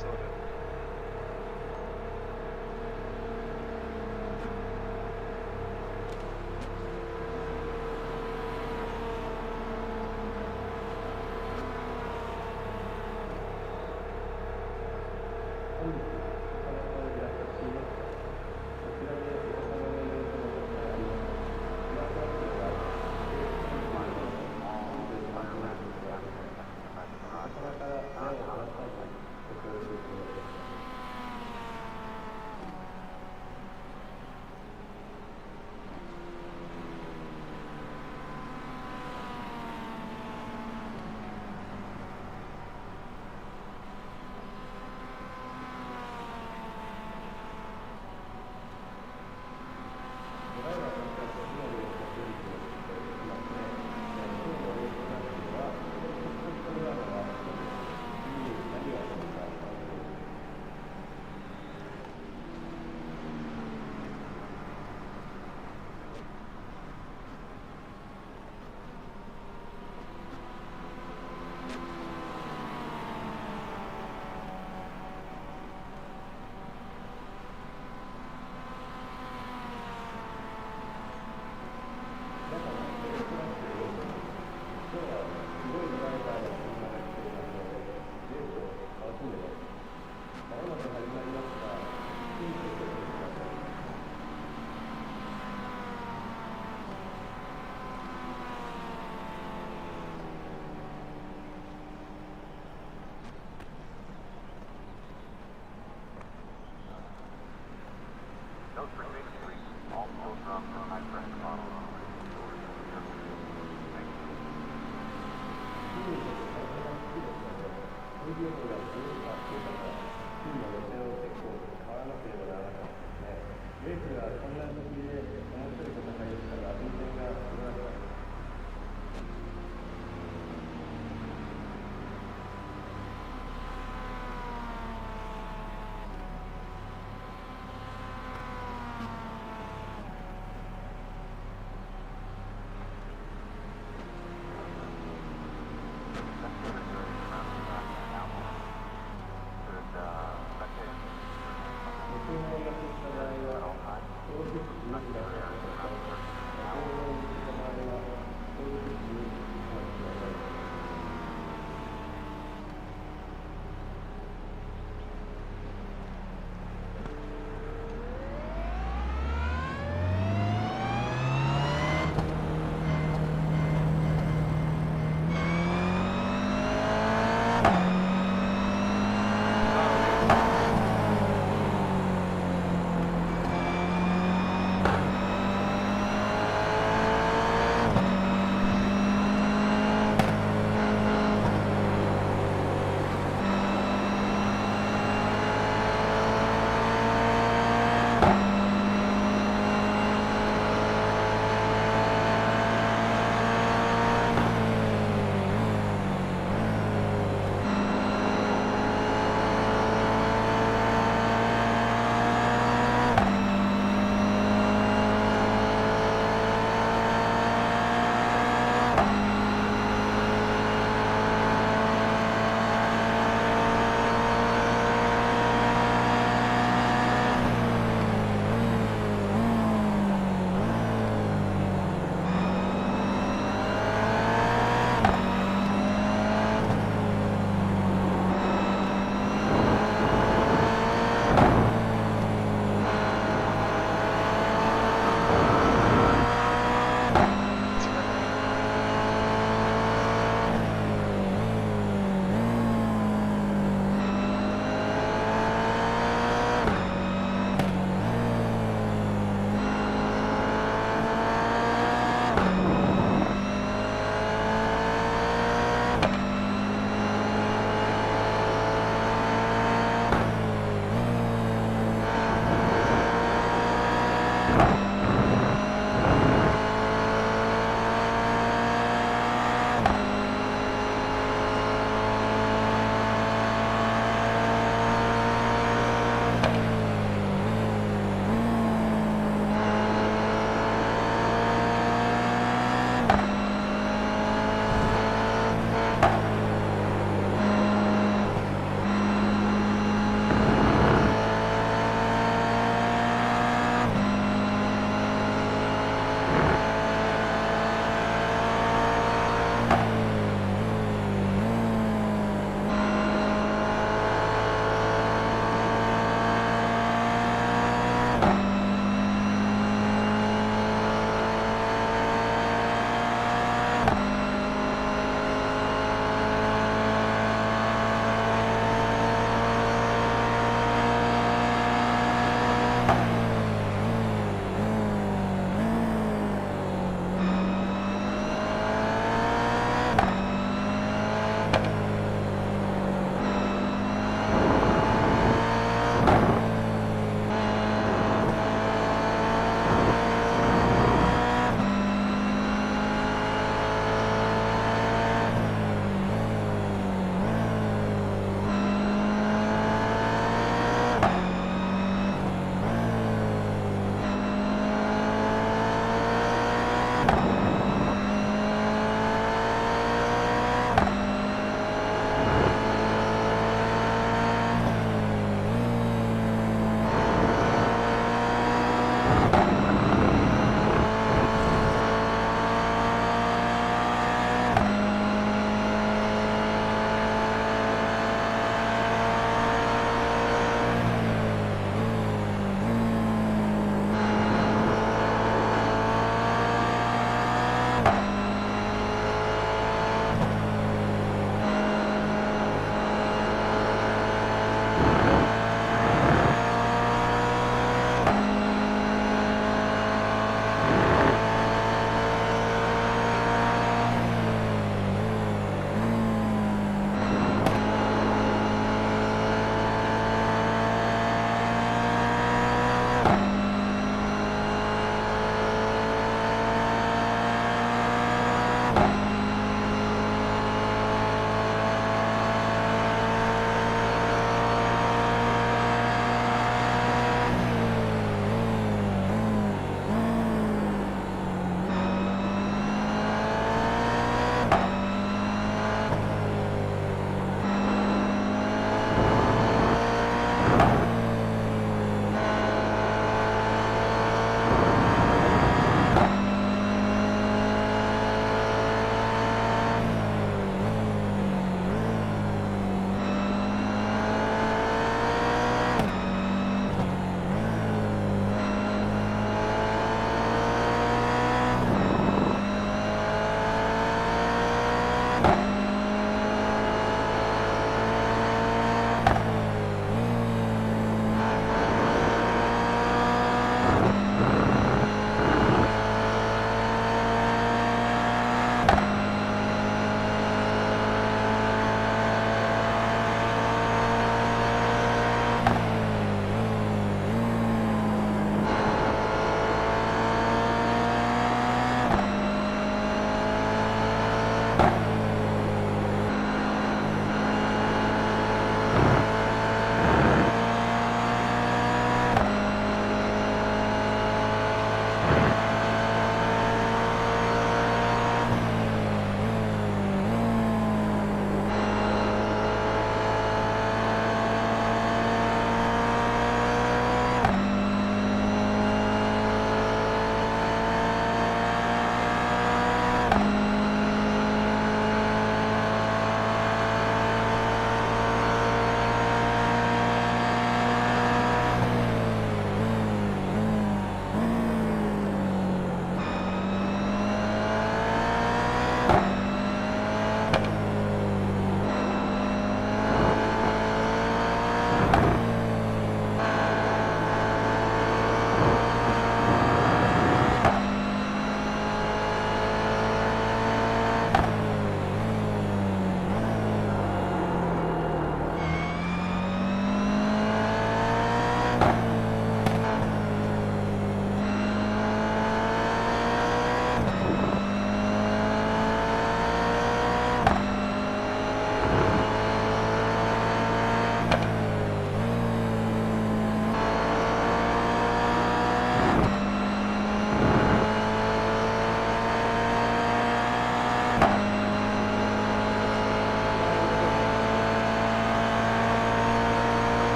しておる。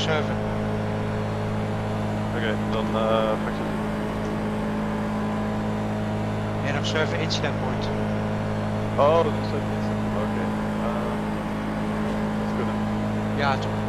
server. Oké, dan pak je het. Ja, nog server incident point. Oh, dat is ook iets. Oké. Dat is kunnen. Ja, toch.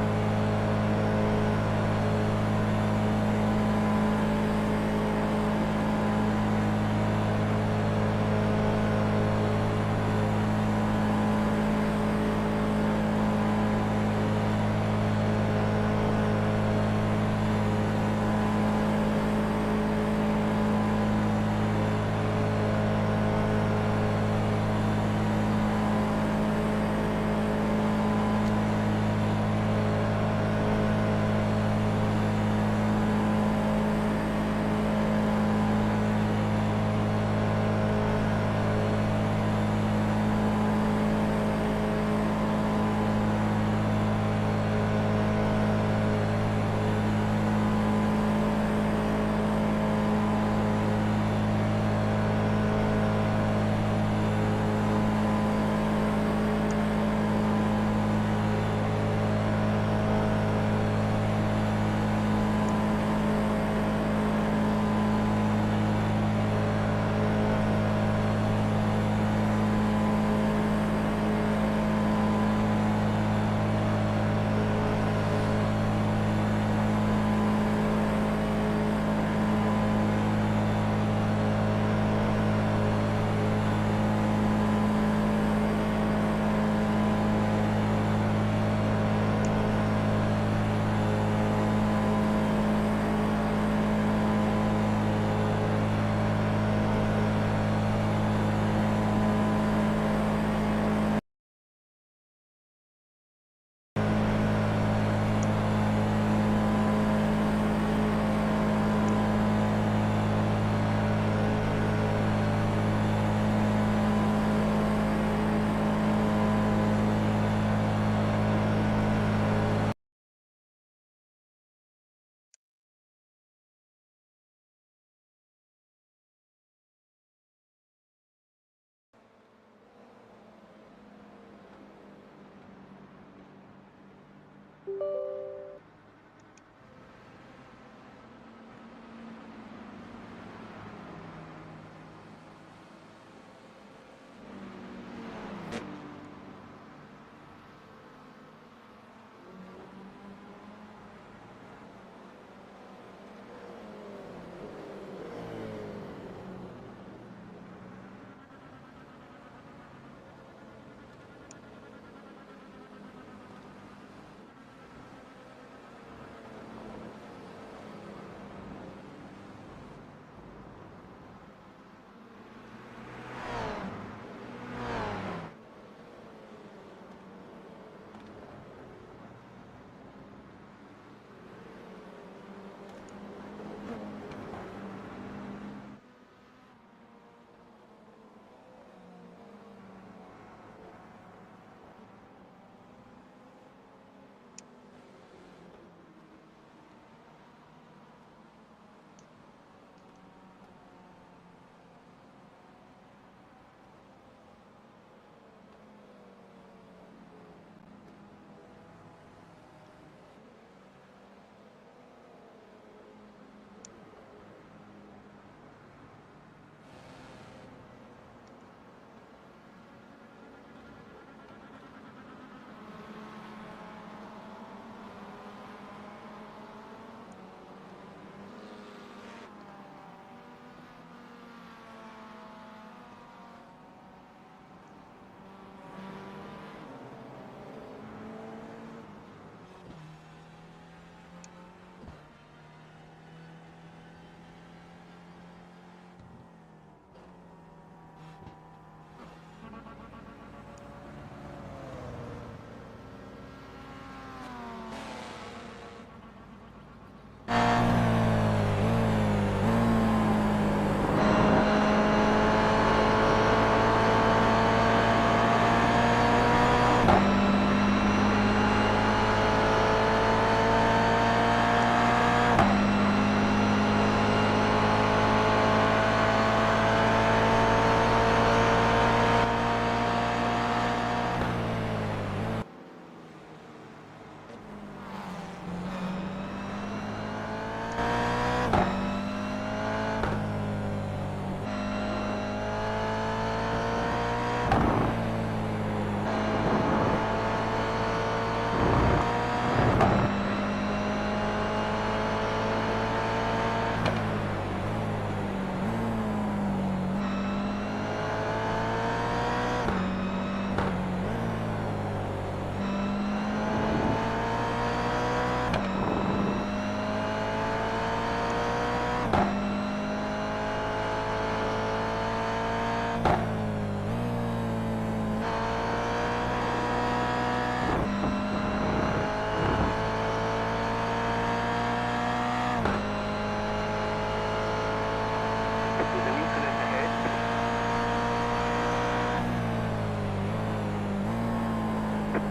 There's an incident ahead.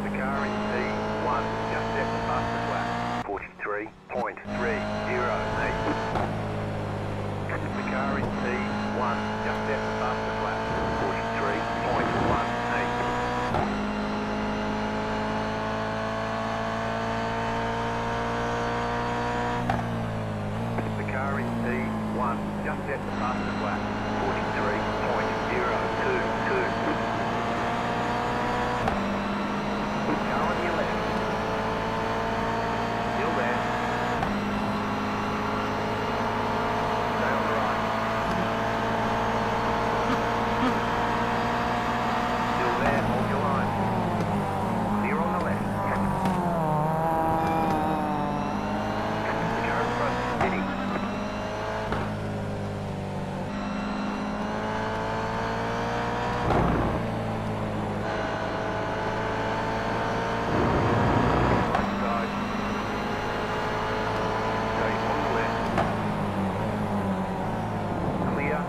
The car in T1 just set the fastest lap. 43.308. The car in T1 just set the fastest lap. 43.18. The car in T1 just set the fastest lap. 43.022. Car on your left. Still there. Stay on the right. Still there, hold your line. Clear on the left. The car in front, steady. Right side. Stay on the left. Clear.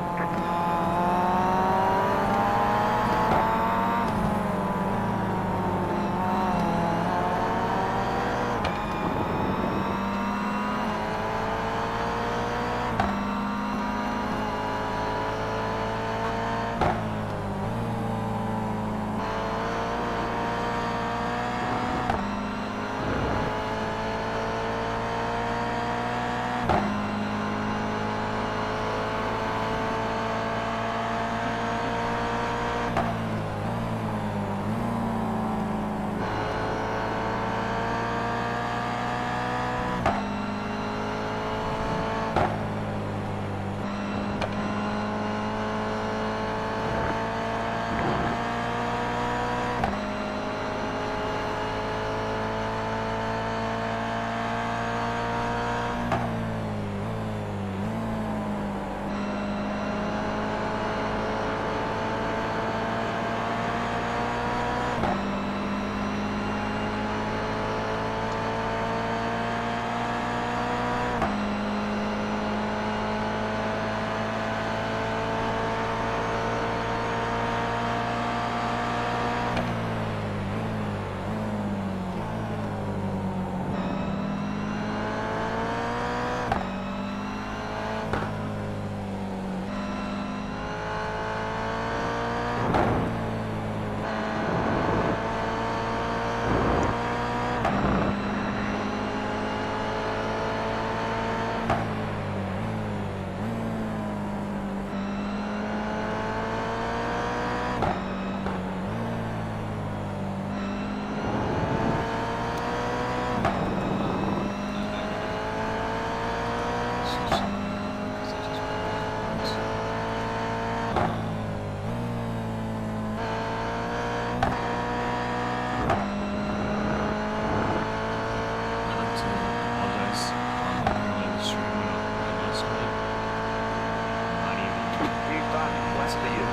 New start, flat for you.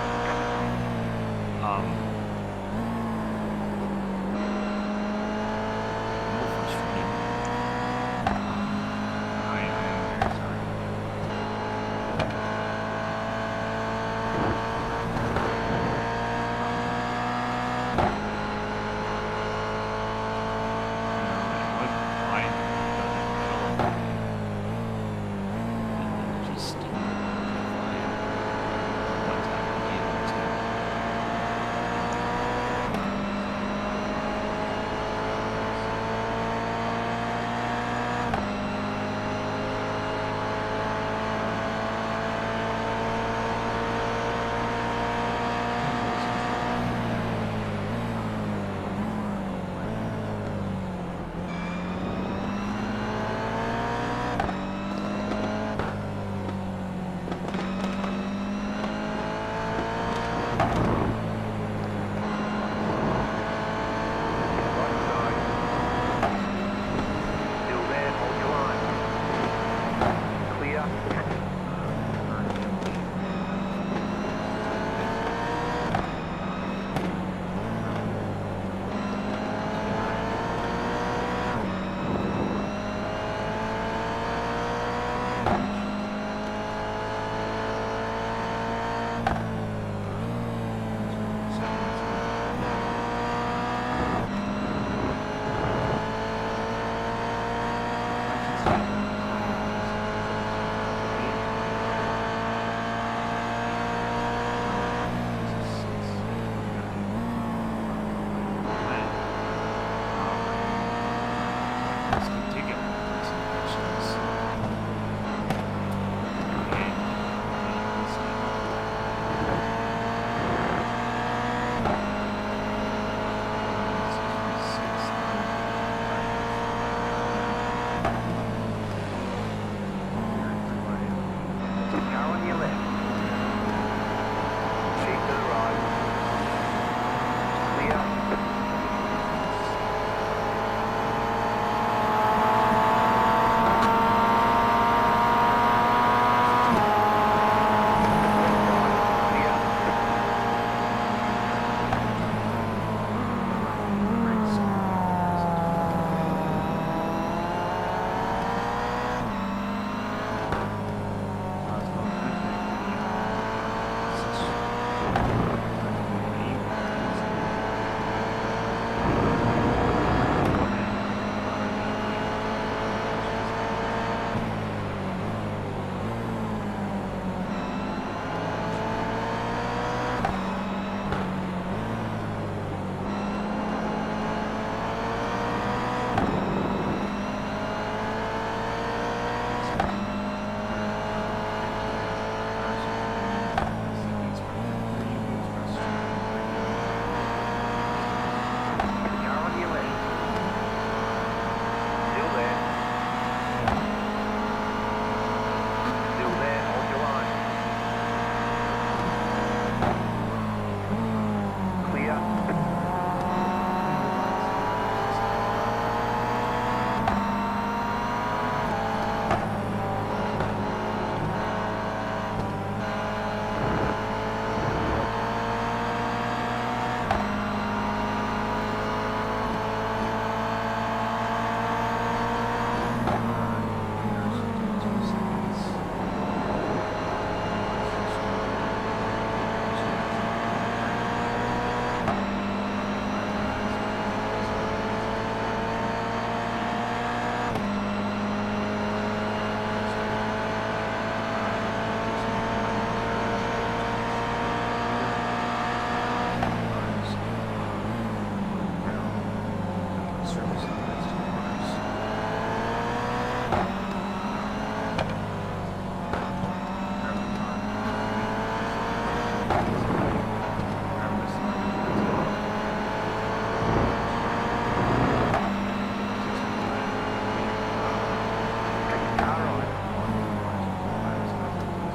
More frustrating. I am very sorry. What I just one time again.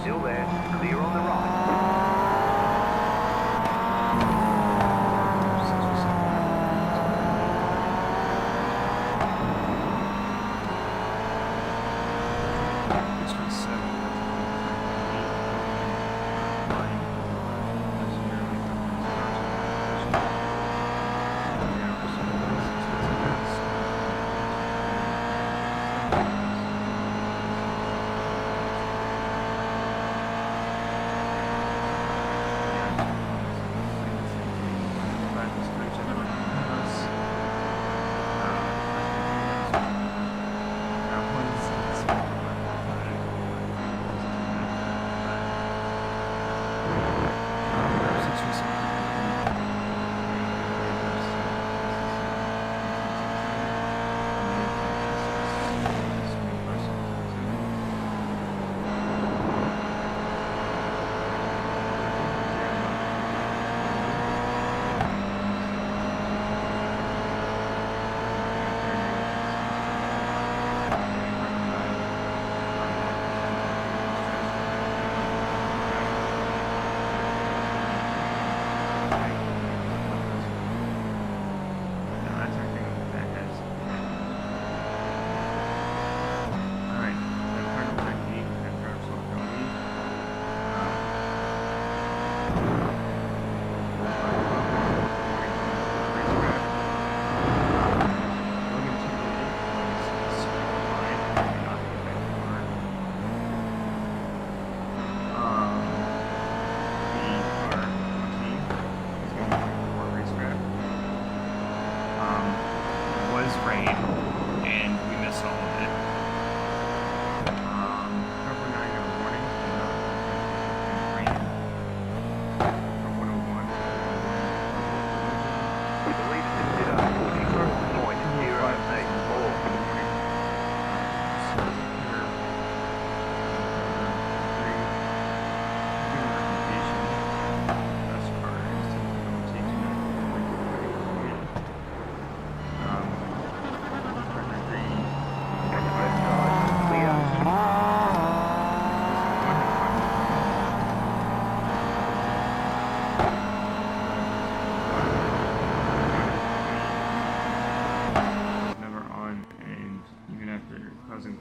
Still there. Clear on the right.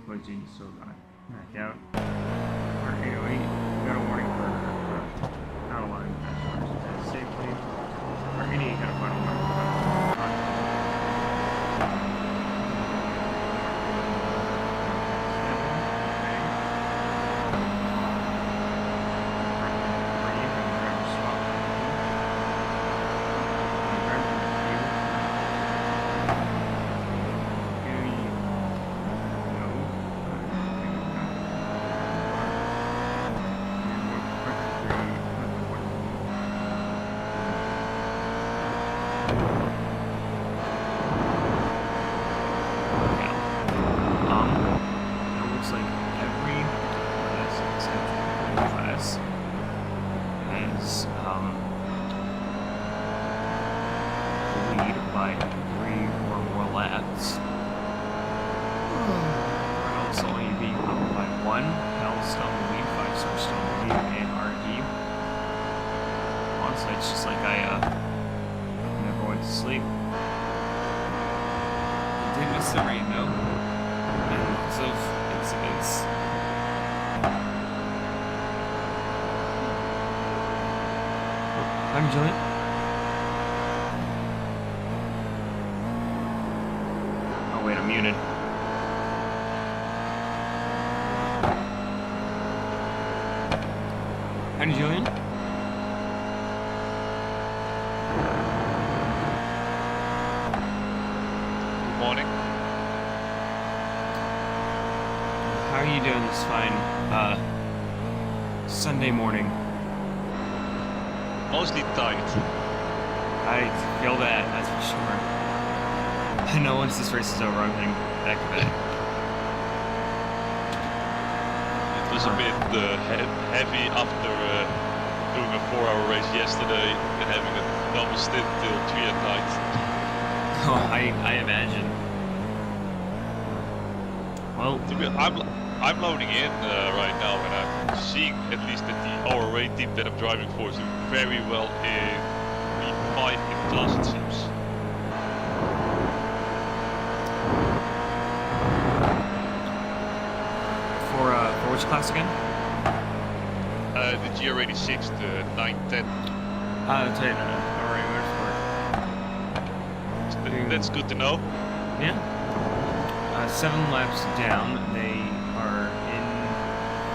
Collision, so back out. Or 808, we got a warning for out of line safely. Or 88 got a final warning for by 3 or more laps. Reynolds only being up by 1. Hell still in the lead, 5-star still in the lead, and RD. Honestly, it's just like I never went to sleep. Did miss the rain though, and lots of incidents. I'm Julian. Oh wait, I'm muted. I'm Julian. Good morning. How are you doing this fine Sunday morning? Mostly tight. I feel that, that's for sure. I know once this race is over, I'm getting back to bed. It was a bit heavy after doing a 4-hour race yesterday and having a double stint till 3 at night. Oh, I imagine. Well, I'm loading in right now and I'm seeing seeing at least that the ORA team that I'm driving for is doing very well in V5 in class, it seems. For which class again? The GR86, the 910. Toyota ORA Motorsport. That's good to know. Yeah. 7 laps down, they are in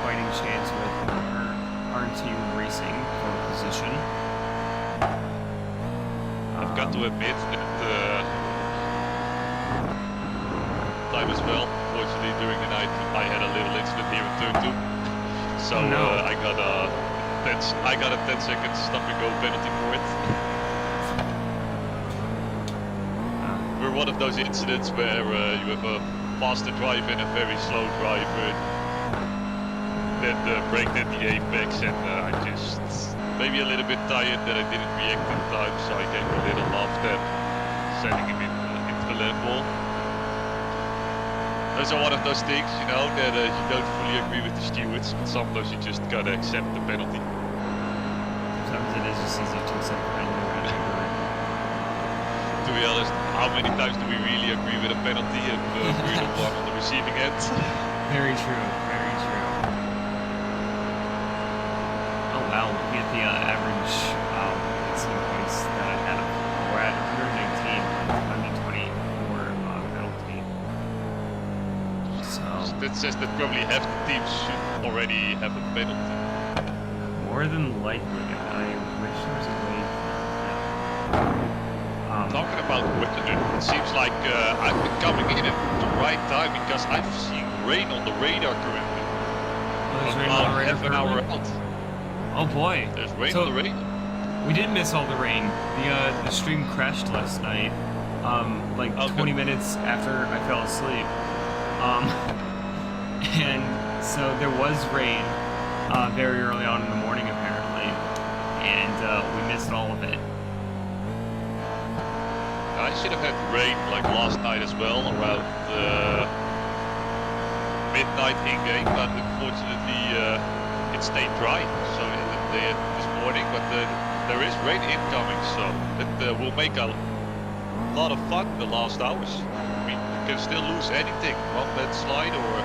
fighting chance with RT Racing for position. I've got to admit that time as well. Fortunately, during the night, I had a little incident here in turn 2. So Oh, no. I got a 10-second stop and go penalty for it. We're one of those incidents where you have a faster driver and a very slow driver that braked at the apex, and I just maybe a little bit tired that I didn't react in time, so I gave a little love tap, sending him into the left wall. Those are one of those things, you know, that you don't fully agree with the stewards, but sometimes you just gotta accept the penalty. Sometimes it is just easy to accept the penalty. To be honest, how many times do we really agree with a penalty and we're the one on the receiving end? Very true, very true. Oh wow, look at the average incident points that I have. We're at 119 on the 24 penalty. So, That says that probably half the teams should already have a penalty. more than likely, I wish there was a way for Talking about weather, it seems like I've been coming in at the right time because I've seen rain on the radar currently. there's rain About on the radar half an hour currently? out. Oh boy. There's rain So- on the radar. We did miss all the rain. The stream crashed last night, like Oh, 20 good. minutes after I fell asleep. And so there was rain very early on in the morning apparently, and we missed all of it. I should have had rain like last night as well, around midnight in game, but unfortunately it stayed dry. So this morning, but there is rain incoming, so it will make a lot of fun the last hours. I mean, you can still lose anything, one landslide or a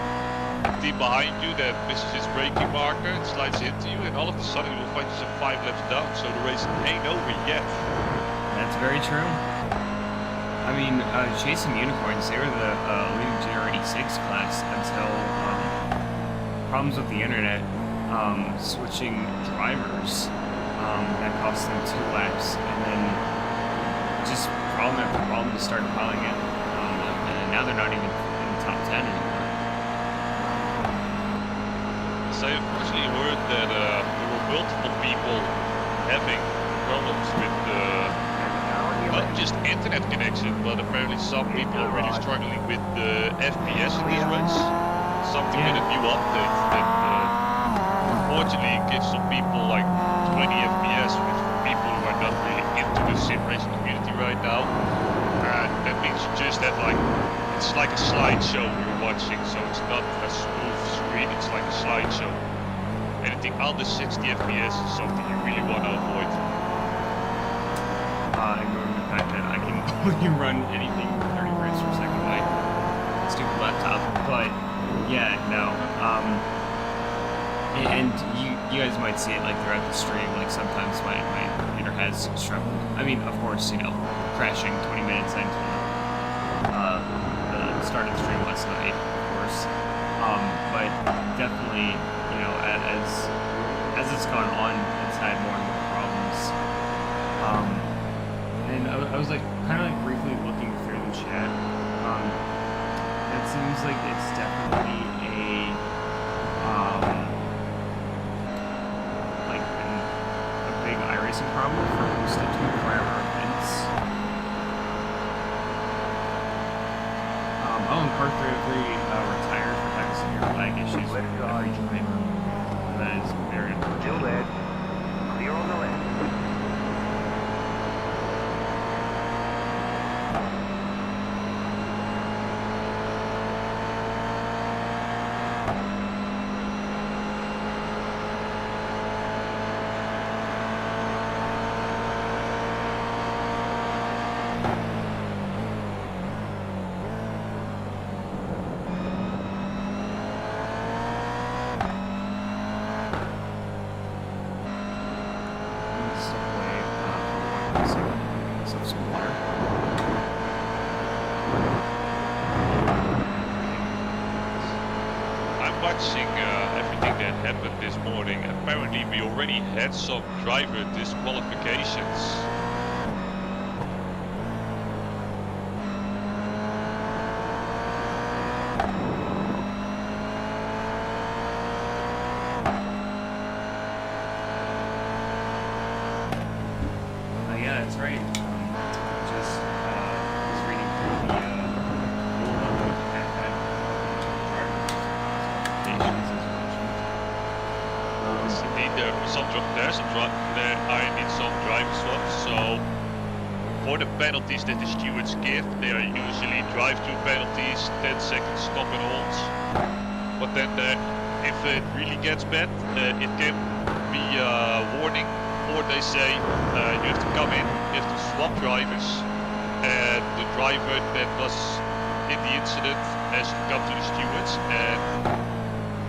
team behind you that misses its braking marker and slides into you, and all of a sudden you will find yourself 5 laps down. So the race ain't over yet. That's very true. I mean, Chasing Unicorns, they were the leading GR86 class until problems with the internet, switching drivers, that cost them 2 laps, and then just problem after problem just started piling in. And now they're not even in the top 10 anymore. So I unfortunately heard that there were multiple people having problems with not just internet connection, but apparently some people are really struggling with the FPS in this race. Something Yeah. with a new update that unfortunately gives some people like 20 FPS, which for people who are not really into the sim racing community right now, that means you just have like, it's like a slideshow you're watching, so it's not a smooth screen, it's like a slideshow. Anything under 60 FPS is something you really want to avoid. Ignoring the fact that I can only run anything 30 frames per second on my stupid laptop. But yeah, no. And you guys might see it like throughout the stream. Like sometimes my computer has struggled. I mean, of course, you know, crashing 20 minutes into the start of the stream last night, of course. But definitely, you know, as it's gone on, it's had more and more problems. And I was like kind of like briefly looking through the chat. It seems like it's definitely a big iRacing problem for hosted 24-hour events. And Car 303 retired for texting your lag issues with every time. That is very unfortunate. Still there. Clear on the left. myself some water. I'm watching everything that happened this morning. Apparently we already had some driver disqualifications. Yeah, that's right. Just was reading through the rule of that driver's as Yes, indeed, there I need some driver swaps. So for the penalties that the stewards give, they are usually drive-through penalties, 10 seconds stop and hold. But then if it really gets bad, it can be a warning, or they say you have to come in, you have to swap drivers, and the driver that was in the incident has to come to the stewards, and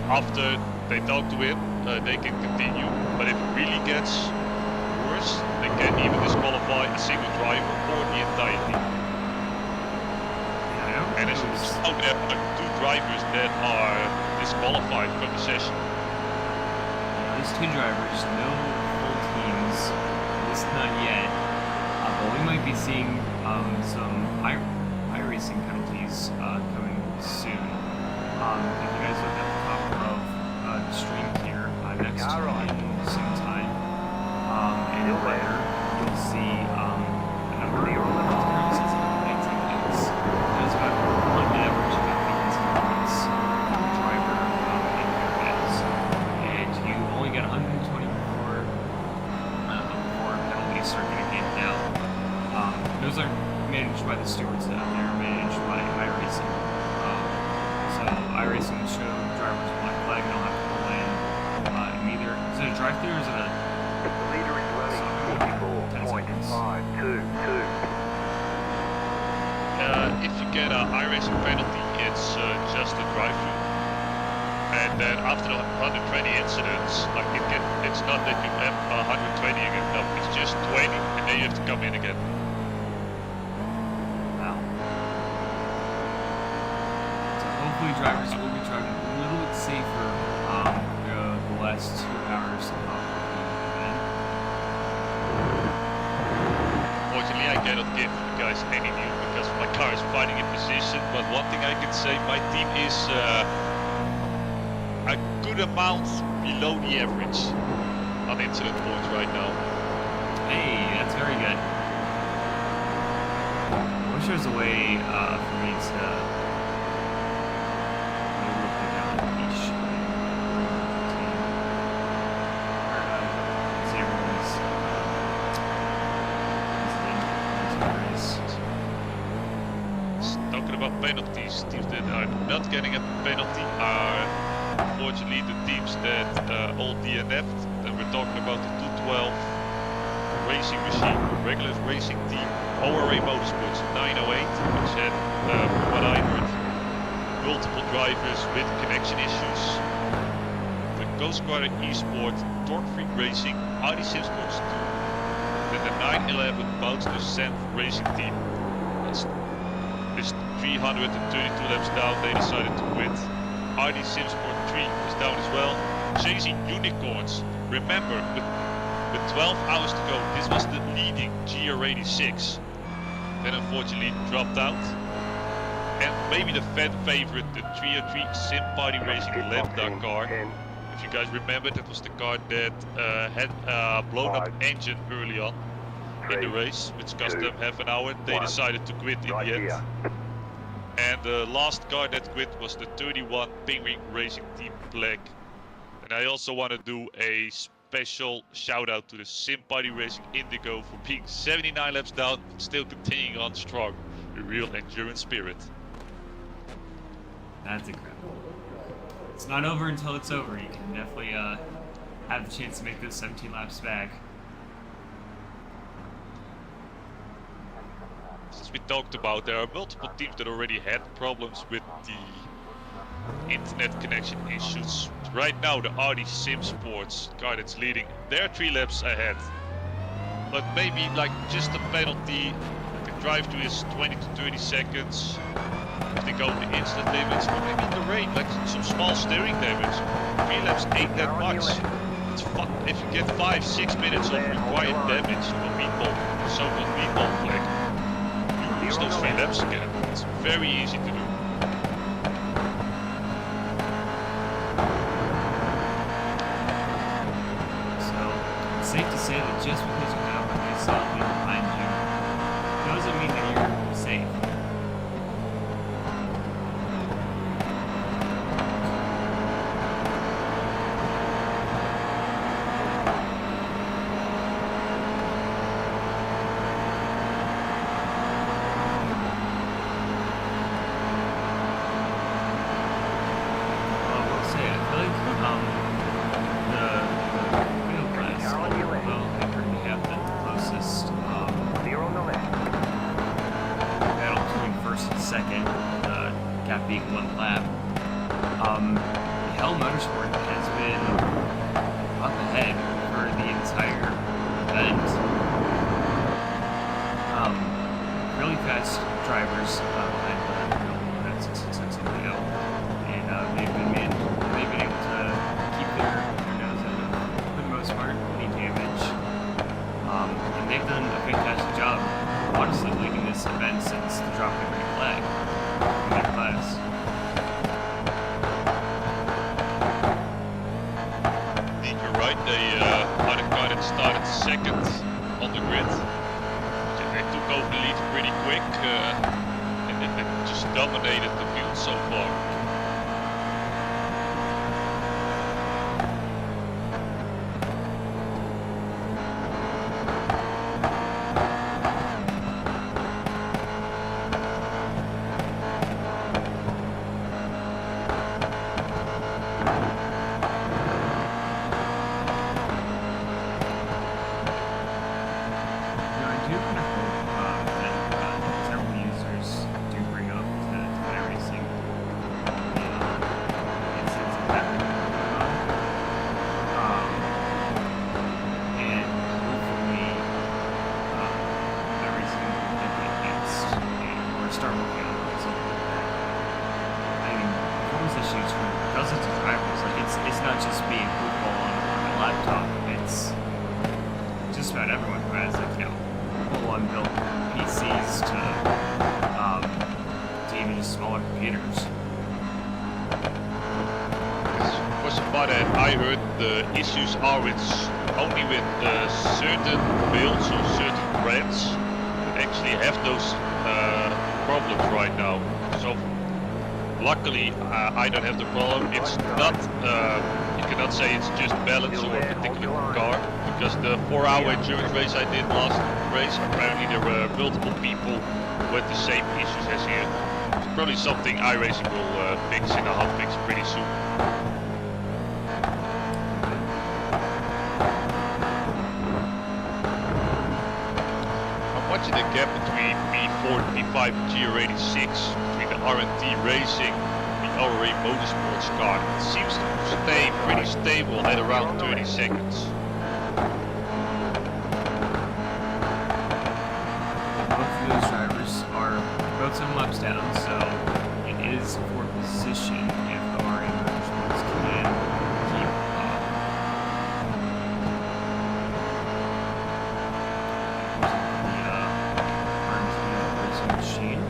after they talk to him, they can continue. But if it really gets worse, they can even disqualify a single driver or the entire team. And as you know, there are 2 drivers that are disqualified from the session. There's 2 drivers, no full teams, at least not yet. But we might be seeing some iRacing penalties coming soon. If you guys look at the top of the stream here, next to in same time, and later, you'll see a number of appearances in the 19 minutes. There's about on average 50 points driver in your heads, and you only get 124 before penalties start getting handed out. Those are managed by the stewards now. They're managed by iRacing. So iRacing will show drivers a black flag, and they'll have to pull in either. Is it a drive-through or is it a? The leader is running 44.522. If you get a iRacing penalty, it's just a drive-through. And then after 120 incidents, like it's not that you have 120 again, no, it's just 20, and then you have to come in again. Wow. So hopefully drivers will be driving a little bit safer the last 2 hours of the event. Fortunately, I cannot give you guys any news because my car is fighting in position, but one thing I can say, my team is a good amount below the average on incident points right now. Hey, that's very good. I wish there was a way for me to put down each team. See everyone's Talking about penalties, teams that are not getting a penalty are unfortunately the teams that all DNF'd. Then we're talking about the 212 Racing Machine, regular racing team, ORA Motorsports 908, which had, from what I heard, multiple drivers with connection issues. The Ghost Rider Esport, Torque Freak Racing, Audi SimSports 2. Then the 911 Bouncer Sand Racing team. It's 332 laps down, they decided to quit. Audi SimSport 3 is down as well. Chasing Unicorns. Remember, with 12 hours to go, this was the leading GR86. Then unfortunately dropped out. And maybe the fan favorite, the 303 Sim Party Racing Lambda car. If you guys remember, that was the car that had a blown up engine early on in the race, which cost them half an hour. They decided to quit in the end. And the last car that quit was the 31 Penguin Racing Team Black. And I also want to do a special shout out to the Sim Party Racing Indigo for being 79 laps down, still continuing on strong. A real endurance spirit. That's incredible. It's not over until it's over. You can definitely have the chance to make those 17 laps back. As we talked about, there are multiple teams that already had problems with the internet connection issues. Right now, the Audi SimSports car that's leading, they're 3 laps ahead. but maybe like just a penalty. The drive to is 20 to 30 seconds. If they go the instant limits, or maybe in the rain, like some small steering damage. 3 laps ain't that much. It's fun if you get 5-6 minutes of required damage on meatball, so-called meatball flag. You lose those 3 laps again. It's very easy to do. So it's safe to say that just because you have a nice solid lead behind you doesn't mean that you're safe. Being 1 lap. Hell Motorsport has been up ahead for the entire event. Really fast drivers behind the 666 Leo, and they've been able to keep their nose out of, for the most part, any damage. And they've done a fantastic job, honestly, leading this event since the drop of the flag in their class. You're right, they are the car that started second on the grid. They took over the lead pretty quick and they just dominated the field so far. I heard the issues are only with certain builds or certain brands that actually have those problems right now. So luckily I don't have the problem. It's not, you cannot say it's just balance or a particular car, because the 4-hour endurance race I did last race, apparently there were multiple people with the same issues as here. It's probably something iRacing will fix in a hotfix pretty soon. The gap between P4 and P5 and GR86 between the R&D Racing and the RRA Motorsports car. It seems to stay pretty stable at around 30 seconds. Both of those drivers are both 7 laps down, so it is for position if the RRA Motorsports can keep up. Machine.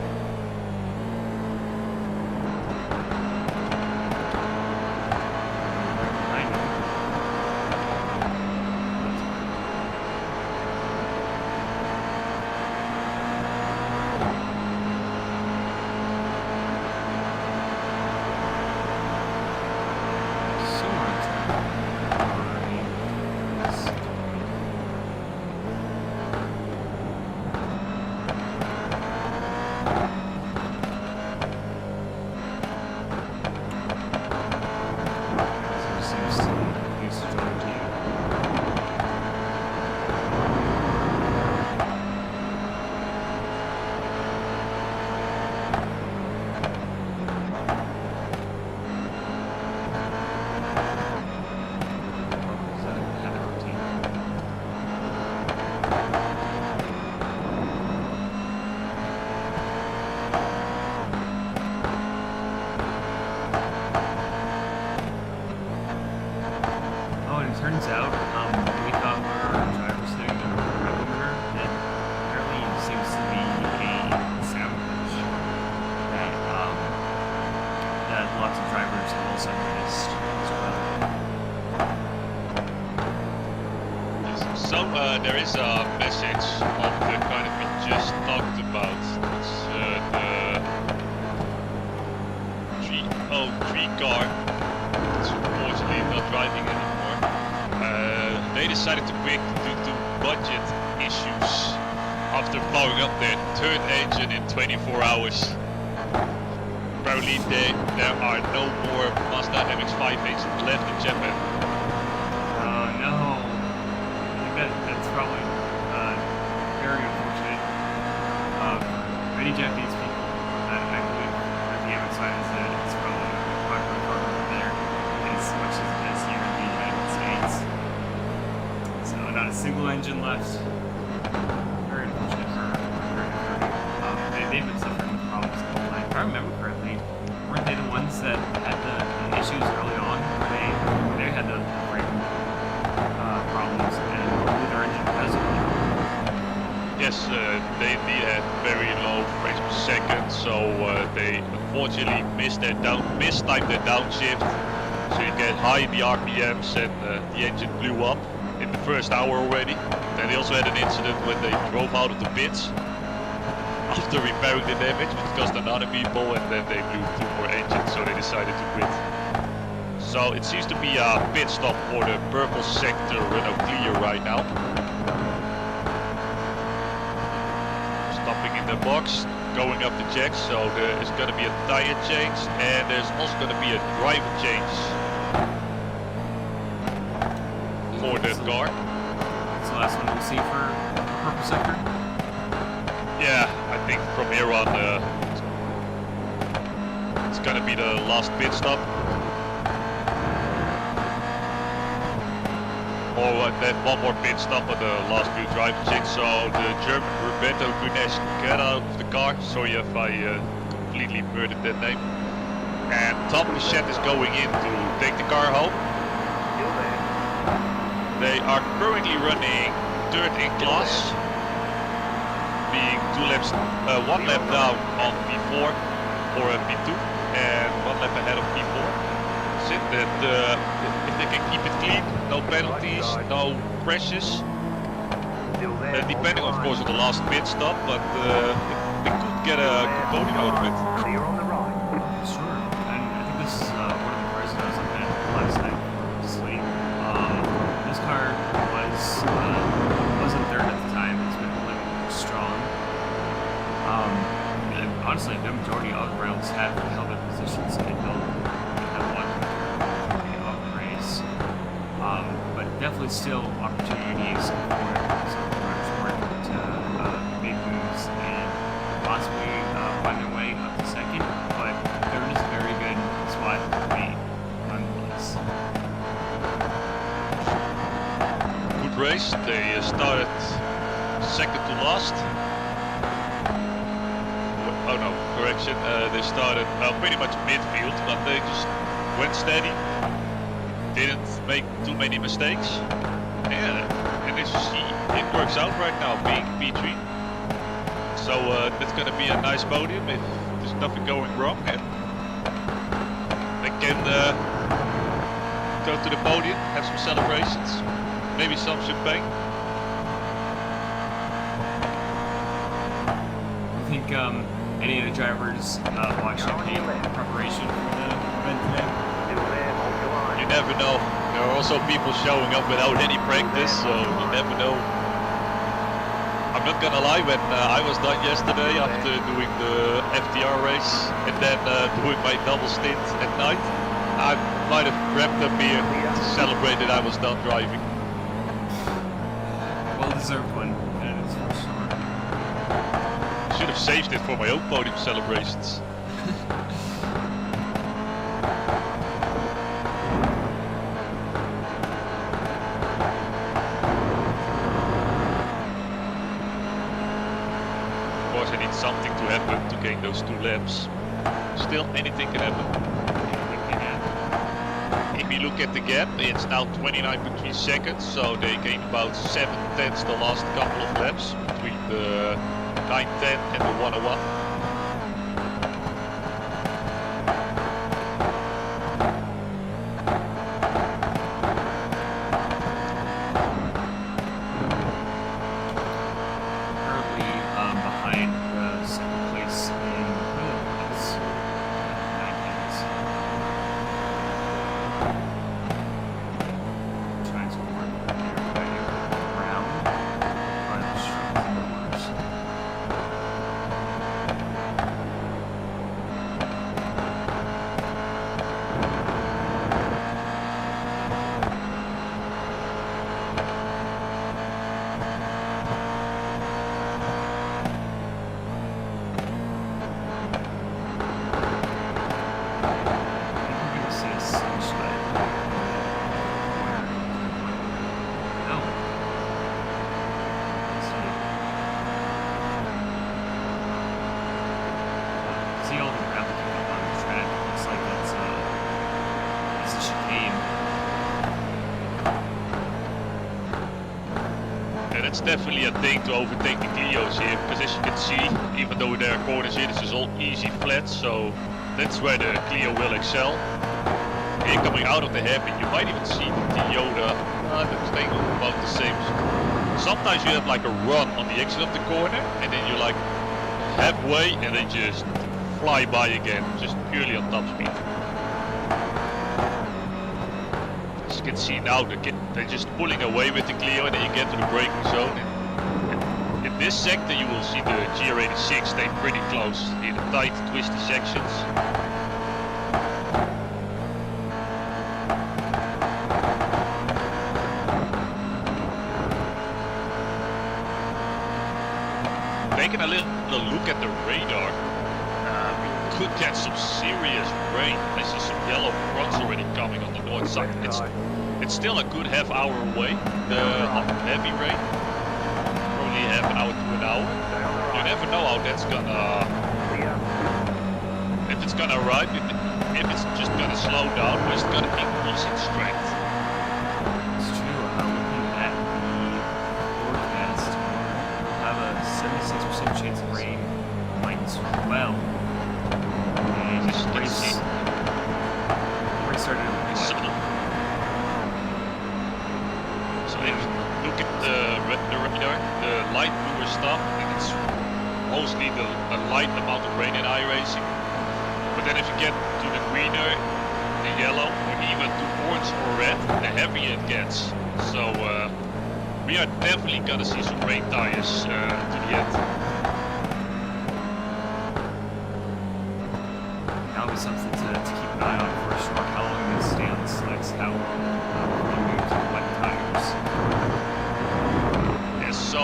turns out, we thought we were drivers sitting there with a limiter, and apparently it seems to be a sound glitch that lots of drivers have also noticed as well. So there is a message of the kind of we just talked about. It's the 303 car. It's unfortunately not driving anymore. They decided to quit due to budget issues after powering up their third engine in 24 hours. Apparently there are no more Mazda MX-5 engines left in Japan. Oh no. That's probably very unfortunate for many Japanese people. I believe that the MX-5 is probably a popular car over there as much as it is here in the United States. So not a single engine left. Very unfortunate for they've been suffering with problems the whole time. If I remember correctly, weren't they the ones that had the issues early on where they had the brake problems and blew their engine because of it? Yes, they had very low frames per second, so they unfortunately mistimed their downshift. So you get high in the RPMs and the engine blew up in the first hour already. Then they also had an incident when they drove out of the pits after repairing the damage, which cost another people, and then they blew 2 more engines, so they decided to quit. So it seems to be a pit stop for the purple sector Renault Clio right now. Stopping in the box, going up the jack, so there's going to be a tire change, and there's also going to be a driver change for the car. That's the last one we'll see for purple sector. Yeah, I think from here on it's gonna be the last pit stop. Or then one more pit stop on the last few driver checks. So the German Roberto Gunesh can get out of the car. Sorry if I completely murdered that name. And Tom Pichette is going in to take the car home. Still there. They are currently running third in class, being 1 lap down on P4 or P2 and 1 lap ahead of P4. That's it. That if they can keep it clean, no penalties, no crashes. Still there. Depending of course on the last pit stop, but they could get a good podium out of it. Clear on the right. Sure. And I think this is one of the cars that I was looking at last night for sleep. This car wasn't third at the time. It's been holding strong. And honestly, the majority of rounds have held their positions and have won of the race. But definitely still opportunities for some motorsport to make moves and possibly find their way up to second. But third is a very good spot to be nonetheless. Good race. They started second to last. Oh no, correction. They started pretty much midfield, but they just went steady. Didn't make too many mistakes. Yeah, and as you see, it works out right now, being P3. So that's going to be a nice podium if there's nothing going wrong. And they can go to the podium, have some celebrations, maybe some champagne. I think any of the drivers watch champagne in preparation for the event today. Still there. Hold your line. You never know. There are also people showing up without any practice, so you never know. I'm not gonna lie, when I was done yesterday after doing the FTR race and then doing my double stint at night, I might have grabbed a beer to celebrate that I was done driving. Well-deserved one, that is for sure. Should have saved it for my own podium celebrations. Of course, I need something to happen to gain those 2 laps. Still, anything can happen. Anything can happen. if you look at the gap, it's now 29.3 seconds, so they gained about 7/10 the last couple of laps between the 9:10 and the 101. Currently behind the second place in Philippines. 9 minutes. Trying to work everybody around. Trying to struggle the worst. It's definitely a thing to overtake the Clios here, because as you can see, even though there are corners here, this is all easy flat, so that's where the Clio will excel. Here coming out of the hairpin, you might even see the Toyota, that's staying about the same. Sometimes you have like a run on the exit of the corner, and then you're like halfway, and they just fly by again, just purely on top speed. As you can see now, they're just pulling away with the Clio, and then you get to the braking zone. And in this sector, you will see the GR86 stay pretty close in the tight, twisty sections. Taking a little look at the radar, we could get some serious rain. I see some yellow fronts already coming on the north side. It's still a good half hour away, the heavy rain. Probably half an hour to an hour. You never know how that's gonna, if it's gonna arrive, if it's just gonna slow down, or it's gonna increase in strength. It's true. Looking at the forecast, we'll have a 76% chance of rain as well. And As you can see, race started at so if you look at the radar, the light bluer stuff, and it's mostly a light amount of rain in iRacing. But then if you get to the greener, the yellow, or even to orange or red, the heavier it gets. So we are definitely gonna see some rain tires to the end. That'll be something to keep an eye on for sure. How long this stay on the slicks, how long we move to wet tires. Yes, so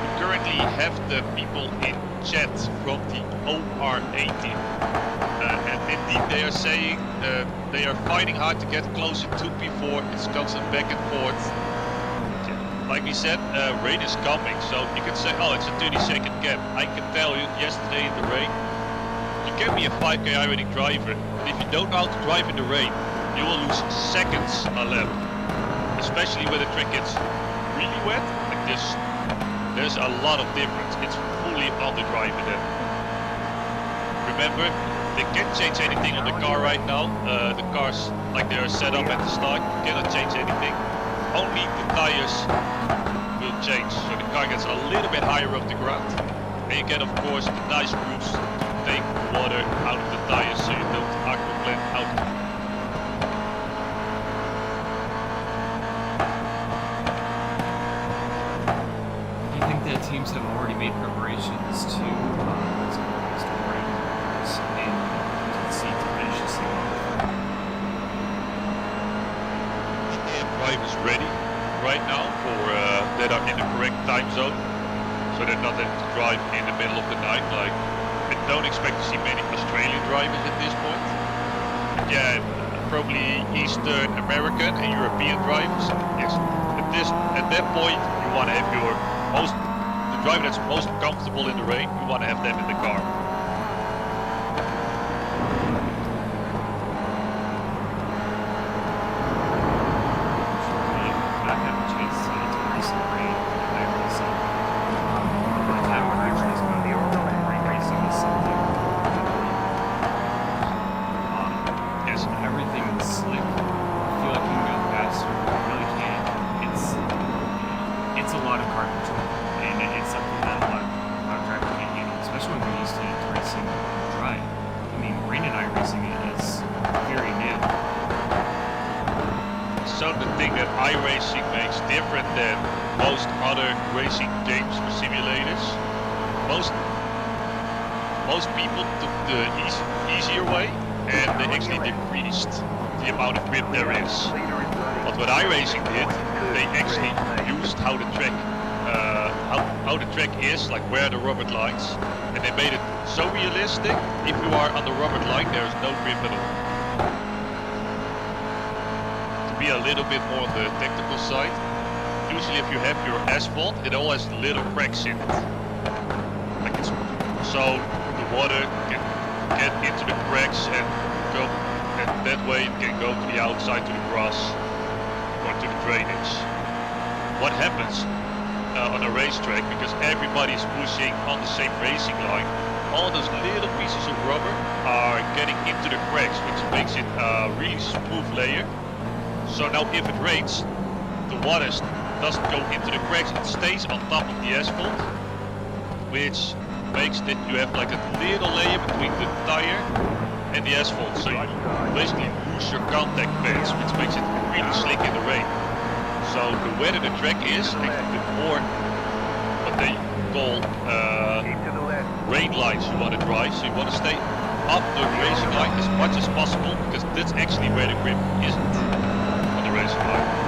we currently have the people in chat from the OR18. And indeed they are saying they are fighting hard to get closer to P4. It's constant back and forth. Like we said, rain is coming, so you can say, oh, it's a 30-second gap. I can tell you, yesterday in the rain, you can be a 5K iRacing driver, but if you don't know how to drive in the rain, you will lose seconds a lap. Especially when the track gets really wet, like this. There's a lot of difference. It's fully on the driver then. Remember, they can't change anything on the car right now. The cars, like they are set up at the start, you cannot change anything. Only the tires will change, so the car gets a little bit higher off the ground. And you get, of course, the nice grooves to take water out of the tires so you don't aquaplane out. Do you think that teams have already made preparations to see to finish this thing off? Drivers ready right now for that are in the correct time zone, so they're not able to drive in the middle of the night. Like, I don't expect to see many Australian drivers at this point. But yeah, probably Eastern American and European drivers. Yes, at that point you want to have the driver that's most comfortable in the rain. You want to have them in the car. So the thing that iRacing makes different than most other racing games or simulators, most people took the easier way and they actually decreased the amount of grip there is. But what iRacing did, they actually used how the track is, like where the rubber lines, and they made it so realistic. If you are on the rubber line, there is no grip at all. To be a little bit more on the technical side, usually if you have your asphalt, it all has little cracks in it. Like it's, so the water can get into the cracks and go, and that way it can go to the outside, to the grass, or to the drainage. What happens on a racetrack, because everybody's pushing on the same racing line, all those little pieces of rubber are getting into the cracks, which makes it a really smooth layer. So now if it rains, the water doesn't go into the cracks, it stays on top of the asphalt, which makes that you have like a little layer between the tire and the asphalt. So you basically lose your contact pads, which makes it really slick in the rain. So the wetter the track is, actually the more what they call rain lines you want to drive. So you want to stay up the racing line as much as possible, because that's actually where the grip isn't on the racing line.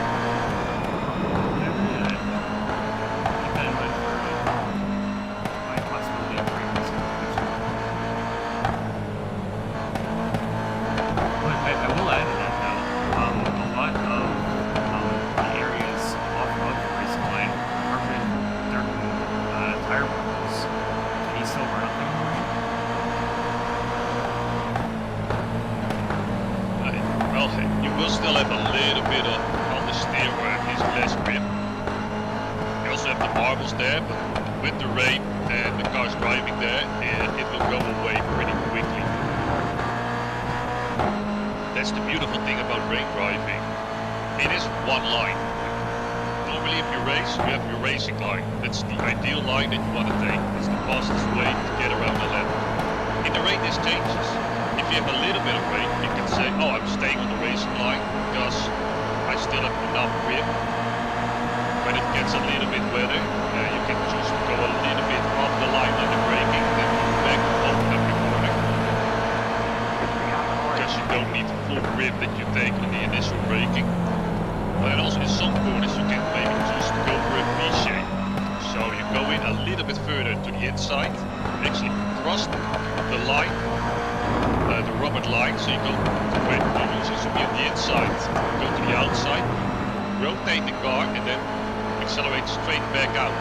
There, but with the rain and the cars driving there, it will go away pretty quickly. That's the beautiful thing about rain driving. It is one line. Normally if you race, you have your racing line. That's the ideal line that you want to take. It's the fastest way to get around the lap. In the rain this changes. If you have a little bit of rain, you can say, oh, I'm staying on the racing line because I still have enough grip. When it gets a little bit wetter, you can choose to go a little bit off the line on the braking, then move back and open up your corner. Because you don't need the full grip that you take on the initial braking. But also in some corners you can maybe choose to go for a V shape. So you go in a little bit further to the inside, actually cross the line, the rubber line, so you go to where you usually should be on the inside, go to the outside, rotate the car and then accelerate straight back out.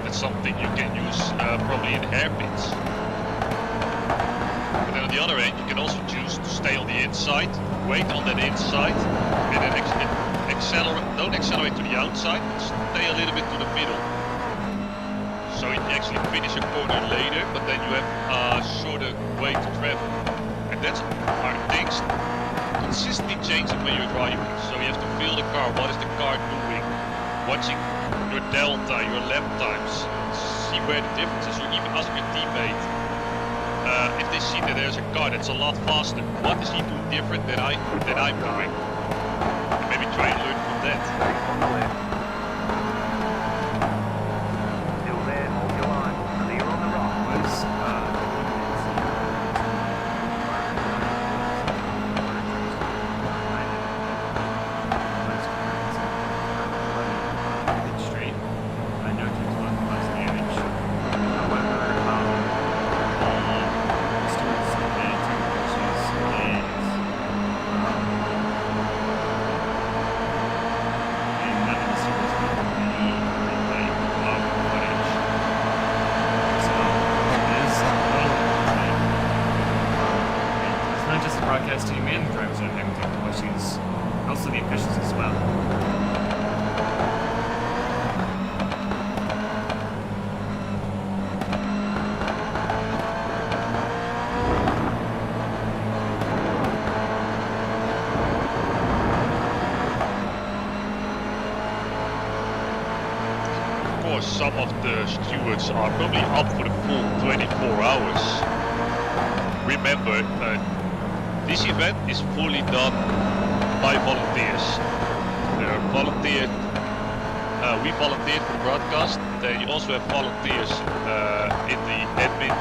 That's something you can use probably in hairpins. But then on the other end, you can also choose to stay on the inside, wait on that inside, and then don't accelerate to the outside, but stay a little bit to the middle. So you actually finish a corner later, but then you have a shorter way to travel. And that's are things consistently changing when you're driving. So you have to feel the car. What is the car doing? Watching your delta, your lap times, see where the difference is, or even ask your teammate if they see that there's a car that's a lot faster, what is he doing different than I'm doing? And maybe try and learn from that. On the left. Still there, hold your line. Clear on the right. broadcast team and the drivers are having technical issues, and also the officials as well. Some of the stewards are probably up for the full 24 hours. Remember, this event is fully done by volunteers. They're volunteered. We volunteered for the broadcast. Then you also have volunteers in the admin,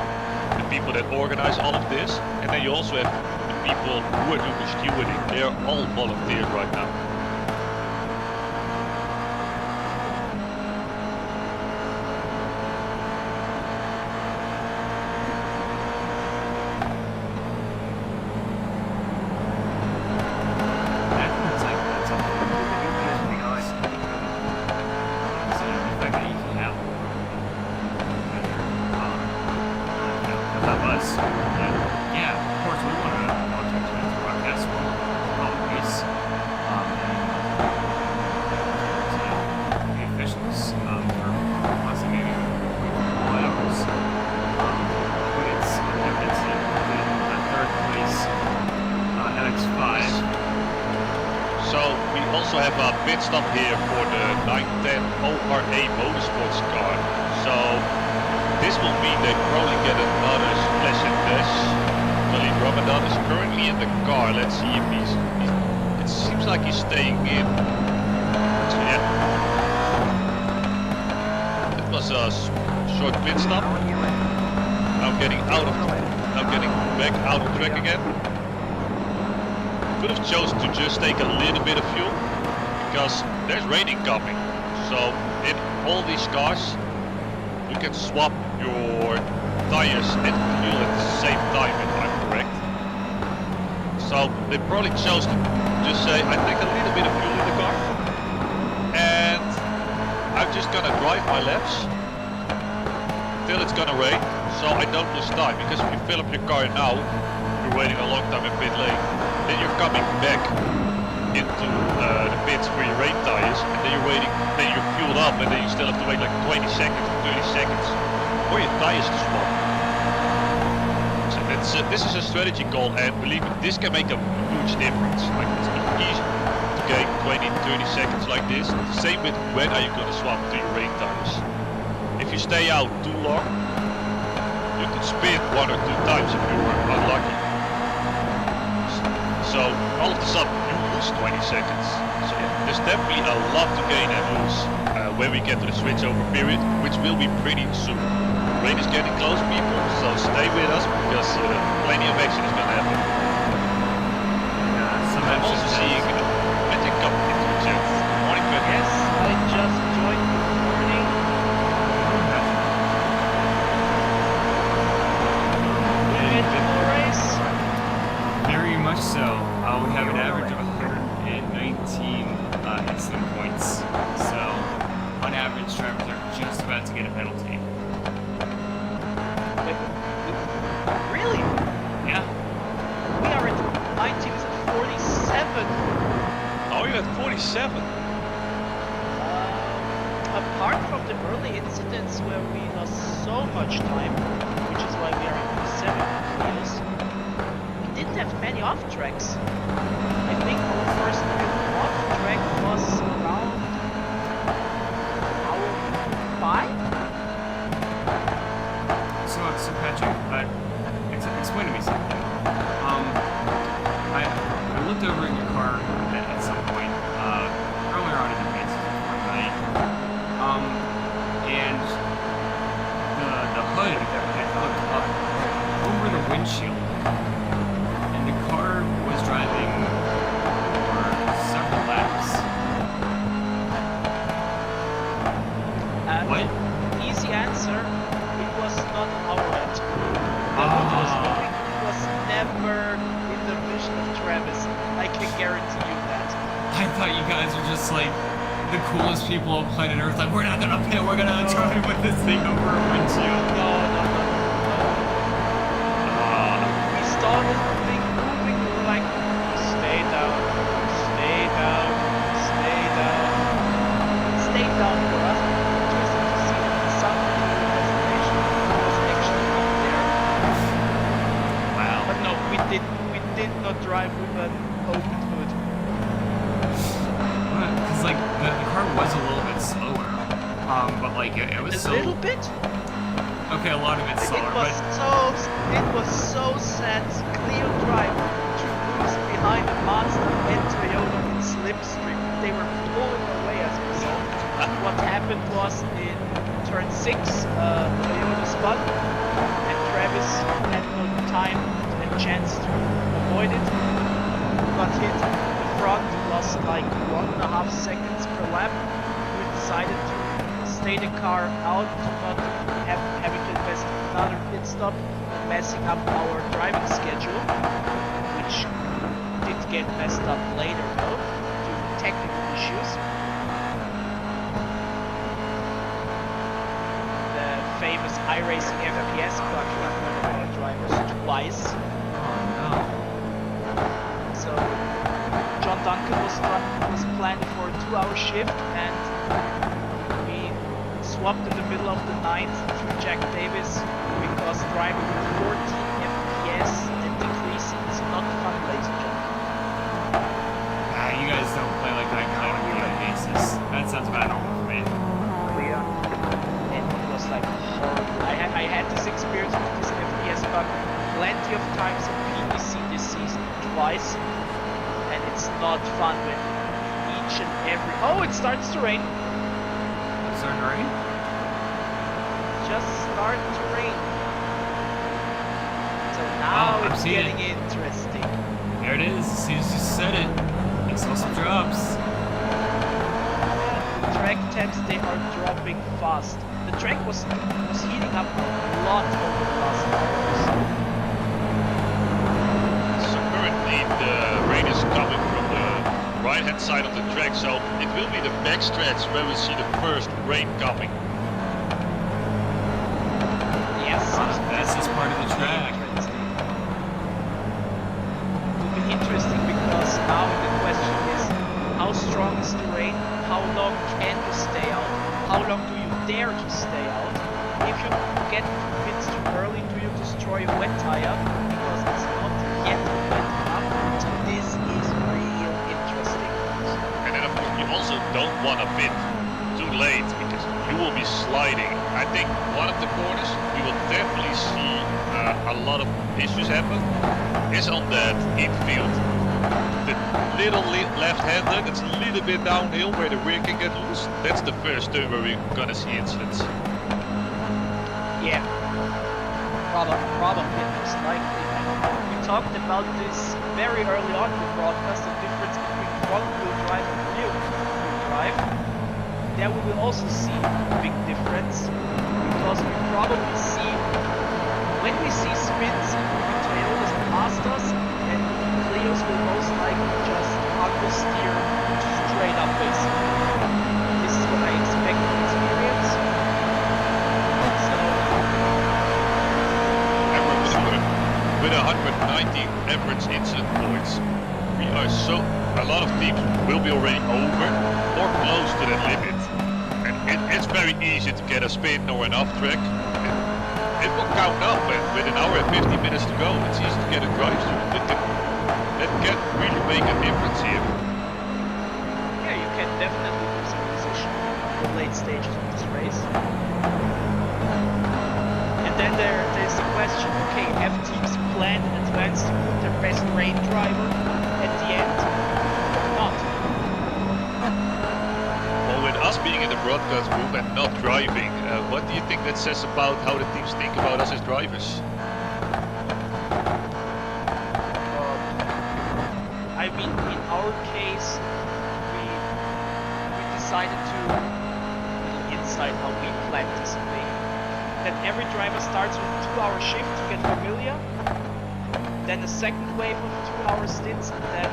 the people that organize all of this, and then you also have the people who are doing the stewarding. They are all volunteers right now. Stop here for the 910 ORA Motorsports car. So this will mean they probably get another splash and dash. Khalid Ramadan is currently in the car. Let's see if he's it seems like he's staying in. So yeah. That was a short pit stop. Now getting back out of track again. Could have chosen to just take a little bit of fuel, because there's raining coming. So in all these cars, you can swap your tires and fuel at the same time, if I'm correct. So they probably chose to just say, I take a little bit of fuel in the car, and I'm just gonna drive my laps till it's gonna rain, so I don't lose time. Because if you fill up your car now, you're waiting a long time in pit lane, then you're coming back into the pits for your rain tires, and then you're waiting, then you're fueled up, and then you still have to wait like 20 seconds or 30 seconds for your tires to swap. So this is a strategy call, and believe me, this can make a huge difference. Like, it's easy to gain 20, 30 seconds like this. Same with when are you going to swap to your rain tires. If you stay out too long, you could spin 1 or 2 times if you were unlucky. So all of a sudden you lose 20 seconds. So yeah, there's definitely a lot to gain and lose when we get to the switchover period, which will be pretty soon. Rain is getting close, people, so stay with us, because plenty of action is going to happen. I'm also seeing Magic come into the chat. Good morning, Magic. Yes, I just joined this morning. Beautiful race. Very much so. We have an average of 119 incident points. So, on average, drivers are just about to get a penalty. Really? Yeah. We are at 19 at 47. Oh, you're at 47. Apart from the early incidents where we lost so much time, which is why we are at 7 years, we didn't have many off tracks. I think our first off track was around hour 5. So Patrick, explain to me something. I looked over in your car at some point earlier on in the race before the night, and the hood had hooked up over the windshield, and the car was driving for several laps. What? Easy answer. It was not our end. The hood was moving. It was never in the vision of Travis. I can guarantee you that. I thought you guys were just like the coolest people on planet Earth. Like, we're not gonna pit, we're gonna try and put this thing over a windshield. No. We started the thing moving. We were like, stay down, stay down, stay down. It stayed down for us. Interesting to see that the sun destination was actually not there. Wow. But no, we did not drive with an open hood. Because like the car was a little bit slower, but like it was A little bit. Okay, a lot of it's slower, It was so sad, clear drive to lose behind a Mazda and Toyota what happened was in turn 6, Toyota spun, and Travis had no time and chance to avoid it. Got hit. The front was like 1.5 seconds per lap. We decided to stay the car out to not having to invest another pit stop, messing up our driving schedule, which did get messed up later though, due to technical issues. The famous iRacing FPS bug got one of our drivers twice. Oh no. So John Duncan was planned for a 2-hour shift, and we swapped in the middle of the night to Jack Davis because driving with 14 FPS and decreasing is not fun, ladies and gentlemen. You guys don't play like that on a daily basis. That sounds about normal for me. And it was like horrible. I had this experience with this FPS bug plenty of times in PDC this season, twice, and it's not fun when each and every... Oh, it starts to rain! Is there rain? Just start to rain. So now I'm it's seeing getting interesting. There it is. As soon as you said it, I saw some drops. The track temps, they are dropping fast. The track was heating up a lot over the last hours. So currently the rain is coming from the right hand side of the track, so it will be the back stretch where we see the first rain coming. Yes, That's just part of the track. It will be interesting because now the question is, how strong is the rain? How long can you stay out? How long do you dare to stay out? If you get pits too early, do you destroy a wet tire? Because it's not yet wet enough. This is real interesting. And then of course you also don't want to pit too late because you will be sliding. I think one of the corners we will definitely see a lot of issues happen is on that infield. The little left-hander that's a little bit downhill where the rear can get loose. That's the first turn where we're gonna see incidents. Yeah, probably most likely. And we talked about this very early on in the broadcast, the difference between front-wheel drive and rear-wheel drive. There we will also see a big difference because we probably see, when we see spins in Toyotas past us, and Clios will most likely just understeer straight up basically. This is what I expect to experience. So, With 190 average incident points, we are a lot of teams will be already over or close to that limit. And it's very easy to get a spin or an off track. It will count up, and with an hour and 50 minutes to go, it's easy to get a drive-through. That can really make a difference here. yeah, you can definitely lose a position in the late stages of this race. And then there's the question, okay, have teams planned in advance to put their best rain driver at the end or not? Well, with us being in the broadcast booth and not driving, what do you think that says about how the teams think about us as drivers? I mean, in our case, we decided to, little insight how we plan this thing, that every driver starts with a 2-hour shift to get familiar, then a second wave of 2-hour stints, and then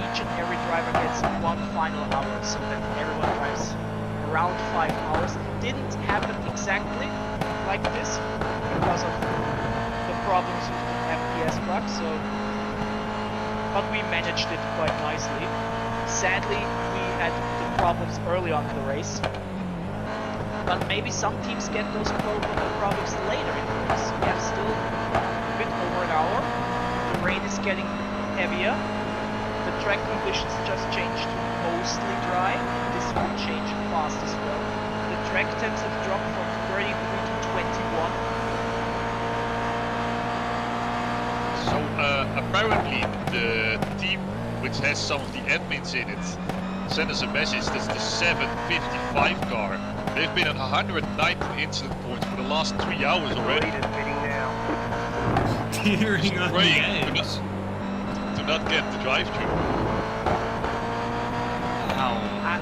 each and every driver gets one final hour, so that everyone drives around 5 hours. It didn't happen exactly like this because of the problems with the FPS bug, so but we managed it quite nicely. Sadly, we had the problems early on in the race, but maybe some teams get those problems later in the race. We have still a bit over an hour. The rain is getting heavier. The track conditions just changed to mostly dry. This will change fast as well. The track temps have dropped from 33 to 21. So apparently the team which has some of the admins in it sent us a message. That's the 755 car. They've been at 190 incident points for the last 3 hours already. Teetering on the Praying edge. to not get the drive-through. Wow.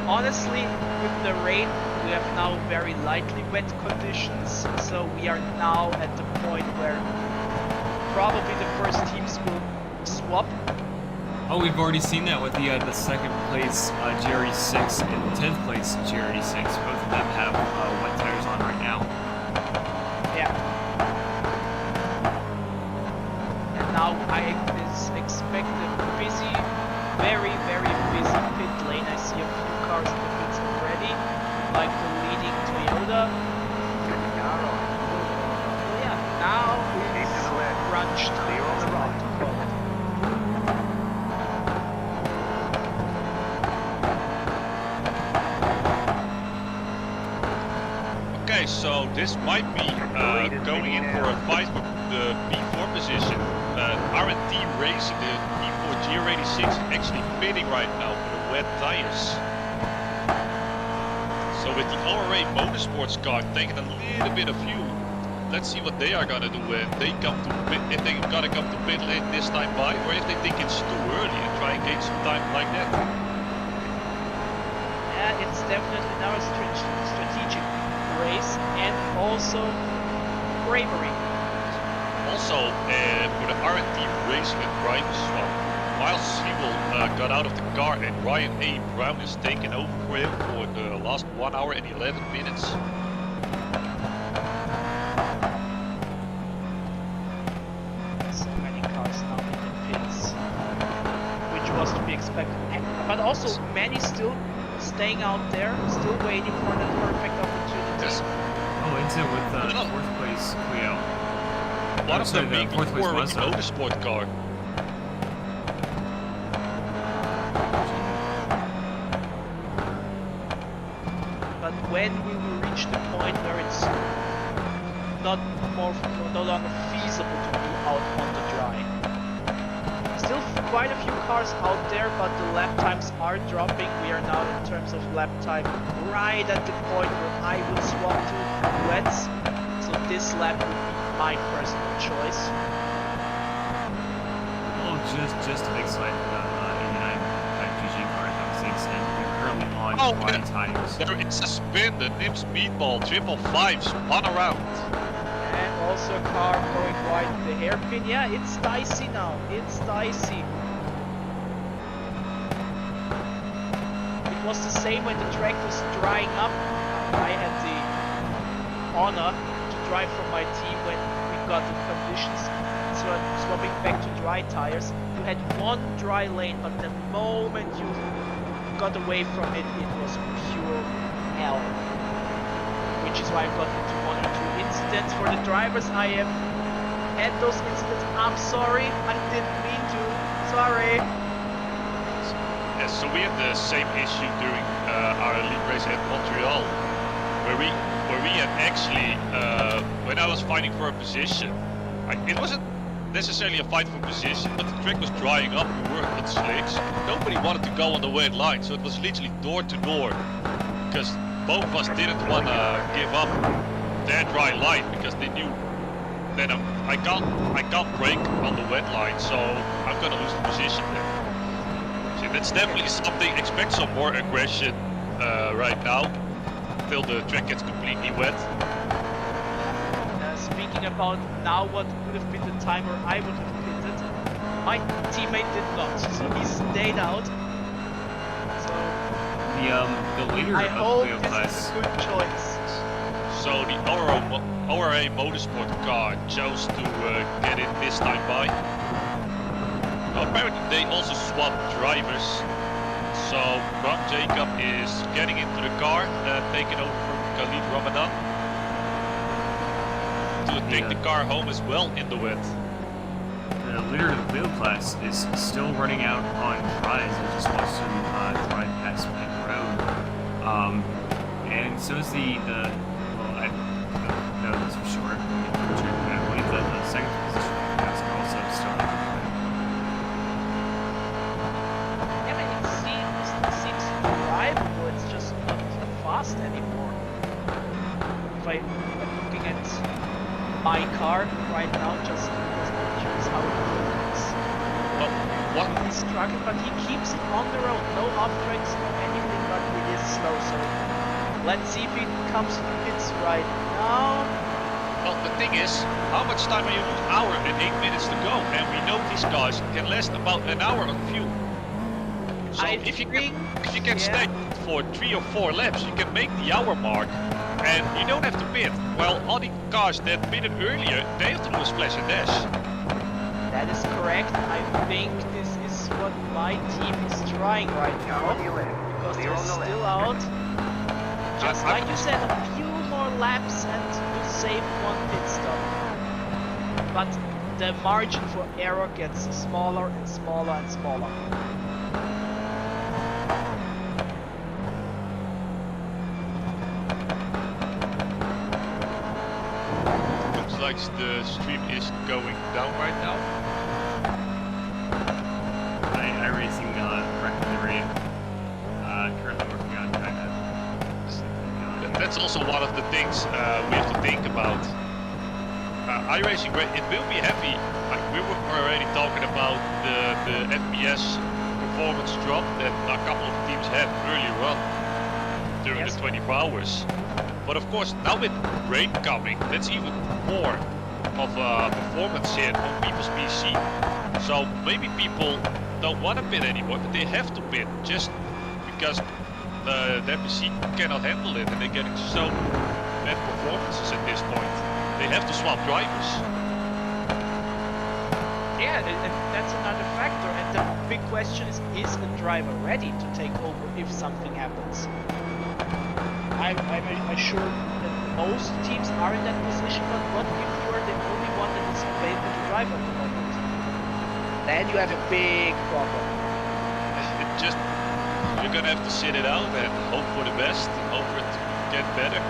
Honestly, with the rain, we have now very lightly wet conditions, so we are now at the point where probably the first teams will swap. Oh, we've already seen that with the second place GRE6 and the 10th place GRE6. Both of them have wet tires on right now. Yeah. And now I expect a busy, very, very busy pit lane. I see a few cars in the pits already, like the leading Toyota. So yeah, now it's crunch time. As I like to call it. Okay, so this might be going in for a fight for the P4 position. R&D Racing, the P4 GR86, is actually pitting right now for the wet tires. So with the ORA Motorsports car taking a little bit of fuel, let's see what they are gonna do when they come to pit, if they gotta come to pit lane this time by, or if they think it's too early and try and gain some time like that. Yeah, it's definitely now a strategic race and also bravery. Also, for the R&D Racing and drivers, well, Miles Siebel got out of the car and Ryan A. Brown is taking over for him for the last 1 hour and 11 minutes. So many cars now in the pits, which was to be expected. But also many still staying out there, still waiting for that perfect opportunity. Yes. Oh, into it with the No. 4th place Clio. One of them being the 4th place Warwick Mazda. Motorsport car. But when we will reach the point where it's no longer feasible to be out on the dry. Still quite a few cars out there, but the lap times are dropping. We are now in terms of lap time right at the point where I would swap to wets. So this lap would be my personal choice. Oh, just a big slide for the 89 GG car at the same extent. They're currently on Oh, quad yeah. tires. There is a spin, the NIM Speedball 555 spun around. And also a car going wide the hairpin. Yeah, it's dicey now. It's dicey. It was the same when the track was drying up. I had the honor to drive for my team when we got the conditions. So swapping back to dry tires. You had one dry lane, but the moment you got away from it, it was pure hell. Which is why I got into 1 or 2 incidents. For the drivers, I have had those incidents. I'm sorry, I didn't mean to. Sorry. Yes, so we had the same issue during our league race at Montreal, where we had actually, when I was fighting for a position, it wasn't necessarily a fight for position, but the track was drying up, we were on slicks. Nobody wanted to go on the wet line, so it was literally door to door, because both of us didn't want to give up their dry line, because they knew that I can't brake on the wet line, so I'm gonna lose the position there. So that's definitely something. Expect some more aggression right now, until the track gets completely wet. Speaking about now what would have been the time where I would have pitted, my teammate did not, so he stayed out. So The leader I of hope Clio this class. is a good choice. So the ORA Motorsport car chose to get in this time by. Apparently they also swapped drivers. So Ron Jacob is getting into the car, taking over from Khalid Ramadan to take the car home as well in the wet. The leader of the Clio class is still running out on tries. I just watched him drive past Pink Road. And so is well, I don't know this for sure. I believe that the second position class are also still running. Yeah, but it seems fast anymore. If I'm looking at my car right now, just curious how it looks. Well, what? He's struggling, but he keeps it on the road. No off tracks, no anything, but it is slow. So let's see if he comes to the pits right now. Well, the thing is, how much time are you losing? Hour and 8 minutes to go, and we know these cars can last about an hour on fuel. So if you can stay for 3 or 4 laps, you can make the hour mark, and you don't have to pit. Well, all the cars that pitted earlier, they have to do a splash and dash. That is correct. I think this is what my team is trying right now, because they're still out. Just like you said, a few more laps and you save 1 pit stop. But the margin for error gets smaller and smaller and smaller. Looks like the stream is going down right now. iRacing corrected the radio. Currently working on trying to. That's also one of the things we have to think about. iRacing, it will be heavy. Like we were already talking about the FPS performance drop that a couple of teams had earlier on during the 24 hours. But of course, now with rain coming, that's even more of a performance hit on people's PC. So maybe people don't want to pit anymore, but they have to pit just because their PC cannot handle it and they're getting so bad performances at this point. They have to swap drivers. Yeah, and that's another factor. And the big question is the driver ready to take over if something happens? I'm sure that most teams are in that position, but what if you're the only one that is available to drive at the moment? Then you have a big problem. You're gonna have to sit it out and hope for the best, hope for it to get better.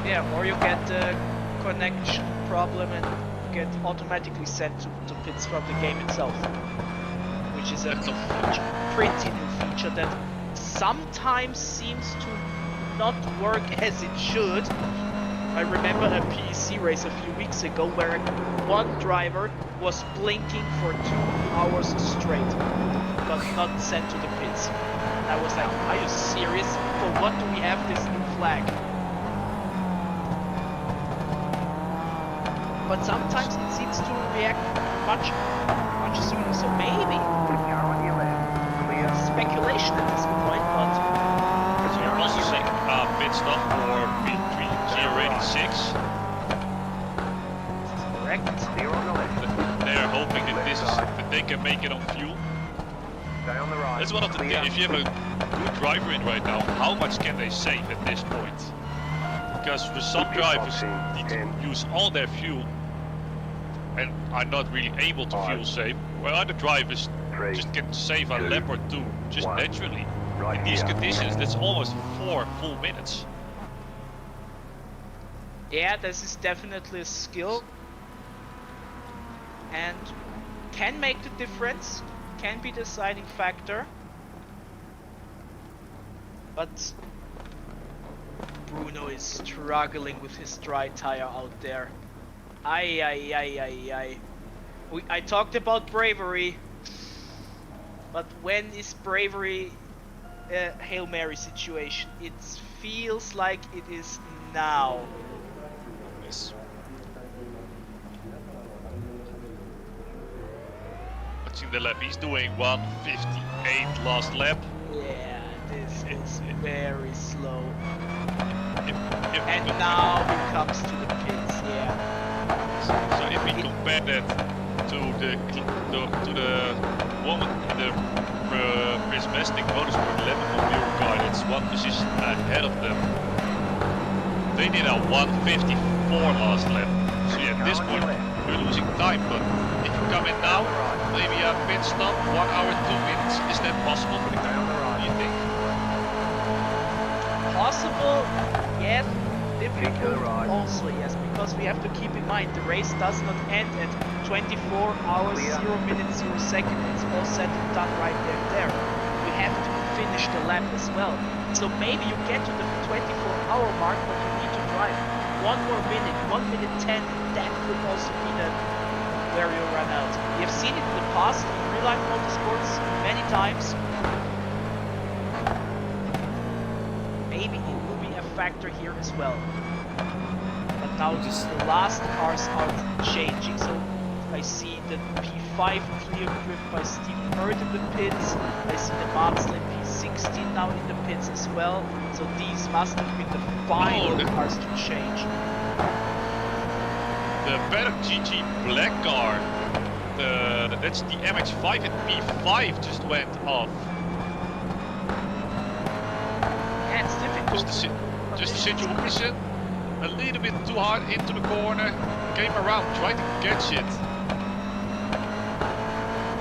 Yeah, or you get a connection problem and get automatically sent to pits from the game itself. Which is a pretty new feature that sometimes seems to not work as it should. I remember a PEC race a few weeks ago where one driver was blinking for 2 hours straight, but not sent to the pits. And I was like, are you serious? For what do we have this new flag? But sometimes it seems to react much sooner, so maybe speculation at this point, but You're also saying pit stop for P3 086. correct. They're hoping that they can make it on fuel. That's one of the things. If you have a good driver in right now, how much can they save at this point? Because for some drivers need to use all their fuel and are not really able to fuel save, while other drivers just can save a lap or two just naturally. In these conditions, that's almost 4 full minutes. Yeah, this is definitely a skill and can make the difference, can be the deciding factor. But Bruno is struggling with his dry tire out there. I talked about bravery, but when is bravery a Hail Mary situation? It feels like it is now. Yes. Watching the lap, he's doing 1:58 last lap. Yeah, this is very slow. If And now he comes to the pits, yeah. So if we compare that to the woman in the Prismatic Motorsport 11 Mobile car that's 1 position ahead of them, they did a 1:54 last lap. So yeah, at this point we're losing time, but if you come in now, maybe a pit stop, 1 hour 2 minutes, is that possible for the car? Do you think? Possible, yet difficult also, yes, because we have to keep in mind the race does not end at 24 hours, 0 minutes, 0 seconds. It's all said and done right there. We have to finish the lap as well. So maybe you get to the 24-hour mark, but you need to drive 1 more minute, 1 minute 10. That could also be the where you run out. We have seen it in the past in real-life motorsports many times. Maybe it will be a factor here as well. But now just the last cars are changing. So I see the P5 clear grip by Stephen Hurd in the pits. I see the Mazda P16 now in the pits as well. So these must have been the final cars to change. The Paddock GG Black car, that's the MX5 and P5 just went off. Yeah, it's difficult. Just the situation, a little bit too hard into the corner, came around, tried to catch it.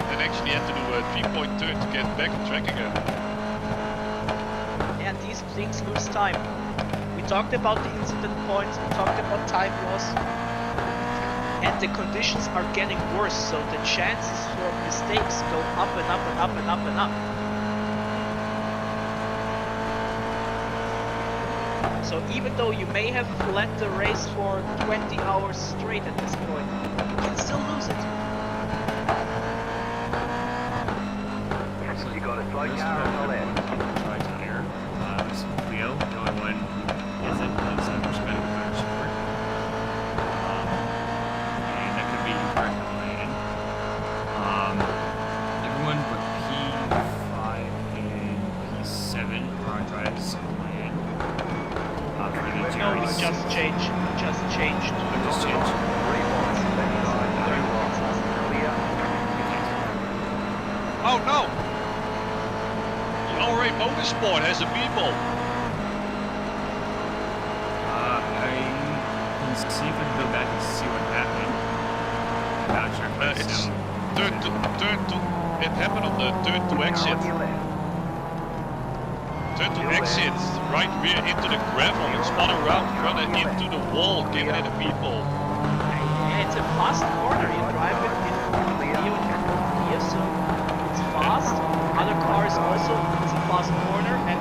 And actually had to do a 3-point turn to get back on track again. And these things lose time. We talked about the incident points, we talked about time loss. And the conditions are getting worse, so the chances for mistakes go up and up and up and up and up. So even though you may have led the race for 20 hours straight at this point, you can still lose it. You got a slow car on the left. Try tire. Leo, the only one who isn't, is Respect Motorsport. And that could be incorrect on my end. Everyone but P5 and P7 are on drives on my end. For the No, Jerry. we just changed. Just changed. Just changed. Oh no! The LRA Motorsport has a people. I can see if I can go back and see what happened. I'm not sure if I It's still... it happened on the turn to exit. Turn to exit, right rear into the gravel and spun around, run it into the wall, giving it a people. Yeah, it's a fast corner. You drive it in here, so it's fast. Other cars also, it's a fast corner, and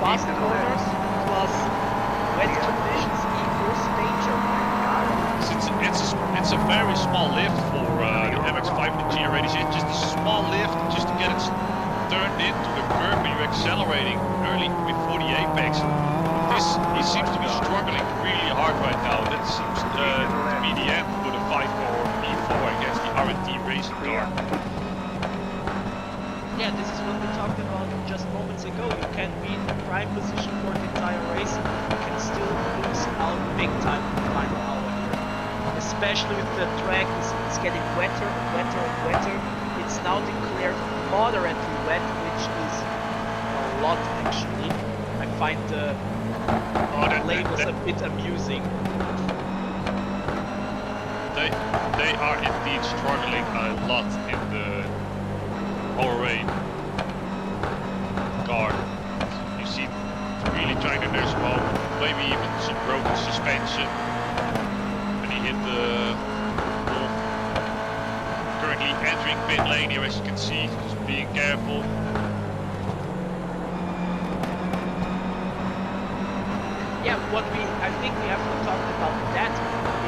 fast corners plus wet conditions equals danger. It's a very small lift for the MX-5 and the GR80. It's just a small lift just to get it turned into the curb when you're accelerating early before the apex. He seems to be struggling really hard right now. That seems to be the end for the 5 or B4 against the R&D racing car. Yeah, this is what we talked about just moments ago. You can be in the prime position for the entire race. You can still lose out big time in the final hour here. Especially with the track, it's getting wetter and wetter and wetter. It's now declared moderately wet, which is a lot actually. I find the labels a bit amusing. They are indeed struggling a lot in the LRA car. You see, really trying to nurse home, maybe even some broken suspension. When he hit the wall. Currently entering pit lane here, as you can see, just being careful. Yeah, I think we have to talk about that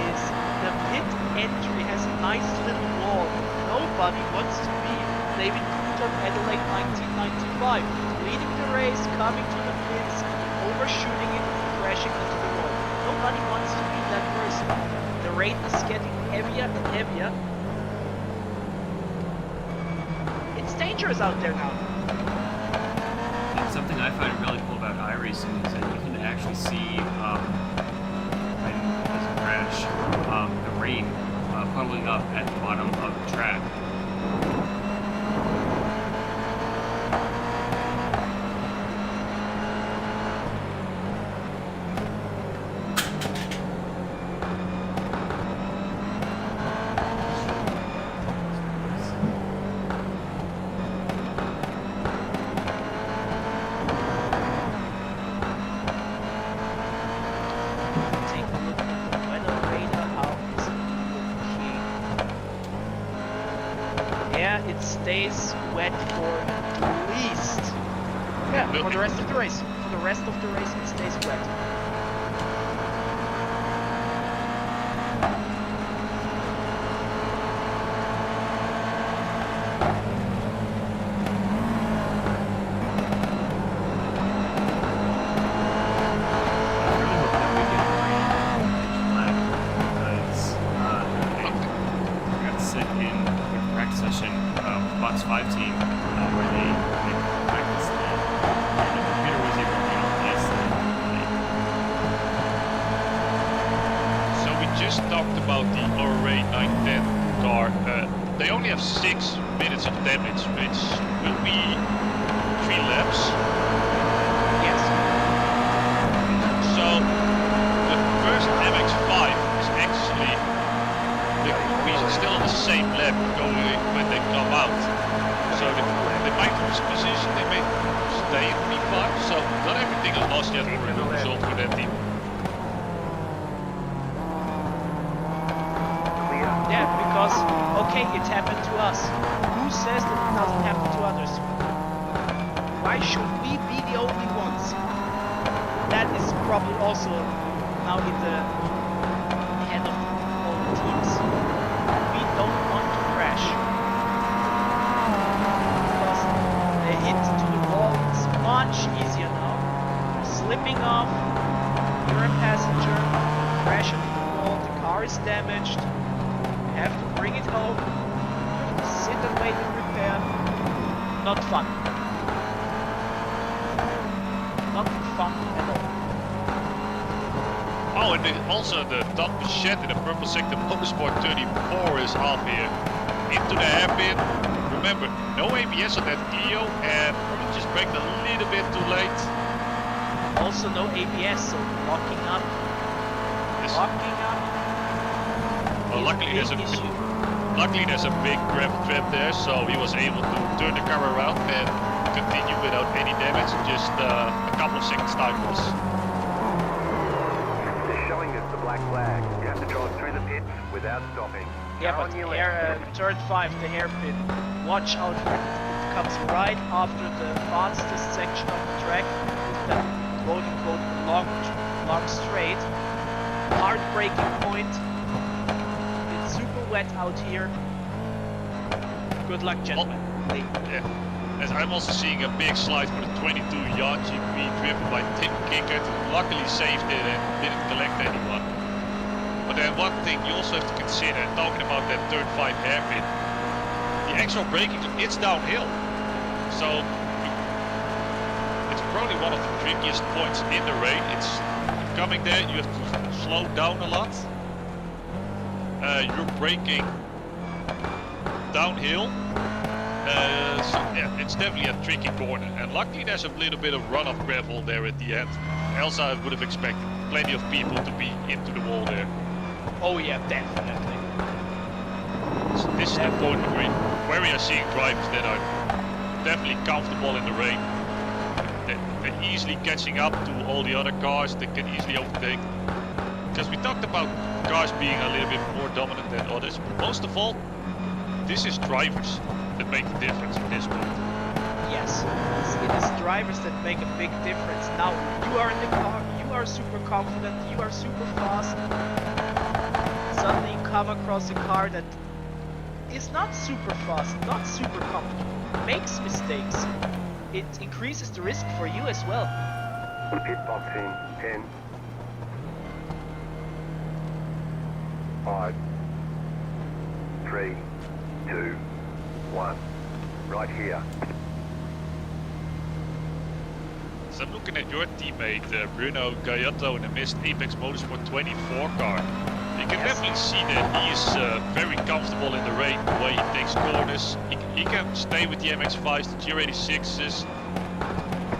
is the pit entry has a nice little wall. Nobody wants to be David Coulthard Adelaide 1995, leading the race, coming to the pits, overshooting it, crashing into the wall. Nobody wants to be that person. The rain is getting heavier and heavier. It's dangerous out there now. And something I find really cool about iRacing is that you can actually see, when there's a crash, the rain puddling up at the bottom of the track. Take a look at the weather radar, how is it looking? Yeah, it stays wet wet for at least, yeah, for the rest of the race. For the rest of the race, it stays wet. Box 5 team where they practiced it, and the computer was able to test So we just talked about the RA 910 car. They only have 6 minutes of damage, which will be 3 laps. Yes. So the first MX-5 is actually still on the same lap going when they come out. So they might lose position, they may stay in P5, so not everything is lost yet for a good result for that team. Yeah, because, okay, it happened to us. Who says that it doesn't happen to others? Why should we be the only ones? That is probably also now in the head of all the teams. We don't want to crash. Because the hit to the wall is much easier now. You're slipping off, you're a passenger, crash into the wall, the car is damaged. Have to bring it home, have to sit and wait and repair. Not fun. Not fun at all. Oh, and also the Don Bichette in the purple sector Motorsport 34 is off here. Into the hairpin. Remember, no ABS on that Clio, and probably just braked a little bit too late. Also no ABS, so locking up. Yes. Locking up. Well, luckily there's a big grab trap there, so he was able to turn the car around and continue without any damage. Just a couple of seconds time loss. They're showing us the black flag. You have to drive through the pits without stopping. Yeah, Car but on your here, left. turn 5, the hairpin. Watch out for it. It comes right after the fastest section of the track. That quote unquote long straight. Hard braking point. It's super wet out here. Good luck, gentlemen. Yeah. As I'm also seeing a big slide for the 22 Yacht GP driven by Tim Kickert, who luckily saved it and didn't collect anyone. But then one thing you also have to consider, talking about that turn 5 hairpin, the actual braking, it's downhill. So it's probably one of the trickiest points in the rain. It's coming there, you have to slow down a lot. You're braking downhill. So yeah, it's definitely a tricky corner, and luckily there's a little bit of runoff gravel there at the end. Else I would have expected plenty of people to be into the wall there. Oh yeah, definitely. So this is the point where we are seeing drivers that are definitely comfortable in the rain. They're easily catching up to all the other cars, they can easily overtake. Because we talked about cars being a little bit more dominant than others, but most of all, this is drivers that make the difference at this point. Yes, it is drivers that make a big difference. Now, you are in the car, you are super confident, you are super fast. Suddenly you come across a car that is not super fast, not super comfortable, makes mistakes. It increases the risk for you as well. Pit box in 10, 5, 3, 2, 1. Right here. So I'm looking at your teammate Bruno Gaiotto in the missed Apex Motorsport 24 car. You can definitely see that he is very comfortable in the rain, the way he takes corners. He can stay with the MX-5s, the GR86s.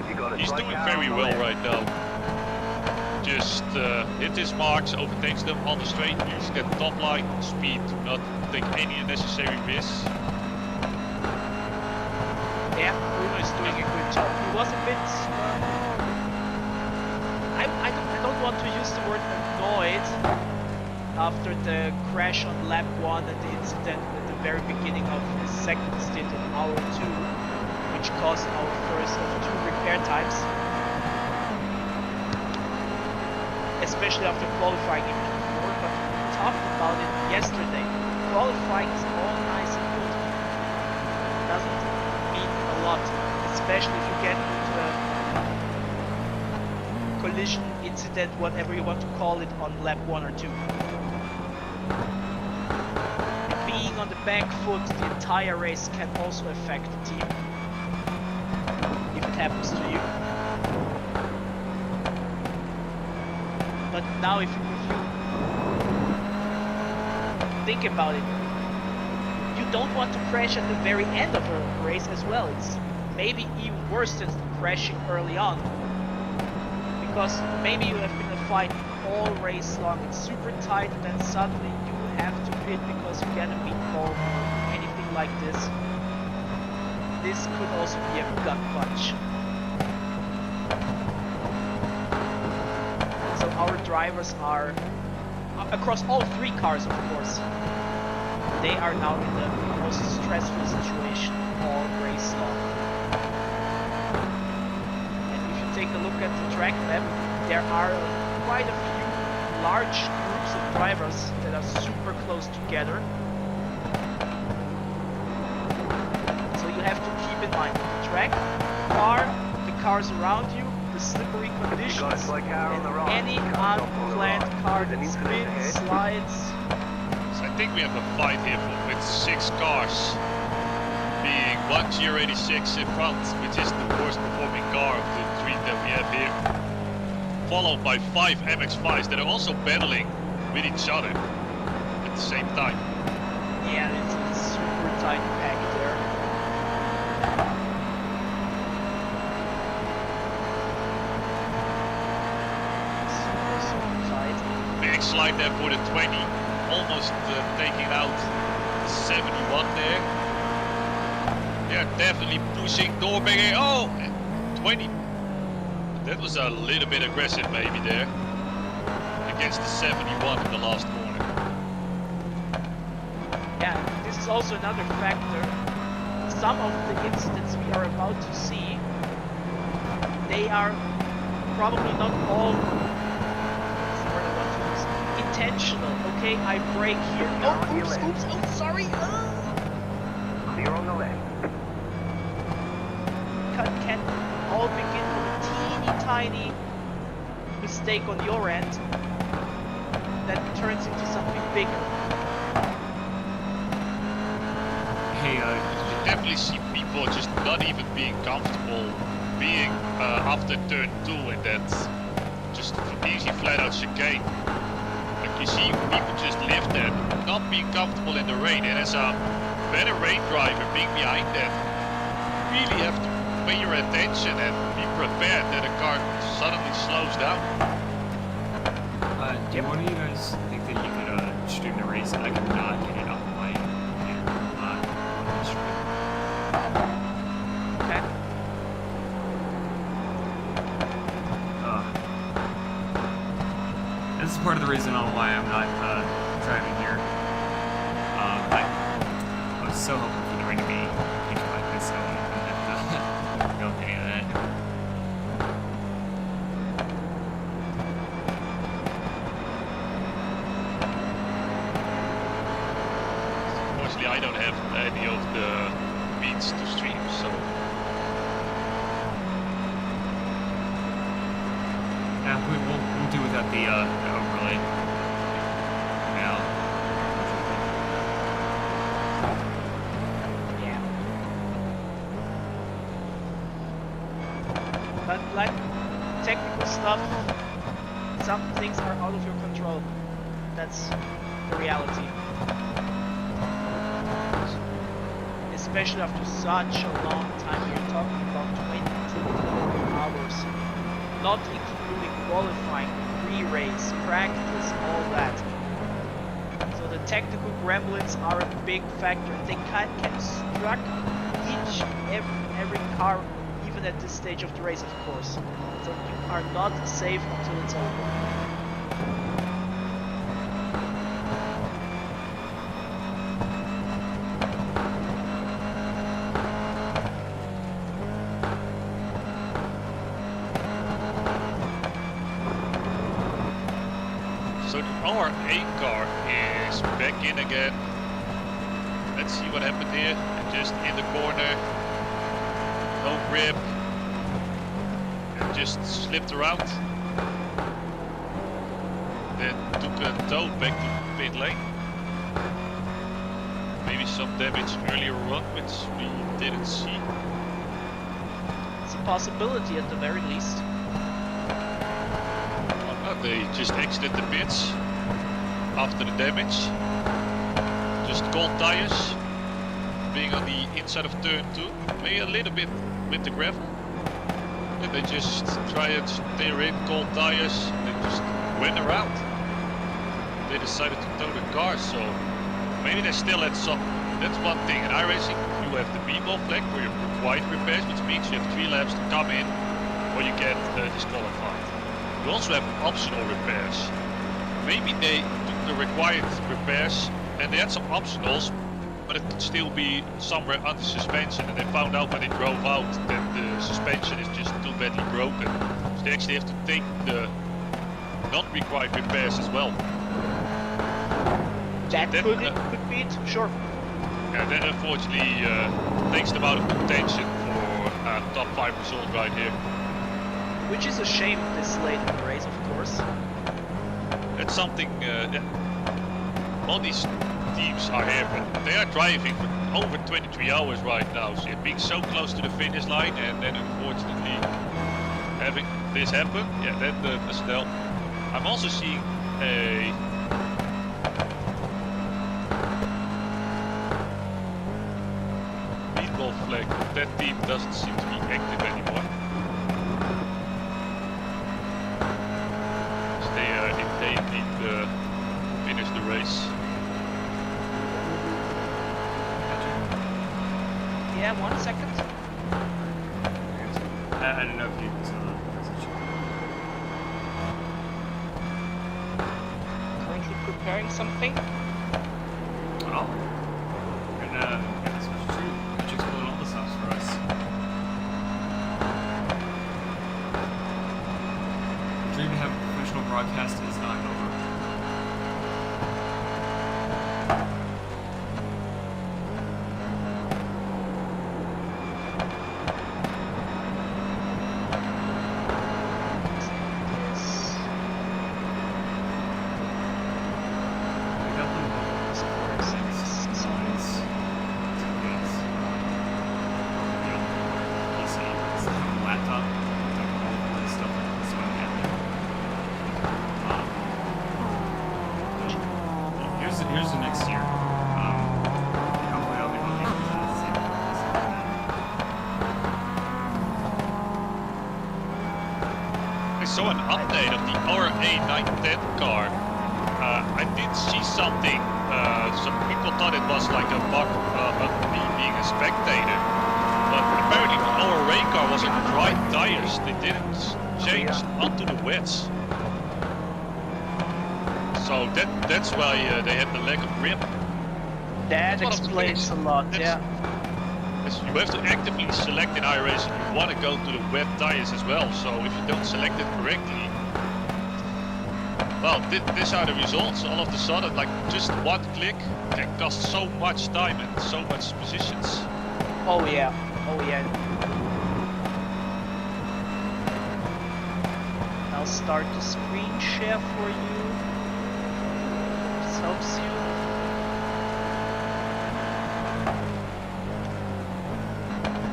You got a He's straight doing car very on the well left. right now. Just hit his marks, overtakes them on the straight, use that top line speed to not take any unnecessary risks. Yeah, Bruno is doing a good job. He was a bit... I don't want to use the word annoyed after the crash on lap 1 and the incident with the very beginning of the second stint in hour 2, which caused our first of 2 repair times. Especially after qualifying in Q4, but we talked about it yesterday. Qualifying is all nice and good. It doesn't mean a lot, especially if you get into a collision incident, whatever you want to call it, on lap 1 or 2. Being on the back foot the entire race can also affect the team, if it happens to you. But now if you think about it, you don't want to crash at the very end of a race as well. It's maybe even worse than crashing early on, because maybe you have been in a fight all race long, it's super tight, and then suddenly you have to pit because you get a meatball or anything like this. This could also be a gut punch. So our drivers are, across all 3 cars of course, they are now in the most stressful situation all race long. And if you take a look at the track map, there are quite a few large groups of drivers that are super close together. So you have to keep in mind the track, the cars around you, the slippery conditions, and any unplanned car that spins, slides. So I think we have a fight here with 6 cars, being 1 GR86 in front, which is the worst performing car of the 3 that we have here, followed by 5 MX-5s that are also battling with each other at the same time. Yeah, it's a super tight pack there. Super tight. Big slide there for the 20, almost taking out the 71 there. They're definitely pushing Doorberger. Oh, 20. That was a little bit aggressive maybe there against the 71 in the last corner. Yeah, this is also another factor. Some of the incidents we are about to see, they are probably not all intentional. Okay, I brake here. Oh, oops, oh, sorry. Clear on the left. Can all begin with a teeny tiny mistake on your end that turns into something bigger. Hey, You definitely see people just not even being comfortable being after turn 2 and that's just easy flat out chicane. Like you see people just live there, not being comfortable in the rain, and as a better rain driver being behind that, you really have to pay your attention and be prepared that a car suddenly slows down. do one of you guys think that you could stream the race? I could not get it off my computer on the stream. Okay. This is part of the reason on why I'm not driving here. I was so hoping for the rain to be huge like this, so I wouldn't have to go with any of that. Unfortunately, I don't have any of the means to stream, so Yeah, we'll do without the overlay. Now. Yeah. But like technical stuff, some things are out of your control. That's the reality. Especially after such a long time, you're talking about 22 hours, not including qualifying, pre-race, practice, all that. So the technical gremlins are a big factor. They can struck every car, even at this stage of the race, of course. So you are not safe until it's over. our A car is back in again. Let's see what happened here. Just in the corner. No grip. And just slipped around. Then took a tow back to pit lane. Maybe some damage earlier on, which we didn't see. It's a possibility at the very least. They just exited the pits after the damage. Just cold tires, being on the inside of turn 2, maybe a little bit with the gravel. And they just try and steer in cold tires. They just went around. They decided to tow the car, so maybe they still had some. That's one thing. In iRacing, you have the B-ball flag where you're required repairs, which means you have 3 laps to come in or you get disqualified. You also have optional repairs. Maybe they took the required repairs and they had some optionals, but it could still be somewhere under suspension, and they found out when they drove out that the suspension is just too badly broken. So they actually have to take the non-required repairs as well. That then, could be it, sure. Yeah, that unfortunately takes them out of contention for a top 5 result right here. Which is a shame this late in the race, of course. That's something all these teams are here, but they are driving for over 23 hours right now, so being so close to the finish line and then unfortunately having this happen, yeah, then the Estelle. I'm also seeing a meatball flag, but that team doesn't seem to be active anymore. They need to finish the race. Yeah, 1 second. I don't know if you saw the message. Currently preparing something. Oh. We're gonna get this much true. Patrick's pulling all the stops for us. The dream to have a professional broadcast is not over. We got them both sports and signs, tickets, PC, laptop, all this stuff like this one happening. Here's the next year. Hopefully I'll be able to do the same as I saw an update of the RA910 car. I did see something. Some people thought it was like a bug of me being a spectator, but apparently the RA car was on dry tires. They didn't change onto the wets. So that's why they had the lack of grip. That That's one of the explains a things. lot, That's- yeah. You have to actively select in iRacing. You want to go to the wet tires as well. So if you don't select it correctly, well, these are the results. All of a sudden, like just one click can cost so much time and so much positions. Oh yeah, oh yeah. I'll start the screen share for you. This helps you.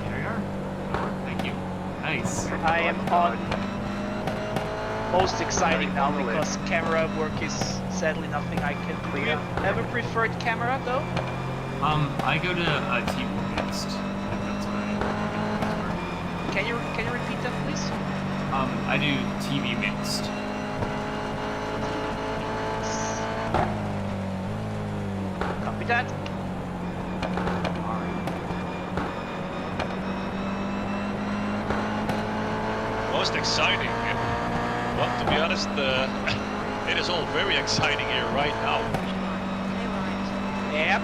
Here we are. Thank you. Nice. I am on most exciting now because camera work is sadly nothing I can do. You have a preferred camera though? I go to TV Mixed. If that's what I Can you repeat that please? I do TV Mixed. Copy that. Most exciting. Well, to be honest, it is all very exciting here right now. Yep.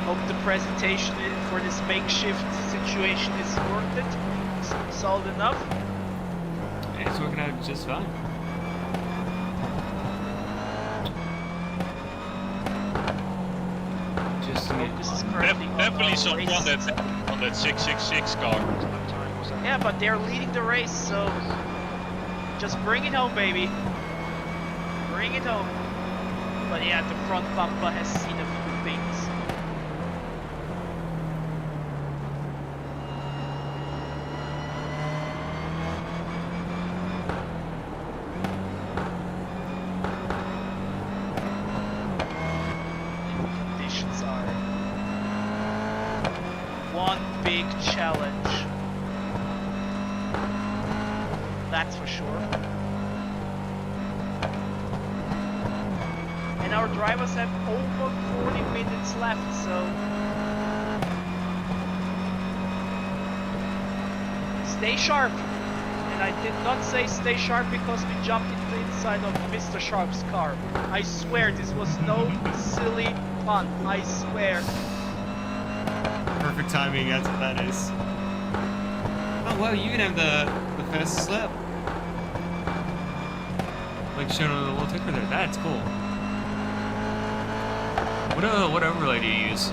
Hope the presentation for this makeshift situation is worth it. Solid enough. It's working out just fine. Just This is currently Definitely on some race. on that 666 car. Yeah, but they're leading the race, so just bring it home, baby. Bring it home. But yeah, the front bumper has seen a few things. And the conditions are one big challenge. That's for sure. And our drivers have over 40 minutes left, so stay sharp. And I did not say stay sharp because we jumped into the inside of Mr. Sharp's car. I swear this was no silly fun. I swear. perfect timing, that's what that is. Oh wow, you can have the fastest lap. Like shown on the little ticker there. That's cool. What overlay do you use?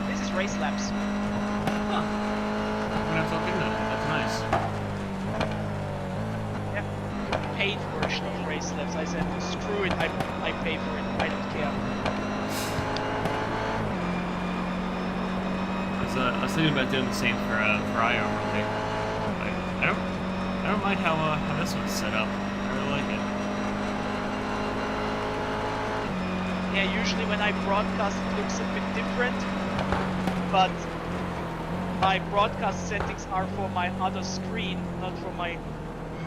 This is race laps. Huh. I'm gonna have to look into that. That's nice. Yeah, the paid version of race laps. I said, screw it, I pay for it. I don't care. I was thinking about doing the same for iOverlay. Like, I don't mind how this one's set up. I really like it. Yeah, usually when I broadcast it looks a bit different, but my broadcast settings are for my other screen, not for my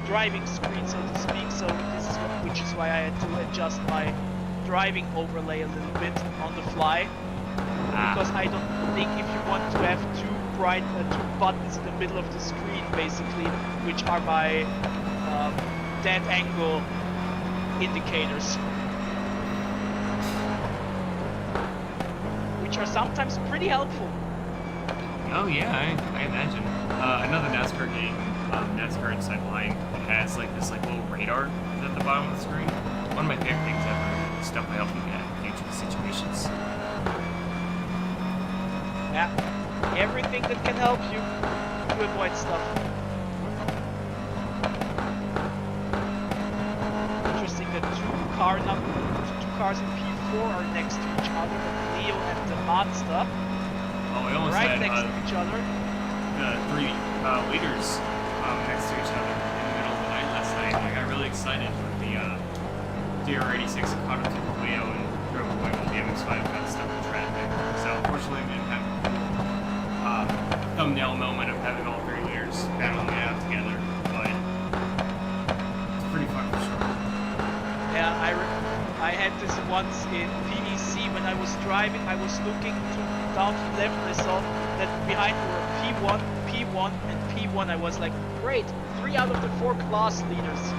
driving screen, so to speak. So this is which is why I had to adjust my driving overlay a little bit on the fly, because I don't think if you want to have two buttons in the middle of the screen, basically, which are my dead angle indicators. Which are sometimes pretty helpful. Oh yeah, I imagine. Another NASCAR game, NASCAR Inside Line, it has like this little radar at the bottom of the screen. One of my favorite things ever. Stuff I help you get in future situations. Yeah, everything that can help you to avoid stuff. Interesting that two cars in P4 are next to each other, the Leo and the Mazda, Oh, I almost right had next to each other. three leaders next to each other in the middle of the night last night. I got really excited with the DR86 caught up to the Leo and drove away when the MX-5 got stuck in traffic. So unfortunately, we didn't have thumbnail moment of having all three leaders battling it out together, but it's pretty fun for sure. Yeah, I had this once in PEC when I was driving. I was looking down to the left and I saw that behind were P1, P1, and P1. I was like, great, 3 out of the 4 class leaders.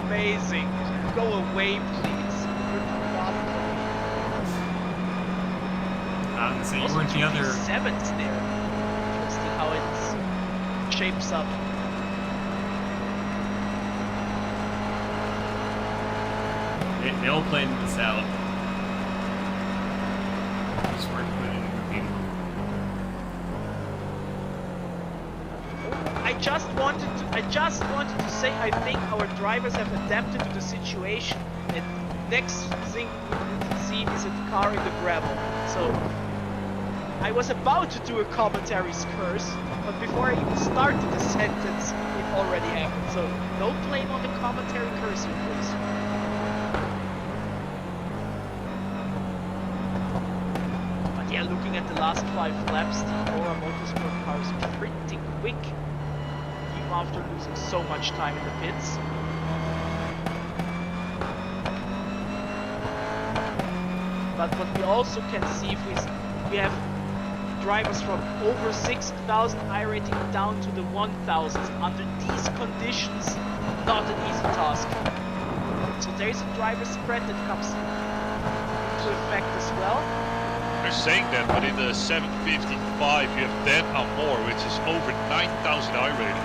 Amazing. Go away, please. You're too fast for me. So you Also, weren't the two other. P7s there. Interesting how it shapes up. They all played this out. Just weren't put in the review. I just wanted to say I think our drivers have adapted to the situation. And next thing we can see is a car in the gravel. So I was about to do a commentary's curse, but before I even started the sentence, it already happened. So don't blame on the commentary curse, please. But yeah, looking at the last 5 laps, the Aura Motorsport car is pretty quick, even after losing so much time in the pits. But what we also can see, if we have drivers from over 6,000 iRating down to the 1,000s. Under these conditions, not an easy task. So there is a driver spread that comes into effect as well. They're saying that, but in the 755 you have Dan Amor, which is over 9,000 iRating.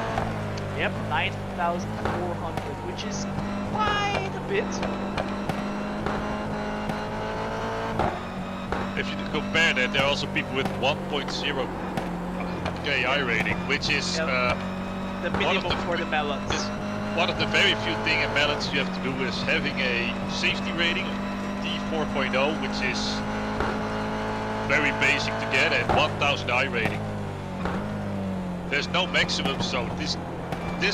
Yep, 9,400, which is quite a bit. If you compare that, there are also people with 1.0 KI rating, which is Yeah. The one of minimum for the melons. one of the very few things in balance you have to do is having a safety rating of D4.0, which is very basic to get, and 1000 I rating. There's no maximum, so this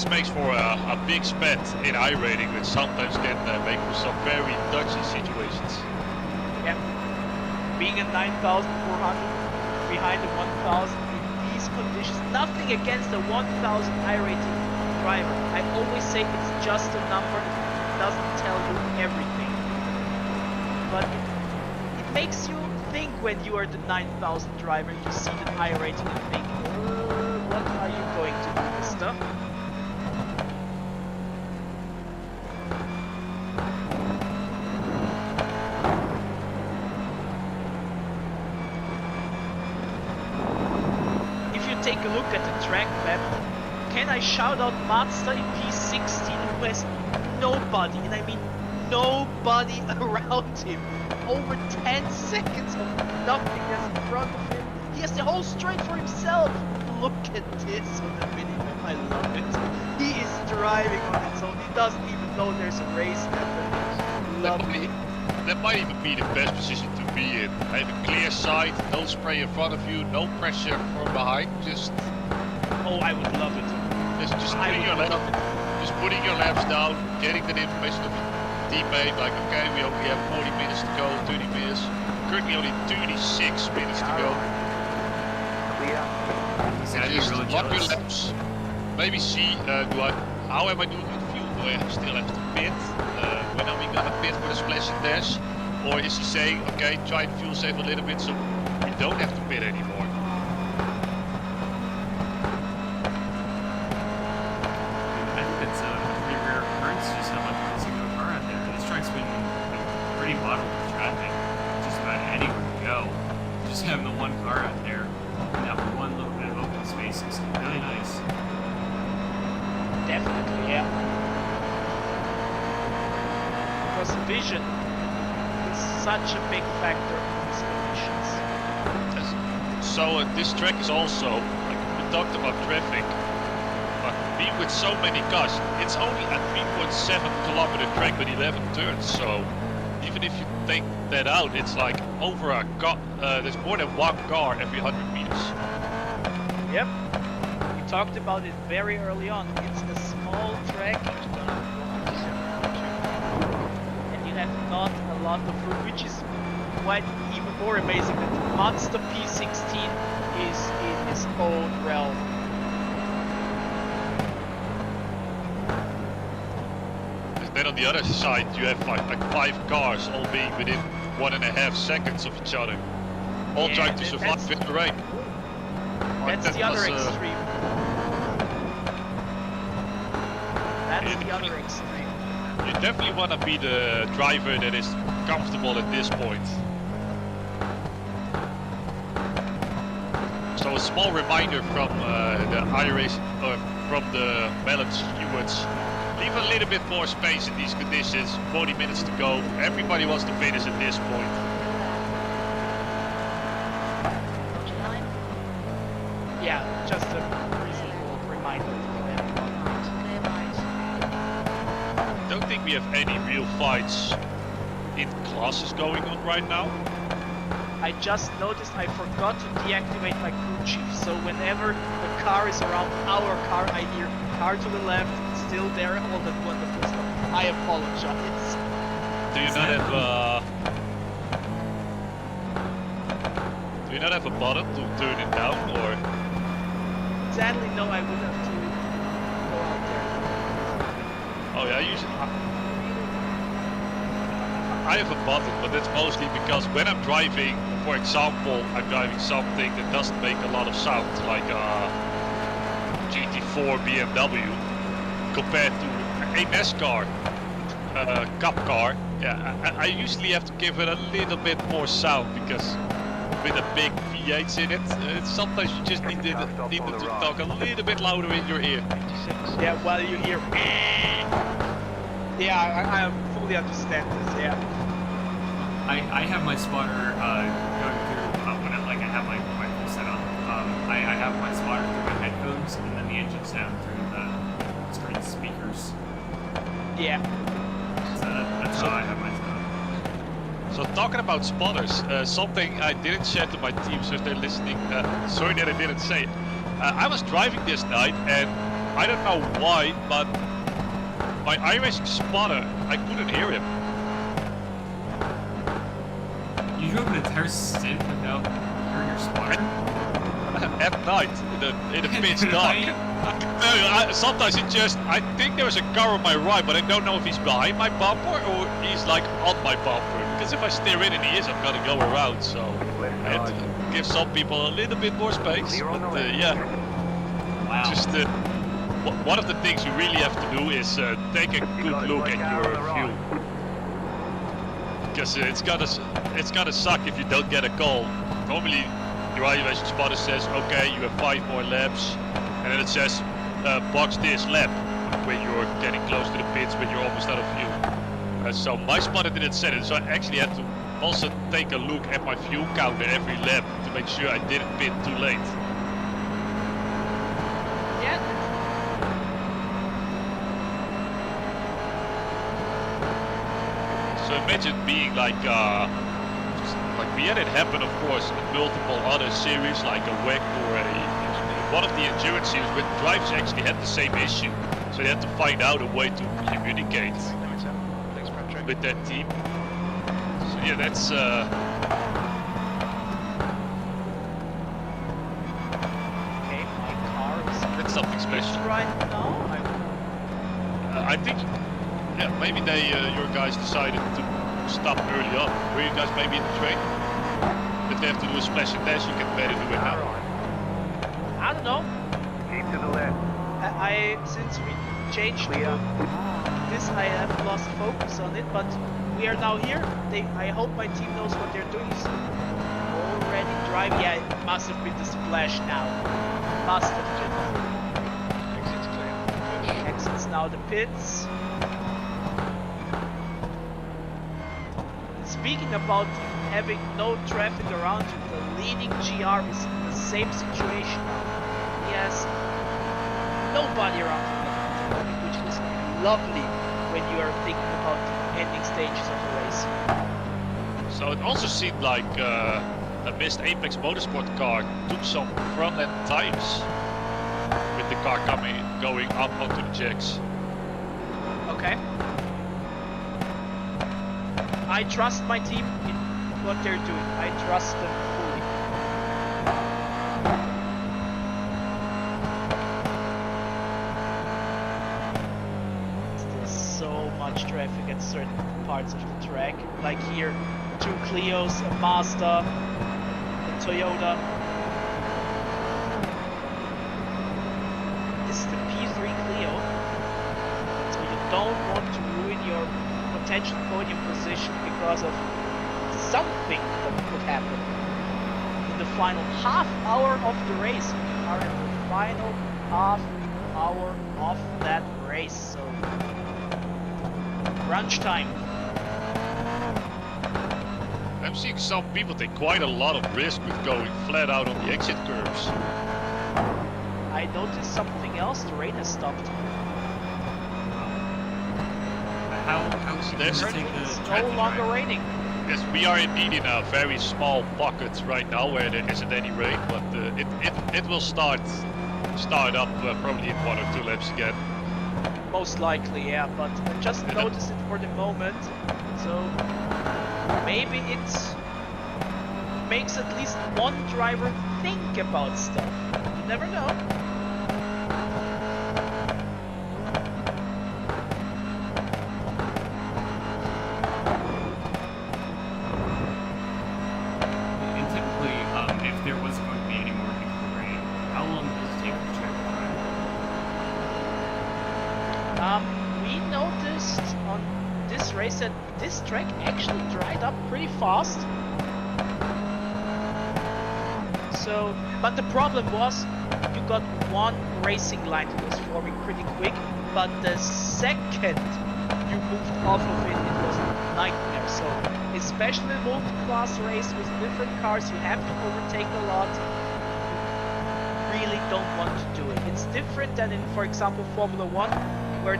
makes for a big spend in I rating, which sometimes can make for some very dodgy situations. Yep. Being at 9,400 behind the 1,000 in these conditions, nothing against the 1,000 I rating driver. I always say it's just a number, it doesn't tell you everything. But it makes you think when you are the 9,000 driver, you see the I rating and think, what are you going to do, mister? If you take a look at the track map, can I shout out Mazda in P16 who has nobody, and I mean nobody around him. Over 10 seconds of nothingness in front of him. He has the whole straight for himself. Look at this on the minimum, I love it. He is driving on its own, he doesn't even know there's a race happening. Lovely. That might even be the best position to be in. Have a clear sight, no spray in front of you, no pressure from behind. Just Oh, I would love it. I would love it. just putting your laps down, getting that information of your teammate, like, okay, we only have 40 minutes to go, 30 minutes. Currently only 36 minutes to go. Clear. He's And gonna be just really lock your jealous. laps. Maybe see, how am I doing with fuel? Do I still have to pit? When are we gonna pit for the splash and dash? Or is he saying, okay, try and fuel save a little bit so we don't have to pit anymore? I think that's a pretty rare occurrence just have like one single car out there. This track's been pretty bottled with traffic. Just about anywhere you go. Just having the one car out there and that one little bit of open space is really nice. Definitely, yeah. Because vision is such a big factor in these conditions. So this track is also, like we talked about traffic, but being with so many cars, it's only a 3.7 kilometer track with 11 turns, so even if you take that out, it's like over a car, there's more than one car every 100 meters. Yep. We talked about it very early on. It's a small track and you have not a lot of room, which is quite even more amazing that the Mazda P16 is in its own realm. And then on the other side, you have like 5 cars all being within 1.5 seconds of each other, all Yeah, trying to survive in the rain. That's the other extreme. That's Yeah, the other extreme. You definitely want to be the driver that is comfortable at this point. So a small reminder from the iRace, or from the Melon stewards, leave a little bit more space in these conditions. 40 minutes to go. Everybody wants to finish at this point. Yeah, just a reasonable reminder for everyone. I don't think we have any real fights in classes going on right now. I just noticed I forgot to deactivate my crew chief, so whenever the car is around our car, I hear car to the left, still there, all that wonderful stuff. I apologize. Do you not have a button to turn it down, or? Sadly, no, I would have to go out there. Oh yeah, I have a button, but that's mostly because when I'm driving, for example, I'm driving something that doesn't make a lot of sound, like a GT4 BMW, compared to a NASCAR Cup car. Yeah, I usually have to give it a little bit more sound, because with a big V Yates in it. Sometimes you just need them to talk a little bit louder in your ear. 56. Yeah, well, you hear. Yeah, I fully understand this. Yeah. I have my spotter going through when I have my full setup. I have my spotter through my headphones and then the engine sound through the speakers. Yeah. So that's how I have my setup. So talking about spotters, something I didn't share to my team, so if they're listening, sorry that I didn't say it. I was driving this night and I don't know why, but my iRacing spotter, I couldn't hear him. You drove an entire stint without hearing your spotter? At night, in the pitch dark. Sometimes it just, I think there's a car on my right, but I don't know if he's behind my bumper or he's like on my bumper. Because if I steer in and he is, I'm gonna go around, so I have to give some people a little bit more space. But yeah, Wow. just one of the things you really have to do is take a good look at your fuel. Because it's gonna suck if you don't get a call. Normally, your iRacing spotter says, okay, you have 5 more laps, and then it says, box this lap when you're getting close to the pits, when you're almost out of fuel. So my spotter didn't set it, so I actually had to also take a look at my fuel counter every lap to make sure I didn't pit too late. Yeah. So imagine being like we had it happen, of course, in multiple other series, like a WEC or one of the endurance series, where drivers actually had the same issue. So they had to find out a way to communicate with that team. So yeah, that's Okay, my car is that's something special. right now. I think, yeah, maybe your guys decided to stop early on. Were you guys maybe in the train? If they have to do a splash and dash, you can better do it now. I don't know. Keep to the left. Since we changed Clear. to this, I have lost focus on it, but we are now here. I hope my team knows what they're doing. So already driving. Yeah, it must have been the splash now. Must have been. Exit's clear. Exits now the pits. Speaking about having no traffic around you, the leading GR is in the same situation now. He has nobody around him, which is lovely when you are thinking about the ending stages of the race. So it also seemed like a missed Apex Motorsport car took some front end times with the car going up onto the jacks. Okay. I trust my team in what they're doing. I trust them fully. Still so much traffic at certain parts of the track. Like here, 2 Clios, a Mazda, a Toyota. This is the P3 Clio. So you don't want to ruin your potential podium position because of something that could happen in the final half hour of the race. We are in the final half hour of that race, so crunch time. I'm seeing some people take quite a lot of risk with going flat out on the exit curves. I noticed something else. The rain has stopped. How There's- It's no longer raining. Yes, we are indeed in a very small pocket right now where there isn't any rain, but it will start up probably in 1 or 2 laps again. Most likely, yeah, but I just noticed it for the moment, so maybe it makes at least one driver think about stuff. You never know. And typically, if there was going to be any more heavy rain, how long does it take to check the drive? We noticed on this race that this track actually dried up pretty fast. So, but the problem was, you got one racing line that was forming pretty quick, but the second you moved off of it, it was a nightmare. So, especially in a multi-class race with different cars, you have to overtake a lot. You really don't want to do it. It's different than in, for example, Formula 1, where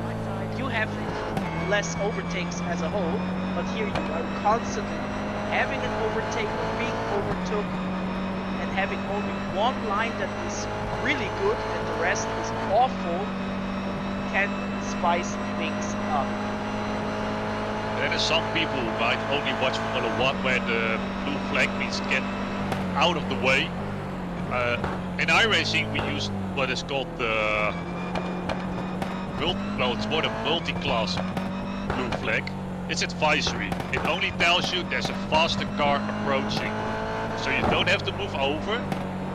you have less overtakes as a whole, but here you are constantly having an overtake, being overtook, and having only one line that is really good and the rest is awful can spice things up. There are some people who might only watch Formula 1 where the blue flag means get out of the way. In iRacing we use what is called the it's more a multi-class blue flag. It's advisory. It only tells you there's a faster car approaching. So you don't have to move over.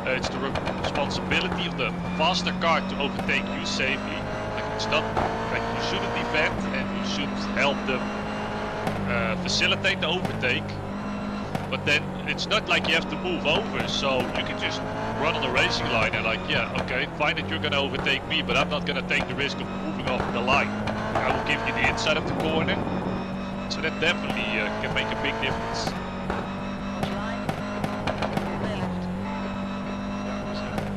It's the responsibility of the faster car to overtake you safely. Like it's not like you shouldn't defend and you should help them facilitate the overtake. But then it's not like you have to move over, so you can just run on the racing line and like, yeah, okay, fine that you're gonna overtake me, but I'm not gonna take the risk of moving off the line. I will give you the inside of the corner. So that definitely can make a big difference.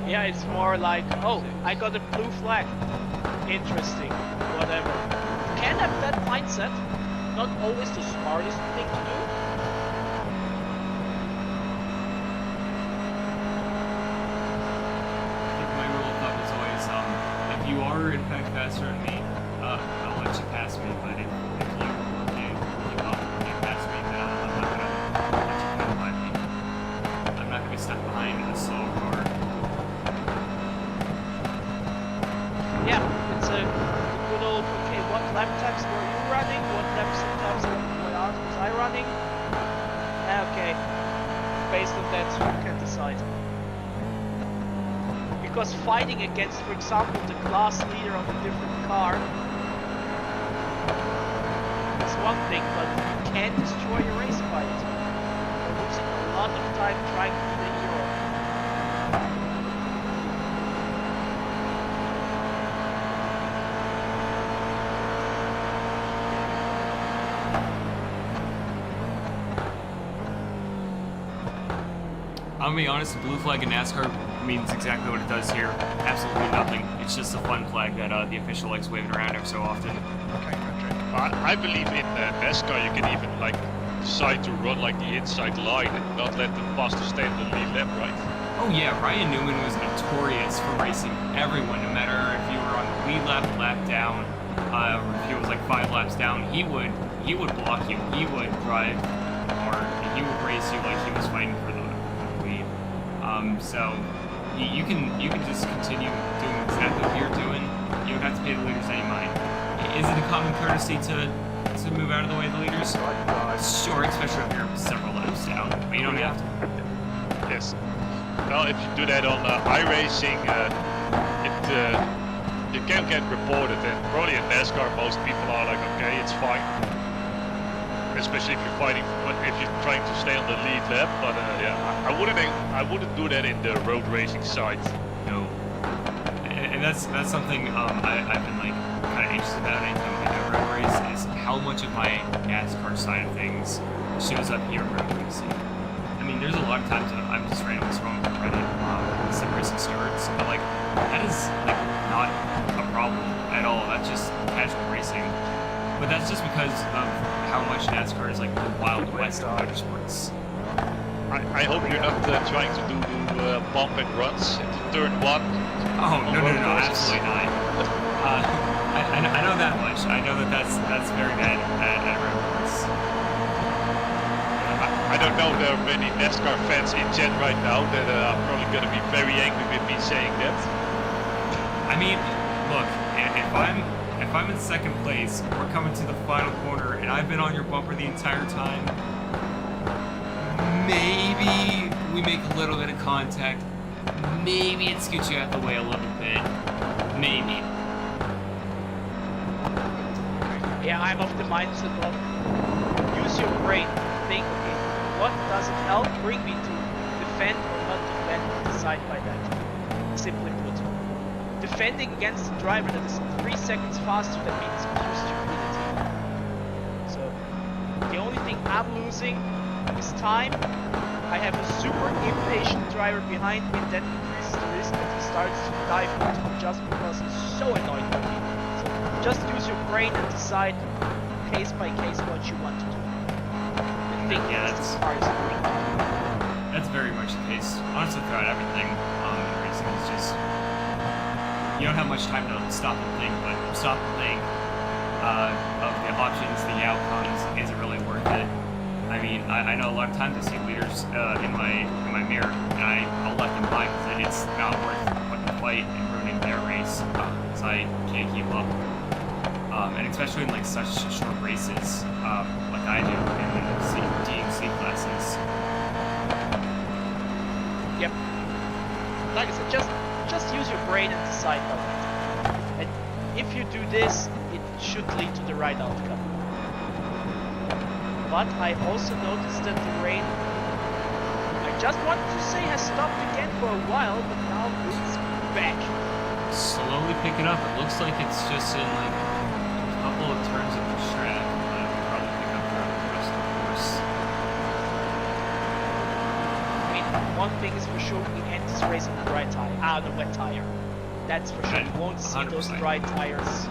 Yeah, it's more like, oh, I got a blue flag. Interesting, whatever. You can have that mindset. Not always the smartest thing to do. I think my rule of thumb is always, if you are in fact faster than me, I'll let you pass me, but if you can't pass me, then I'm not gonna let you come behind me. I'm not gonna be stuck behind a slow car. Yeah, it's a good old, okay, what lap times were you running? What lap times was I running? Okay, based on that you can decide. Because fighting against, for example, the class leader on a different car is one thing, but you can destroy a race by it. You're losing a lot of time trying to be the hero. I'm gonna be honest, the blue flag in NASCAR means exactly what it does here. Absolutely nothing. It's just a fun flag that the official likes waving around every so often. I believe in NASCAR you can even like decide to run like the inside line and not let the faster stay in the lead lap, right? Oh yeah, Ryan Newman was notorious for racing everyone, no matter if you were on the lead lap, lap down, or if he was like 5 laps down, he would block you. He would drive hard, and he would race you like he was fighting for the lead. So you can just continue doing exactly what you're doing. You don't have to pay the leaders any mind. Is it a common courtesy to move out of the way of the leaders? Sure, especially if you're several laps down, but you don't have to. Yes. Well, if you do that on iRacing, you can get reported, and probably in NASCAR most people are like, okay, it's fine. Especially if you're fighting, if you're trying to stay on the lead lap. But yeah, I wouldn't do that in the road racing side. No. And that's something I've been like kind of anxious about anytime we do a road race is how much of my NASCAR side of things shows up here in road racing. I mean, there's a lot of times that I'm just randomly throwing credit sim racing stewards, but like that is like not a problem at all. That's just casual racing. But that's just because of how much NASCAR is like the Wild West of motorsports. I hope you're not trying to do bump and runs into turn 1. Oh no, absolutely not. I know that much. I know that's very bad at road course. I don't know if there are many NASCAR fans in chat right now that are probably going to be very angry with me saying that. I mean, look, if I'm in second place, we're coming to the final corner, and I've been on your bumper the entire time, maybe we make a little bit of contact. Maybe it scoots you out of the way a little bit. Maybe. Yeah, I'm of the mindset of use your brain. Think, okay, what does it help bring me to defend or not defend? side by that. Simply put. Defending against a driver that is 3 seconds faster than me is pure stupidity. So, the only thing I'm losing is time. I have a super impatient driver behind me that increases the risk that he starts to dive into me just because he's so annoyed by me. So, just use your brain and decide case by case what you want to do. I think Yeah, this car is going to do. That's very much the case. Honestly, throughout everything in racing, it's just you don't have much time to stop and think. But stop and think of the options, the outcomes. Is it really worth it? I mean, I know a lot of times I see leaders in my mirror, and I'll let them by because it's not worth putting the fight and ruining their race because I can't keep up. And especially in like such short races, like I do in the D and C classes. Yep. Like I said, just use your brain and decide on it. And if you do this, it should lead to the right outcome. But I also noticed that the rain, I just wanted to say, has stopped again for a while, but now it's back. Slowly picking up. It looks like it's just in like a couple of turns of the track, but it'll probably pick up throughout the rest of the course. I mean, one thing is for sure, we end this race on the dry tire, the wet tire. That's for sure. We won't see those 100%. dry tires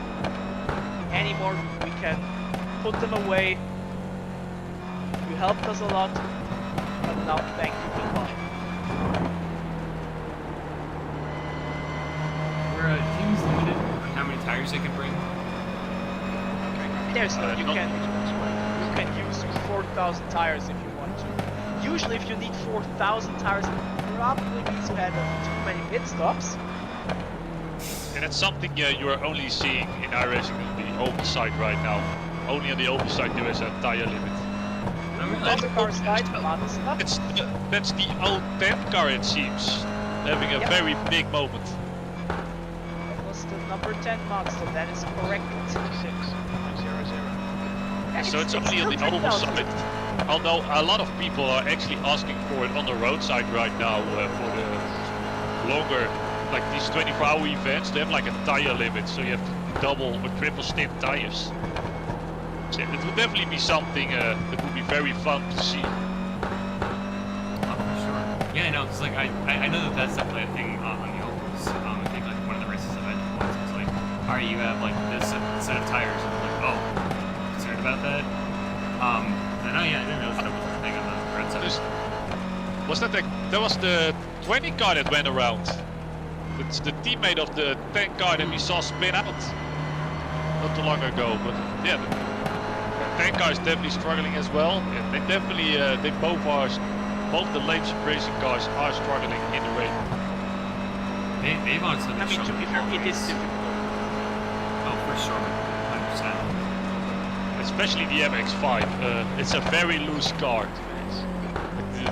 anymore. We can put them away. You helped us a lot, but now thank you, goodbye. Where teams limited on how many tires they can bring. There's no, you can use 4,000 tires if you want to. Usually if you need 4,000 tires, it probably means you had too many pit stops. And it's something you are only seeing in iRacing on the open side right now. Only on the open side there is a tire limit. Other cars died, not enough. That's the old 10 car, it seems, having a Yep. very big moment. That was the number 10 monster, that is correct. 6.00. So it's only on the oval side. Although a lot of people are actually asking for it on the road side right now for the longer, like these 24-hour events. They have like a tire limit, so you have to double or triple stint tires. So it would definitely be something that would be very fun to see. Oh, for sure. Yeah, I know. It's like I know that that's definitely a thing on the ovals. I think like one of the races I've been to once was like, all right, you have like this set of tires, and I'm like, oh, concerned about that. And oh yeah, I didn't know that was the thing on the red side. Was that that was the 20 car that went around? It's the teammate of the 10 car that we saw spin out not too long ago. But yeah, the 10 car is definitely struggling as well. And they definitely, both the late racing cars are struggling in the rain. They've honestly I been mean, to be fair, it is difficult. Oh, for sure, 100%. Especially the MX-5. It's a very loose car.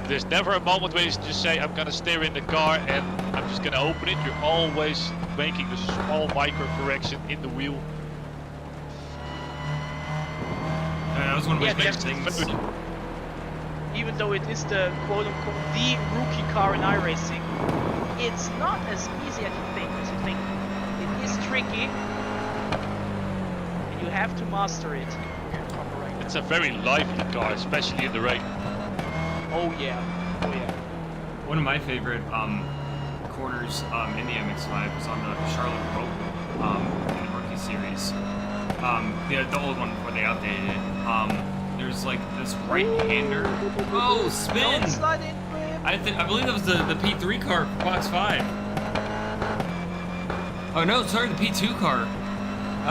There's never a moment where you just say, I'm gonna steer in the car and I'm just gonna open it. You're always making the small micro correction in the wheel. That was one of my Yeah, favorite that's- things. Even though it is the quote-unquote the rookie car in iRacing, it's not as easy as you think. It is tricky, and you have to master it. It's a very lively car, especially in the rain. Oh yeah, oh yeah. One of my favorite corners in the MX-5 was on the Charlotte Roval in the rookie series. The old one before they updated it. There's like this right-hander. Oh, spin! Don't slide into it. I believe that was the P3 car for Fox 5. Oh no, sorry, the P2 car.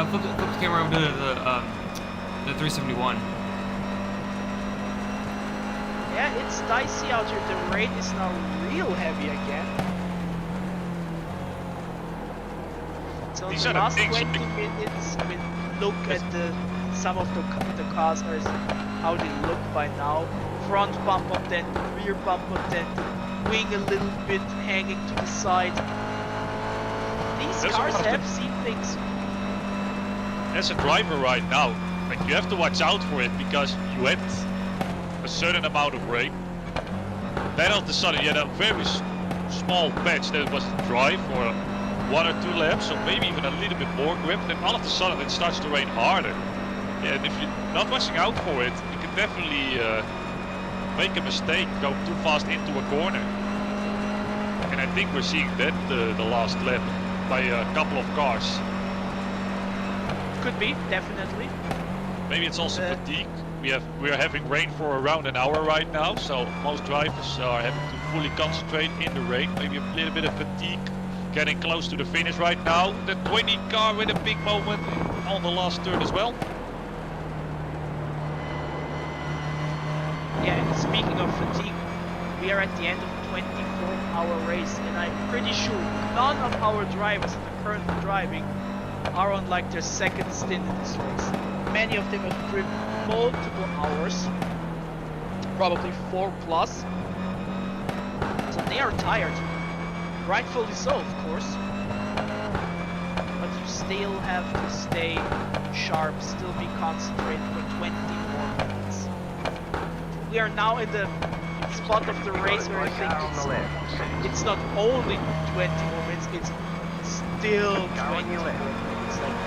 Flip the camera over to the 371. Yeah, it's dicey out here. The rain is now real heavy again. So These the are the last things 20 minutes, I mean, look at some of the cars, how they look by now. Front bumper dent, rear bumper dent, wing a little bit hanging to the side. These That's cars one of the- have seen things. As a driver right now, like you have to watch out for it because you had a certain amount of rain. Then all of a sudden you had a very small patch that was dry for 1 or 2 laps, or maybe even a little bit more grip, then all of a sudden it starts to rain harder. Yeah, and if you're not watching out for it, you can definitely make a mistake, go too fast into a corner. And I think we're seeing that the last lap by a couple of cars. Could be, definitely. Maybe it's also fatigue. We are having rain for around an hour right now, so most drivers are having to fully concentrate in the rain. Maybe a little bit of fatigue. Getting close to the finish right now. The 20 car with a big moment on the last turn as well. Yeah, and speaking of fatigue, we are at the end of a 24-hour race, and I'm pretty sure none of our drivers that are currently driving are on like their second stint in this race. Many of them have driven multiple hours, probably 4+. So they are tired. Rightfully so, of course. But you still have to stay sharp, still be concentrated for 20 more minutes. We are now in the spot of the race where I think it's not only 20 more minutes, it's still 20 more minutes. Like,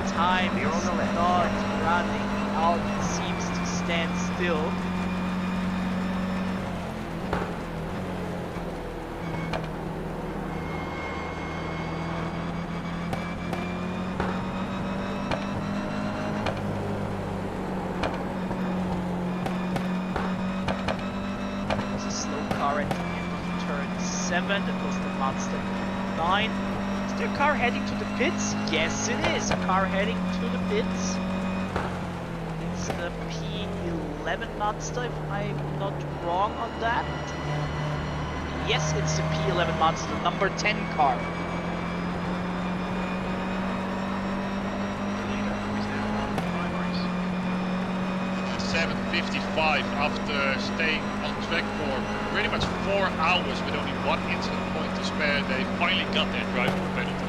the time is not running out, it seems to stand still. That was the Mazda 9. Is there a car heading to the pits? Yes, it is. A car heading to the pits. It's the P11 Mazda, if I'm not wrong on that. Yes, it's the P11 Mazda, number 10 car. 7:55 after staying on track for pretty much 4 hours with only 1 incident point to spare. They finally got their driving penalty.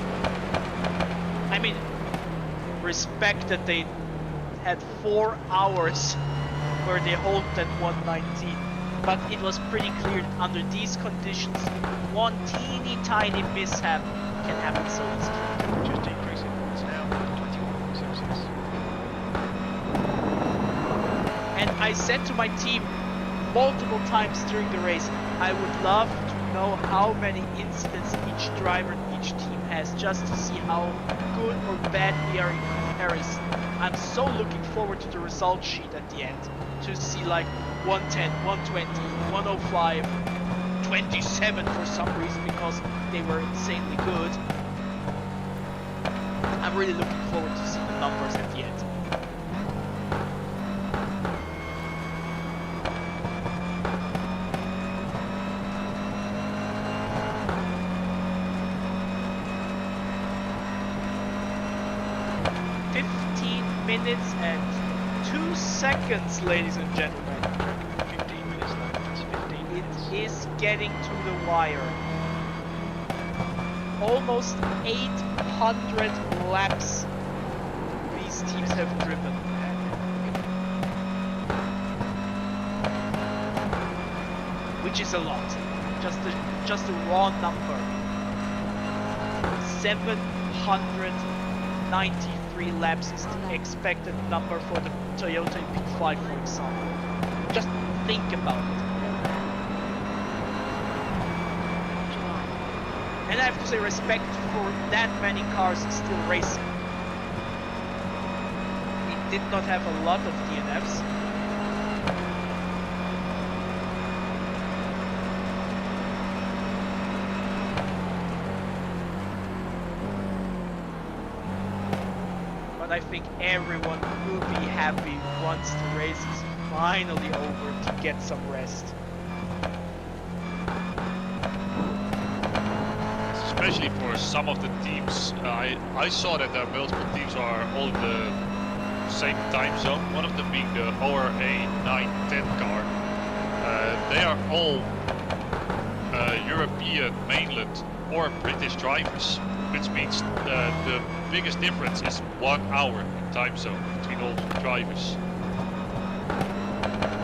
I mean, respect that they had 4 hours where they hold that 119, but it was pretty clear under these conditions, one teeny tiny mishap can happen so easily. Just decreasing points now, 21.66. And I said to my team multiple times during the race, I would love to know how many incidents each driver and each team has, just to see how good or bad we are in comparison. I'm so looking forward to the result sheet at the end, to see like 110, 120, 105, 27 for some reason, because they were insanely good. I'm really looking forward to see the numbers at the end. Minutes and 2 seconds, ladies and gentlemen. 15 minutes now, that's 15 minutes. It is getting to the wire. Almost 800 laps these teams have driven. Which is a lot. Just a raw number. 793 laps is the expected number for the Toyota P5, for example. Just think about it. And I have to say respect for that many cars still racing. We did not have a lot of DNFs. I think everyone will be happy once the race is finally over to get some rest. Especially for some of the teams, I saw that multiple teams are all in the same time zone. One of them being the ORA 910 car. They are all European, mainland or British drivers, which means the biggest difference is 1 hour in time zone between all drivers.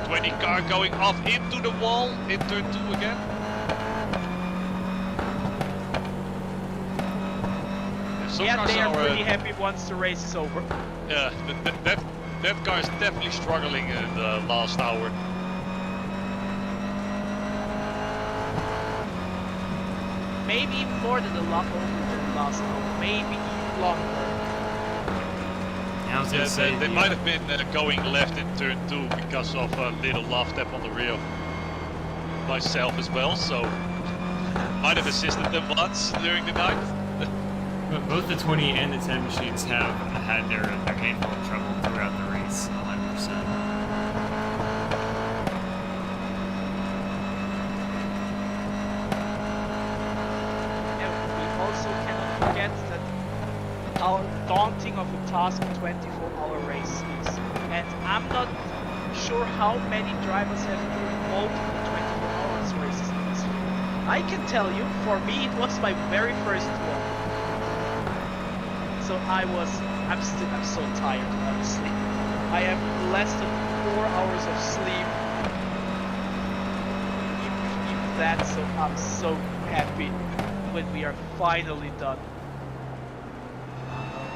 20 car going off into the wall in turn 2 again. Some Yeah, cars they are are, pretty happy once the race is over. yeah, that car is definitely struggling in the last hour. Maybe even more than the last hour. Maybe even longer. I was Yeah, gonna say they the, might have been going left in turn 2 because of a little love tap on the rear myself as well, so might have assisted them once during the night. but both the 20 and the 10 machines have had their handful of trouble throughout the race, 100%. Yeah, we also cannot forget that how daunting of a task a 24-hour race is. And I'm not sure how many drivers have driven multiple 24 hours races in this year. I can tell you, for me it was my very first one. So I'm so tired, honestly. I have less than 4 hours of sleep. Even that, so I'm so happy when we are finally done.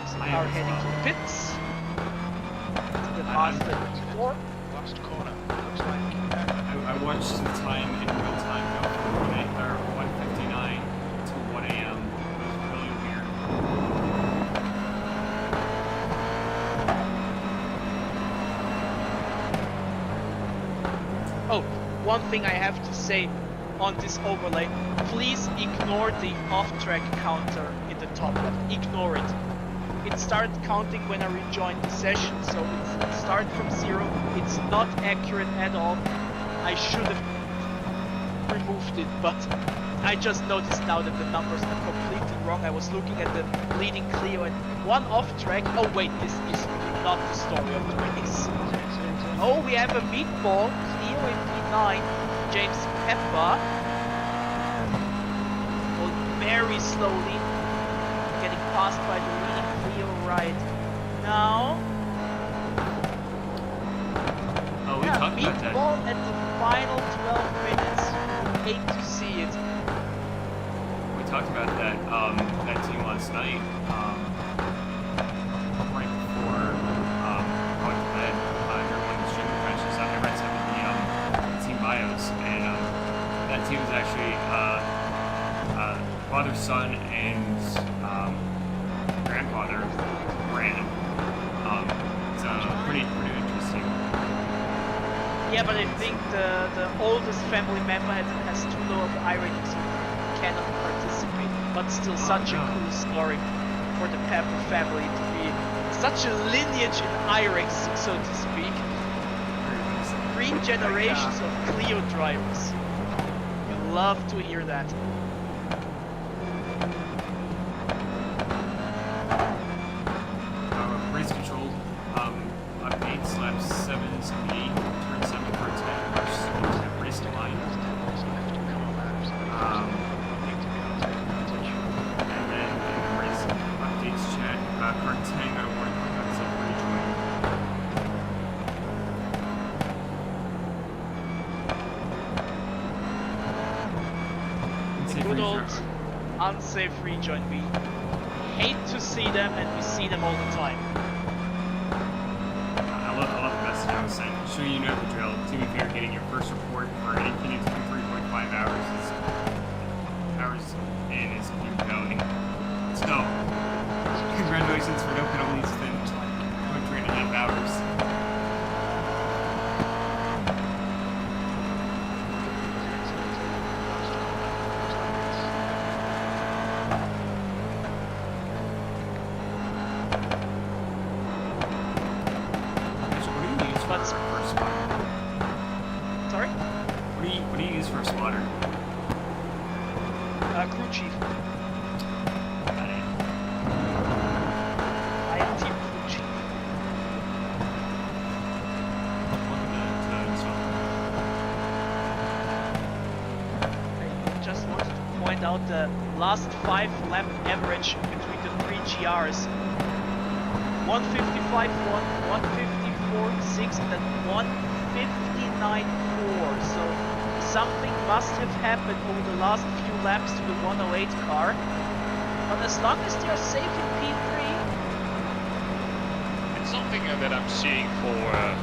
So I now am as heading well. to the pits. To the I'm- Mazda 4. Last corner. Looks like. I watched the time in real time go from 1:59 to 1 a.m. It was really weird. Oh, one thing I have to say on this overlay, please ignore the off-track counter in the top left. Ignore it. It started counting when I rejoined the session, so it started from 0. It's not accurate at all. I should have removed it, but I just noticed now that the numbers are completely wrong. I was looking at the leading Clio and one off-track. Oh wait, this is not the story of the race. Oh, we have a meatball, Clio in P9, James Peppa. Well, very slowly, getting passed by the leading Clio right now. Oh, we Yeah, talked about that. meatball at the final 12 minutes. Hate to see it. We talked about that that team last night. Right before going to bed. During one of the streaming crashes, I read some of the team bios, and that team is actually father, son, and grandfather ran. It's pretty interesting. Yeah, but I think the oldest family member has too low of eye rating, so cannot participate. But still, such a cool story for the Pepper family to be such a lineage in IREX, so to speak. 3 generations of Clio drivers. You love to hear that. Race control updates, laps 7, 7, 8, turn 7, car 10, versus race line. And then in the race updates chat, car 10 got a warning about safe rejoin. Good old unsafe rejoin. We hate to see them, and we see them all the time. I love the message I was saying. Sure, you know the drill. To be fair, getting your first report for anything in 3.5 hours in is keep going. So, congratulations for no penalties within 3.5 hours. What do you use for a spotter? Sorry? What do you use for a spotter? Crew chief. I am team crew chief. I just wanted to point out the last 5 lap average between the 3 GRs. 155.1, 154.6, and then 159.4. So something must have happened over the last few laps to the 108 car. But as long as they're safe in P3, It's something that I'm seeing for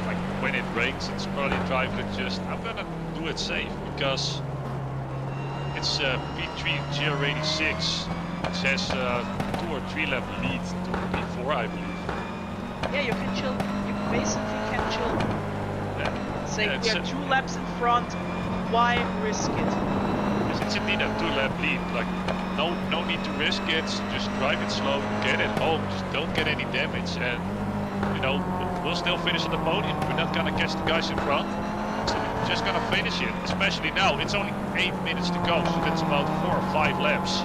like when it rains, it's probably drive that just I'm gonna do it safe because it's P3 GR86. It says 2 or 3 lap lead to P4, I believe. yeah, you can chill. You basically can chill. Yeah. Say Yeah, we are 2 laps in front. Why risk it? Because it's indeed a 2 lap lead. Like no need to risk it. Just drive it slow, get it home. Just don't get any damage, and you know we'll still finish on the podium. We're not gonna catch the guys in front. So we're just gonna finish it. Especially now, it's only 8 minutes to go, so that's about 4 or 5 laps.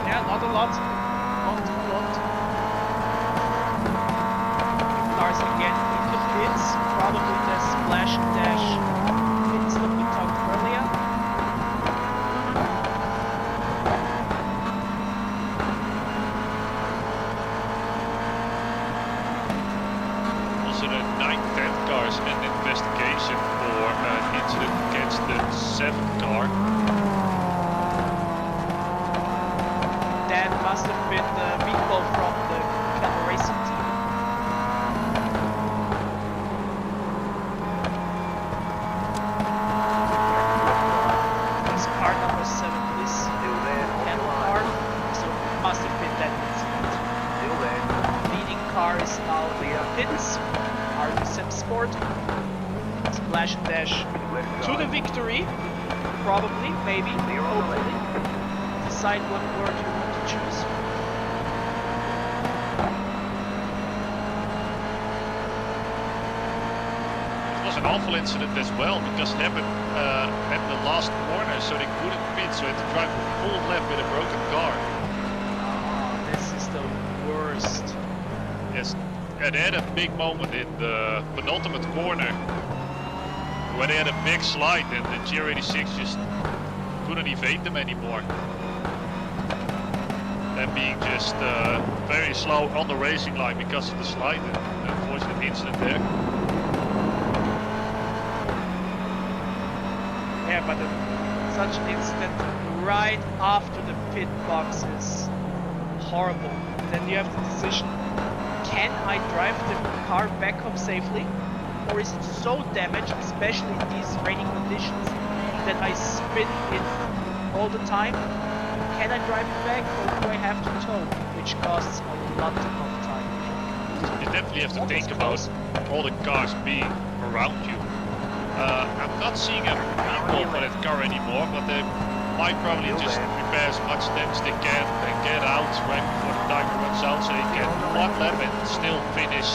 Yeah, not a lot. Not a lot. Cars again into pits. Probably the splash and dash pits that we talked earlier. Also, the 9th, 10th car is an investigation for an incident against the 7th car. That must have been the meatball from the Camel Racing team. This car number 7 is Still there, hold the Camel line. car, so it must have been that incident. Still there. Leading car is now Clear. Pits, RB7 Sport. Splash and dash Let's to go. the victory. Probably, maybe, Clear on the hopefully. Decide what word you want to choose. It was an awful incident as well because it happened at the last corner, so they couldn't pit, so they had to drive a full lap with a broken car. Oh, this is the worst. Yes, yeah, they had a big moment in the penultimate corner where they had a big slide and the GR86 just couldn't evade them anymore. And being just very slow on the racing line because of the slide, the unfortunate incident there. Yeah, but such an incident right after the pit box is horrible. Then you have the decision, can I drive the car back home safely? Or is it so damaged, especially in these raining conditions, that I spin it all the time? Can I drive it back or do I have to tow? Which costs a lot of time. You definitely have to Almost think about close. all the cars being around you. I'm not seeing a recall for that car anymore, but they might probably just repair as much damage they can and get out right before the timer runs out so they can do 1 lap and still finish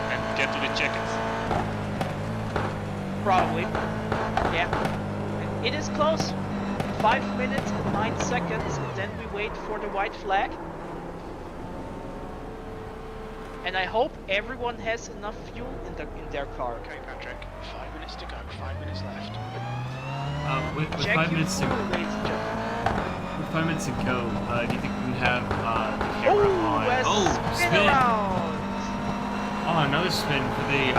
and get to the check-in. Probably. Yeah. And it is close. 5 minutes and 9 seconds, and then we wait for the white flag. And I hope everyone has enough fuel in their car. Okay, Patrick. 5 minutes to go. 5 minutes left. With Check 5 your minutes to fuel, ladies and gentlemen. with 5 minutes to go, do you think we can have the camera on? a Oh, spin around! Oh, another spin for the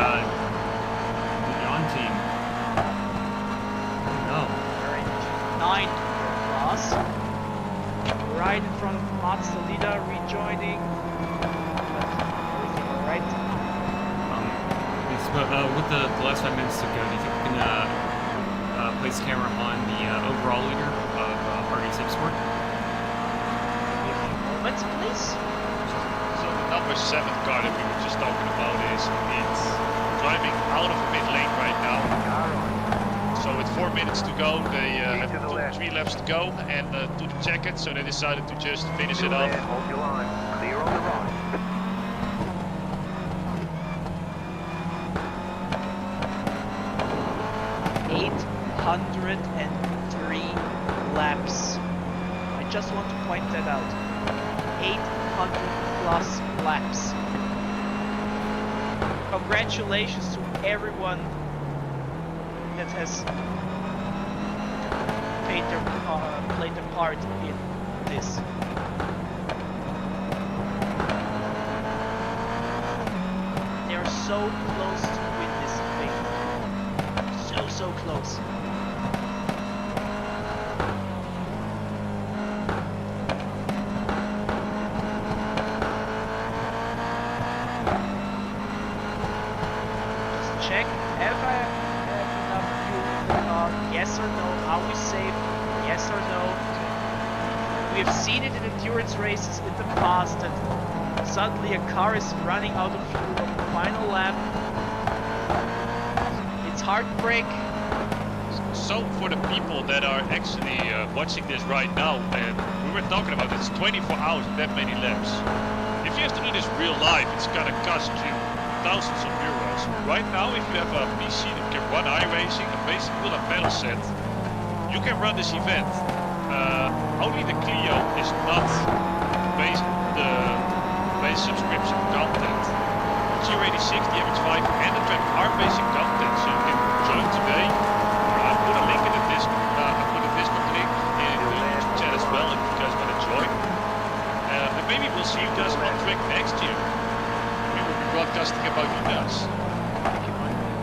John team. Oh no. Very 9 class. Right in front of Mats, the leader, rejoining. Everything alright? With the last 5 minutes to go, do you think we can place camera on the overall leader of RD6 Sport? Give me a moment, please. So the number 7 car that we were just talking about is it's driving out of the pit lane right now. Car on. So with 4 minutes to go, they Keep have to the left. 3 laps to go and to the check-in, so they decided to just finish Still it off. there, hold your line. Clear on the right. 803 laps. I just want to point that out. 800 plus laps. Congratulations to everyone that has played their part in this. They are so close to win this thing. So close. We have seen it in endurance races in the past that suddenly a car is running out of fuel on the final lap. It's heartbreak. So for the people that are actually watching this right now, and we were talking about it's 24 hours, that many laps. If you have to do this real life, it's gonna cost you thousands of euros. Right now, if you have a PC that can run iRacing and basically will have pedal set, you can run this event. Only the Clio is not base subscription content. G86, the MX-5 and the track are basic content, so you can join today. I put a link in the Discord, I put a Discord link in the YouTube chat as well if you guys want to join. And maybe we'll see you guys on track next year. We will be broadcasting about you guys.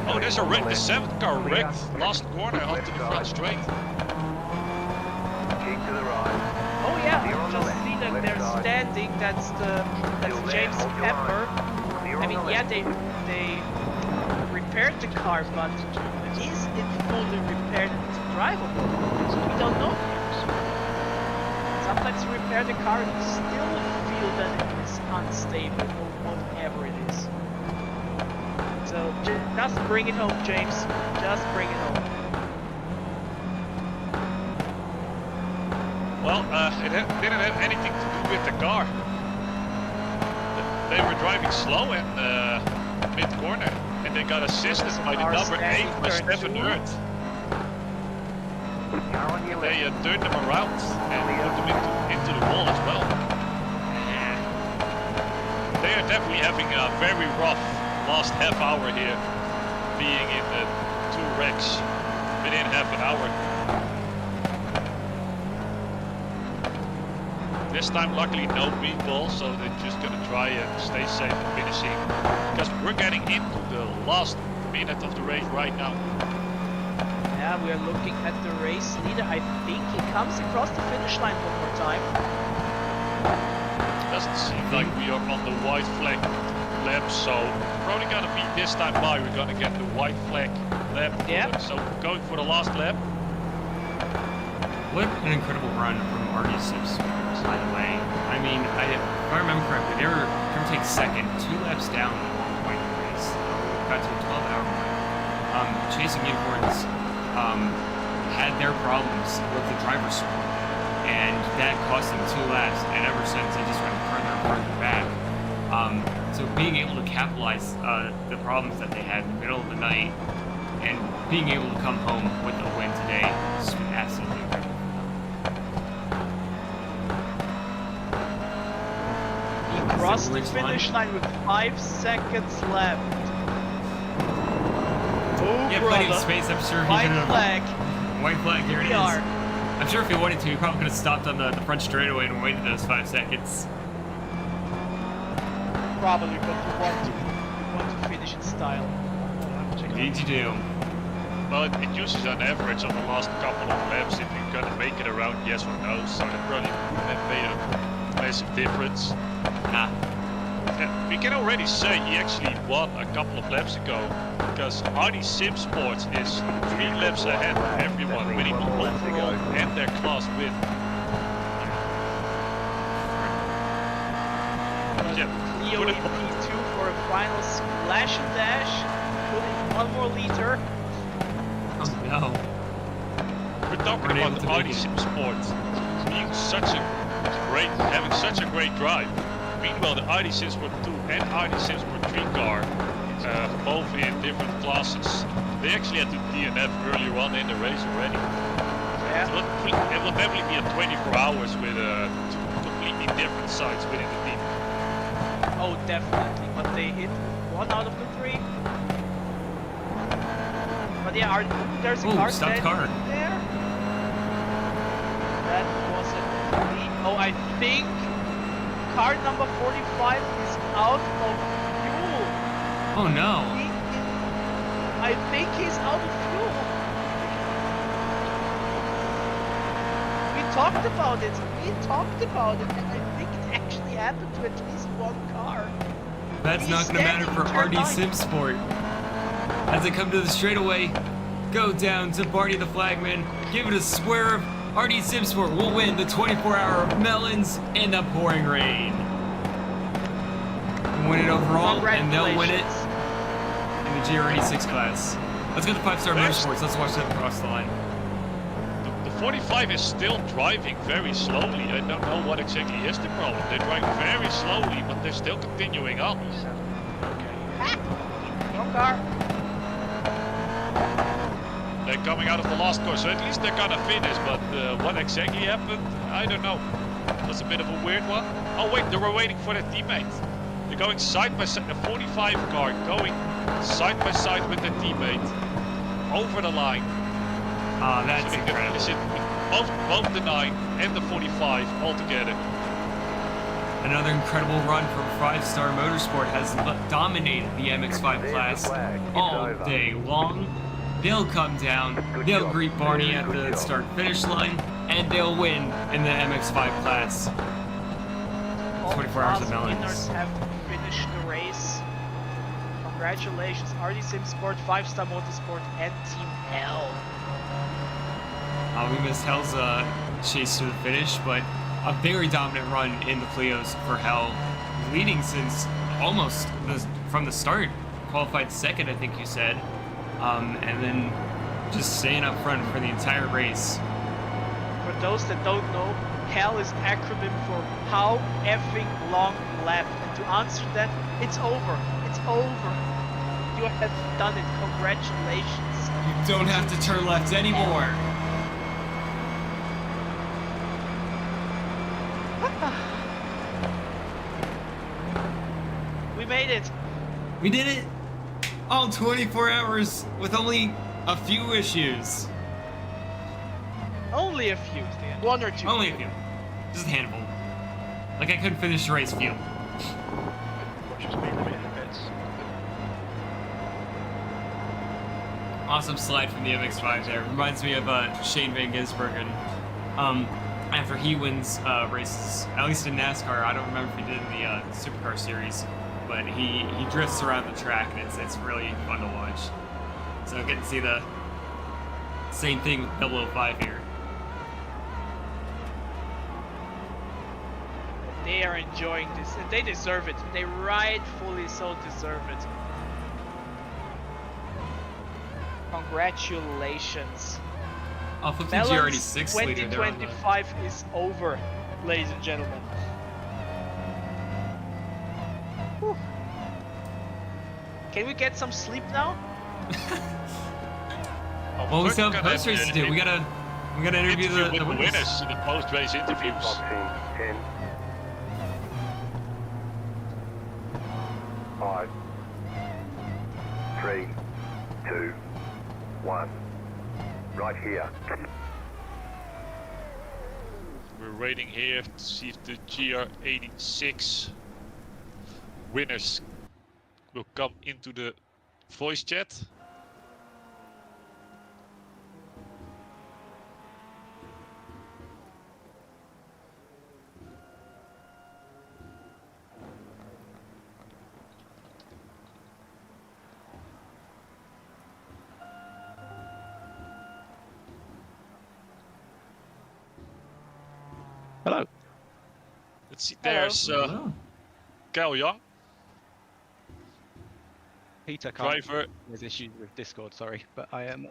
Oh, there's a wreck, the 7th car wrecked last corner onto the front straight. Keep to the right. Oh yeah, Clear on the just left. see that Left they're side. standing. That's Still there, James hold your Pepper. line. Clear I on mean, the yeah, left. they repaired the car, but is it fully repaired and drivable? We don't know. Sometimes you repair the car and you still feel that it is unstable or whatever it is. So just bring it home, James. Just bring it home. Well, didn't have anything to do with the car. They were driving slow in mid-corner, and they got assisted by the number 8 by Stefan Hurt. Car on your They left. turned them around and put them into the wall as well. They are definitely having a very rough last half hour here, being in the 2 wrecks within half an hour. This time, luckily, no meatball, so they're just gonna try and stay safe and finishing. Because we're getting into the last minute of the race right now. Yeah, we are looking at the race leader. I think he comes across the finish line one more time. Doesn't seem like we are on the white flag lap, so probably gonna be this time by. We're gonna get the white flag lap. Yeah. So going for the last lap. What an incredible run from RD6, by the way. I mean, if I remember correctly, they were going to take second, 2 laps down at one point in the race. Got to a 12-hour mark. Chasing Unicorns had their problems with the driver's support, and that cost them 2 laps, and ever since they just went further and further back. So being able to capitalize the problems that they had in the middle of the night and being able to come home with a win today is absolutely incredible. Crossed the which finish one? line with 5 seconds left. Oh, Yeah, plenty of brother. space. I'm sure he White could have. flag. White flag, here it We is. are. I'm sure if he wanted to, he probably could have stopped on the front straightaway and waited those 5 seconds. Probably, but you want to finish in style. Indeed you do. Well, it uses an average on the last couple of laps if you're gonna make it around yes or no, so that probably made a massive difference. Ah, We can already say he actually won a couple of laps ago, because RD Sim Sports is 3 laps ahead of everyone, winning the overall and their class win. Yeah, Leo put in it- P2 for a final splash and dash. Put in 1 more liter. oh no. We're talking Weren't able about to make RD it. Sim Sports being having such a great drive. Meanwhile, the RD Sim Sport 2 and RD Sim Sport 3 car, both in different classes, they actually had to DNF earlier on in the race already. Yeah. So it will definitely be a 24 hours with 2 completely different sides within the team. Oh, definitely. But they hit 1 out of the 3. But yeah, there's a Ooh, car stopped standing car. there. That was a lead. Oh, I think car number 45 is out of fuel. Oh no. I think he's out of fuel. We talked about it. And I think it actually happened to at least 1 car. That's He's not going to matter standing for in turn RD 9. Sim Sport. As they come to the straightaway, go down to Barney the Flagman, give it a swerve, RD Simsport will win the 24-hour of melons in the pouring rain. They'll win it overall, and they'll win it in the GR86 class. Let's go to 5-Star Motorsports. Let's watch them cross the line. The 45 is still driving very slowly. I don't know what exactly is the problem. They're driving very slowly, but they're still continuing on. Wrong car. They're coming out of the last course, so at least they're gonna finish, but what exactly happened, I don't know. That's a bit of a weird one. Oh wait, they were waiting for their teammate. They're going side by side, the 45 car going side by side with their teammate over the line. Oh, that's So they can incredible. finish it with both the 9 and the 45 all together. Another incredible run from 5-Star Motorsport has dominated the MX-5 class all day long. They'll come down, they'll greet Barney at the start-finish line, and they'll win in the MX-5 class. All 24 hours of class melons. winners have finished the race. Congratulations, RD Simsport, 5-Star Motorsport, and Team Hell. We missed Hell's chase to the finish, but a very dominant run in the Clios for Hell, leading since almost from the start. Qualified second, I think you said, and then just staying up front for the entire race. For those that don't know, Hell is an acronym for How Effing Long Lap. And to answer that, it's over. It's over. You have done it. Congratulations. You don't have to turn left anymore. We made it. We did it! All 24 hours with only a few issues. Only a few, Stan. One or two. Only a few. Just a handful. Like I couldn't finish the race few. Watch us meet them in the pits. Awesome slide from the MX-5 there. Reminds me of Shane Van Gisbergen. After he wins races, at least in NASCAR, I don't remember if he did in the Supercar series, but he drifts around the track and it's really fun to watch. So getting to see the same thing with 005 here. They are enjoying this, and they deserve it. They rightfully so deserve it. Congratulations. I'll flip the Melons GR86 leader there on the... 2025 is over, ladies and gentlemen. Whew. Can we get some sleep now? Well, we We're still have gonna post race to have do. an We gotta interview interview the with winners. winners in the post-race interviews. Boxing 10, 5, 3, 2, 1. Right here. We're waiting here to see if the GR86 winners will come into the voice chat. Hello. Let's see, Hello. there's Oh. Kyle Young, Peter can't. driver There's issues with Discord, sorry, but I am.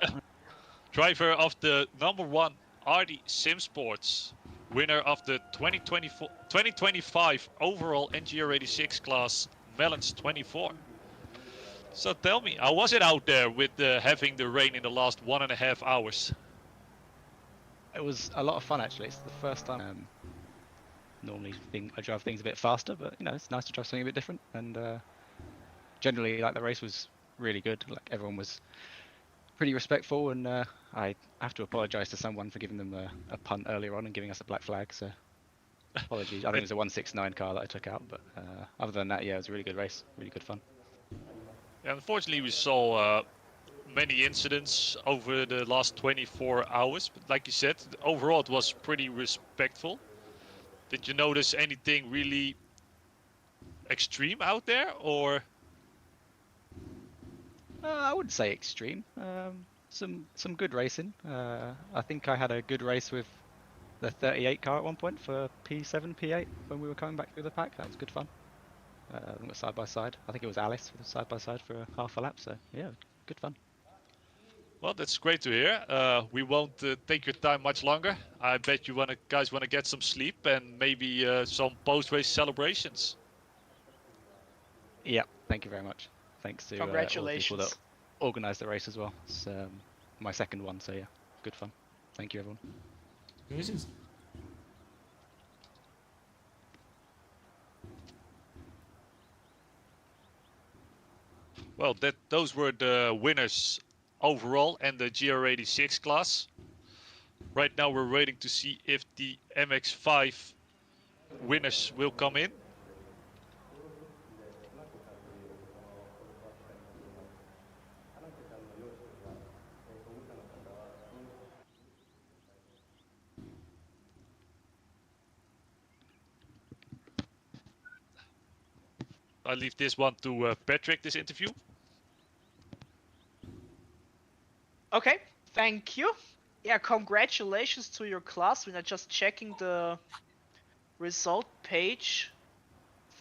driver of the #1 RD Simsports, winner of the 2025 overall NGR86 class Melons 24. So tell me, how was it out there with having the rain in the last 1.5 hours? It was a lot of fun actually. It's the first time. Normally, I drive things a bit faster, but you know, it's nice to try something a bit different. And generally, like the race was really good. Like everyone was pretty respectful, and I have to apologise to someone for giving them a punt earlier on and giving us a black flag. So apologies. I think it was a 169 car that I took out, but other than that, yeah, it was a really good race, really good fun. Yeah, unfortunately, we saw many incidents over the last 24 hours, but like you said, overall it was pretty respectful. Did you notice anything really extreme out there, or? I wouldn't say extreme. Some good racing. I think I had a good race with the 38 car at one point for P7, P8 when we were coming back through the pack. That was good fun. I think it was side by side. I think it was Alice for the side by side for half a lap. So yeah, good fun. Well, that's great to hear. We won't take your time much longer. I bet you guys wanna get some sleep and maybe some post-race celebrations. Yeah, thank you very much. Thanks to all the people that Congratulations. organised the race as well. It's my second one, so yeah, good fun. Thank you, everyone. Congratulations. Well, those were the winners overall and the GR86 class. Right now we're waiting to see if the MX5 winners will come in. I leave this one to Patrick, this interview. Okay, thank you. Yeah, congratulations to your class. We're just checking the result page.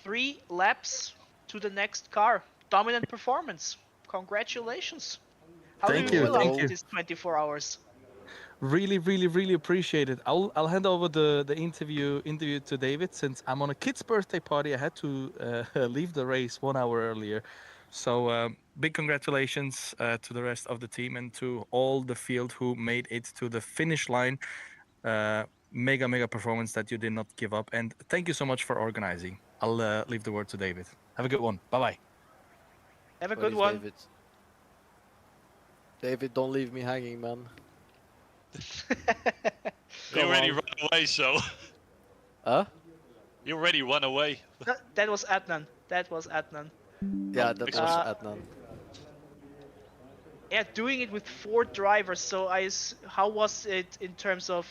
3 laps to the next car. Dominant performance. Congratulations. How Thank do you you, feel thank after you. this 24 hours? Really appreciate it. I'll hand over the interview to David since I'm on a kid's birthday party. I had to leave the race 1 hour earlier. So big congratulations to the rest of the team and to all the field who made it to the finish line. Mega performance that you did not give up, and thank you so much for organizing. I'll leave the word to David. Have a good one. Bye. Have a Where good is one. David? David, don't leave me hanging, man. You already on. run away, so Huh? you already run away. No, that was Adnan. That was Adnan. Yeah, that was Uh, Adnan. Yeah, doing it with 4 drivers. So how was it in terms of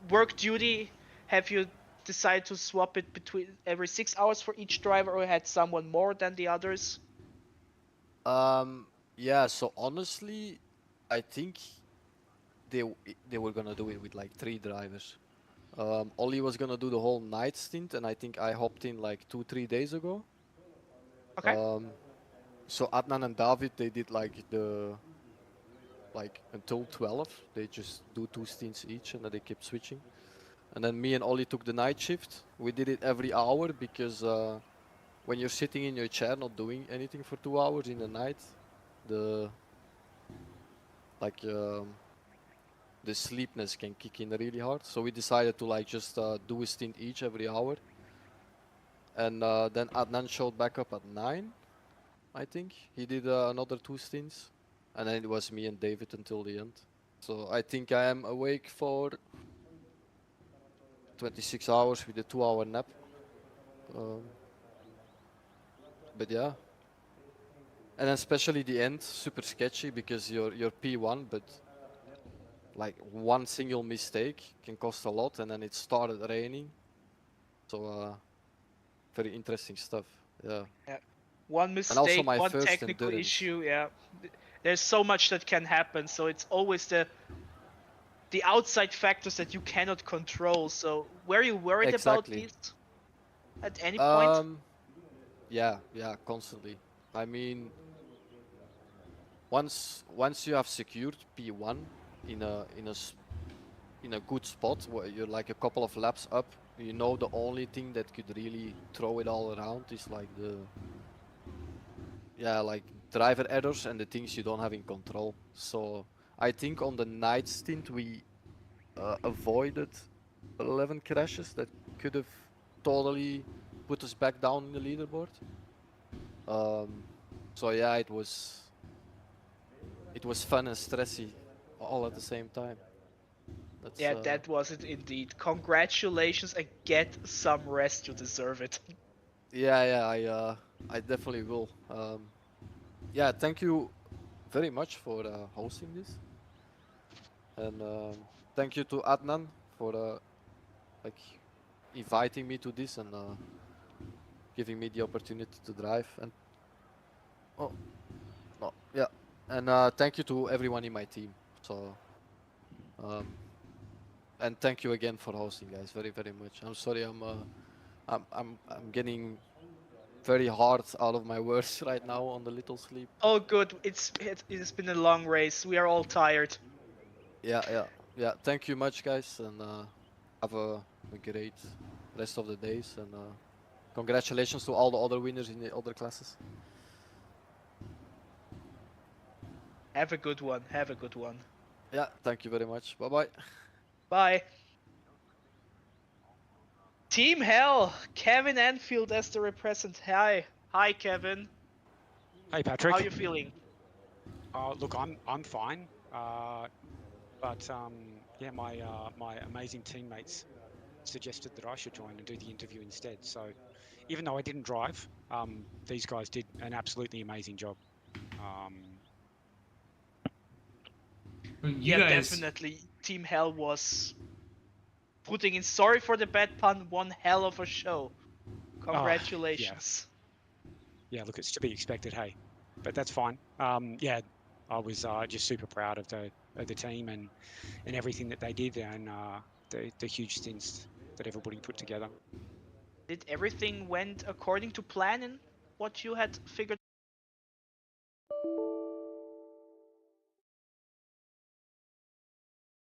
work duty? Have you decided to swap it between every 6 hours for each driver, or had someone more than the others? Yeah, so honestly, I think they were gonna do it with like 3 drivers. Ollie was gonna do the whole night stint, and I think I hopped in like 2-3 days ago. Okay. So Adnan and David, they did like until 12. They just do 2 stints each, and then they kept switching. And then me and Ollie took the night shift. We did it every hour because when you're sitting in your chair not doing anything for 2 hours in the night, the sleepness can kick in really hard. So we decided to like just do a stint each every hour. And then Adnan showed back up at 9, I think. He did another 2 stints. And then it was me and David until the end. So I think I am awake for 26 hours with a 2-hour nap. But yeah. And especially the end, super sketchy because you're P1, but like one single mistake can cost a lot, and then it started raining. So very interesting stuff. Yeah. One also mistake, my one first technical endurance. issue. Yeah, there's so much that can happen. So it's always the outside factors that you cannot control. So were you worried about Exactly. these at any point? Yeah, constantly. I mean, once you have secured P1 in a good spot where you're like a couple of laps up, you know the only thing that could really throw it all around is like like driver errors and the things you don't have in control. So I think on the night stint we avoided 11 crashes that could have totally put us back down in the leaderboard. So yeah, it was fun and stressy all at the same time. That's, Yeah, that was it indeed. Congratulations and get some rest. You deserve it. Yeah, I definitely will. Yeah, thank you very much for hosting this, and thank you to Adnan for like inviting me to this and giving me the opportunity to drive. And and thank you to everyone in my team. So And thank you again for hosting, guys. Very, very much. I'm sorry, I'm getting very hard out of my words right now on the little sleep. Oh, good. It's been a long race. We are all tired. Yeah. Thank you much, guys, and have a great rest of the days. And congratulations to all the other winners in the other classes. Have a good one. Have a good one. Yeah, thank you very much. Bye bye. Bye. Team Hell, Kevin Enfield as the representative. Hi, Kevin. Hey Patrick. How are you feeling? Look, I'm fine. But yeah, my amazing teammates suggested that I should join and do the interview instead. So even though I didn't drive, these guys did an absolutely amazing job. You guys, Definitely. Team Hell was putting in, sorry for the bad pun, one hell of a show. Congratulations. Yeah, look, it's to be expected, hey, but that's fine. Yeah, I was just super proud of the team and everything that they did, and the huge stints that everybody put together. Did everything went according to plan and what you had figured?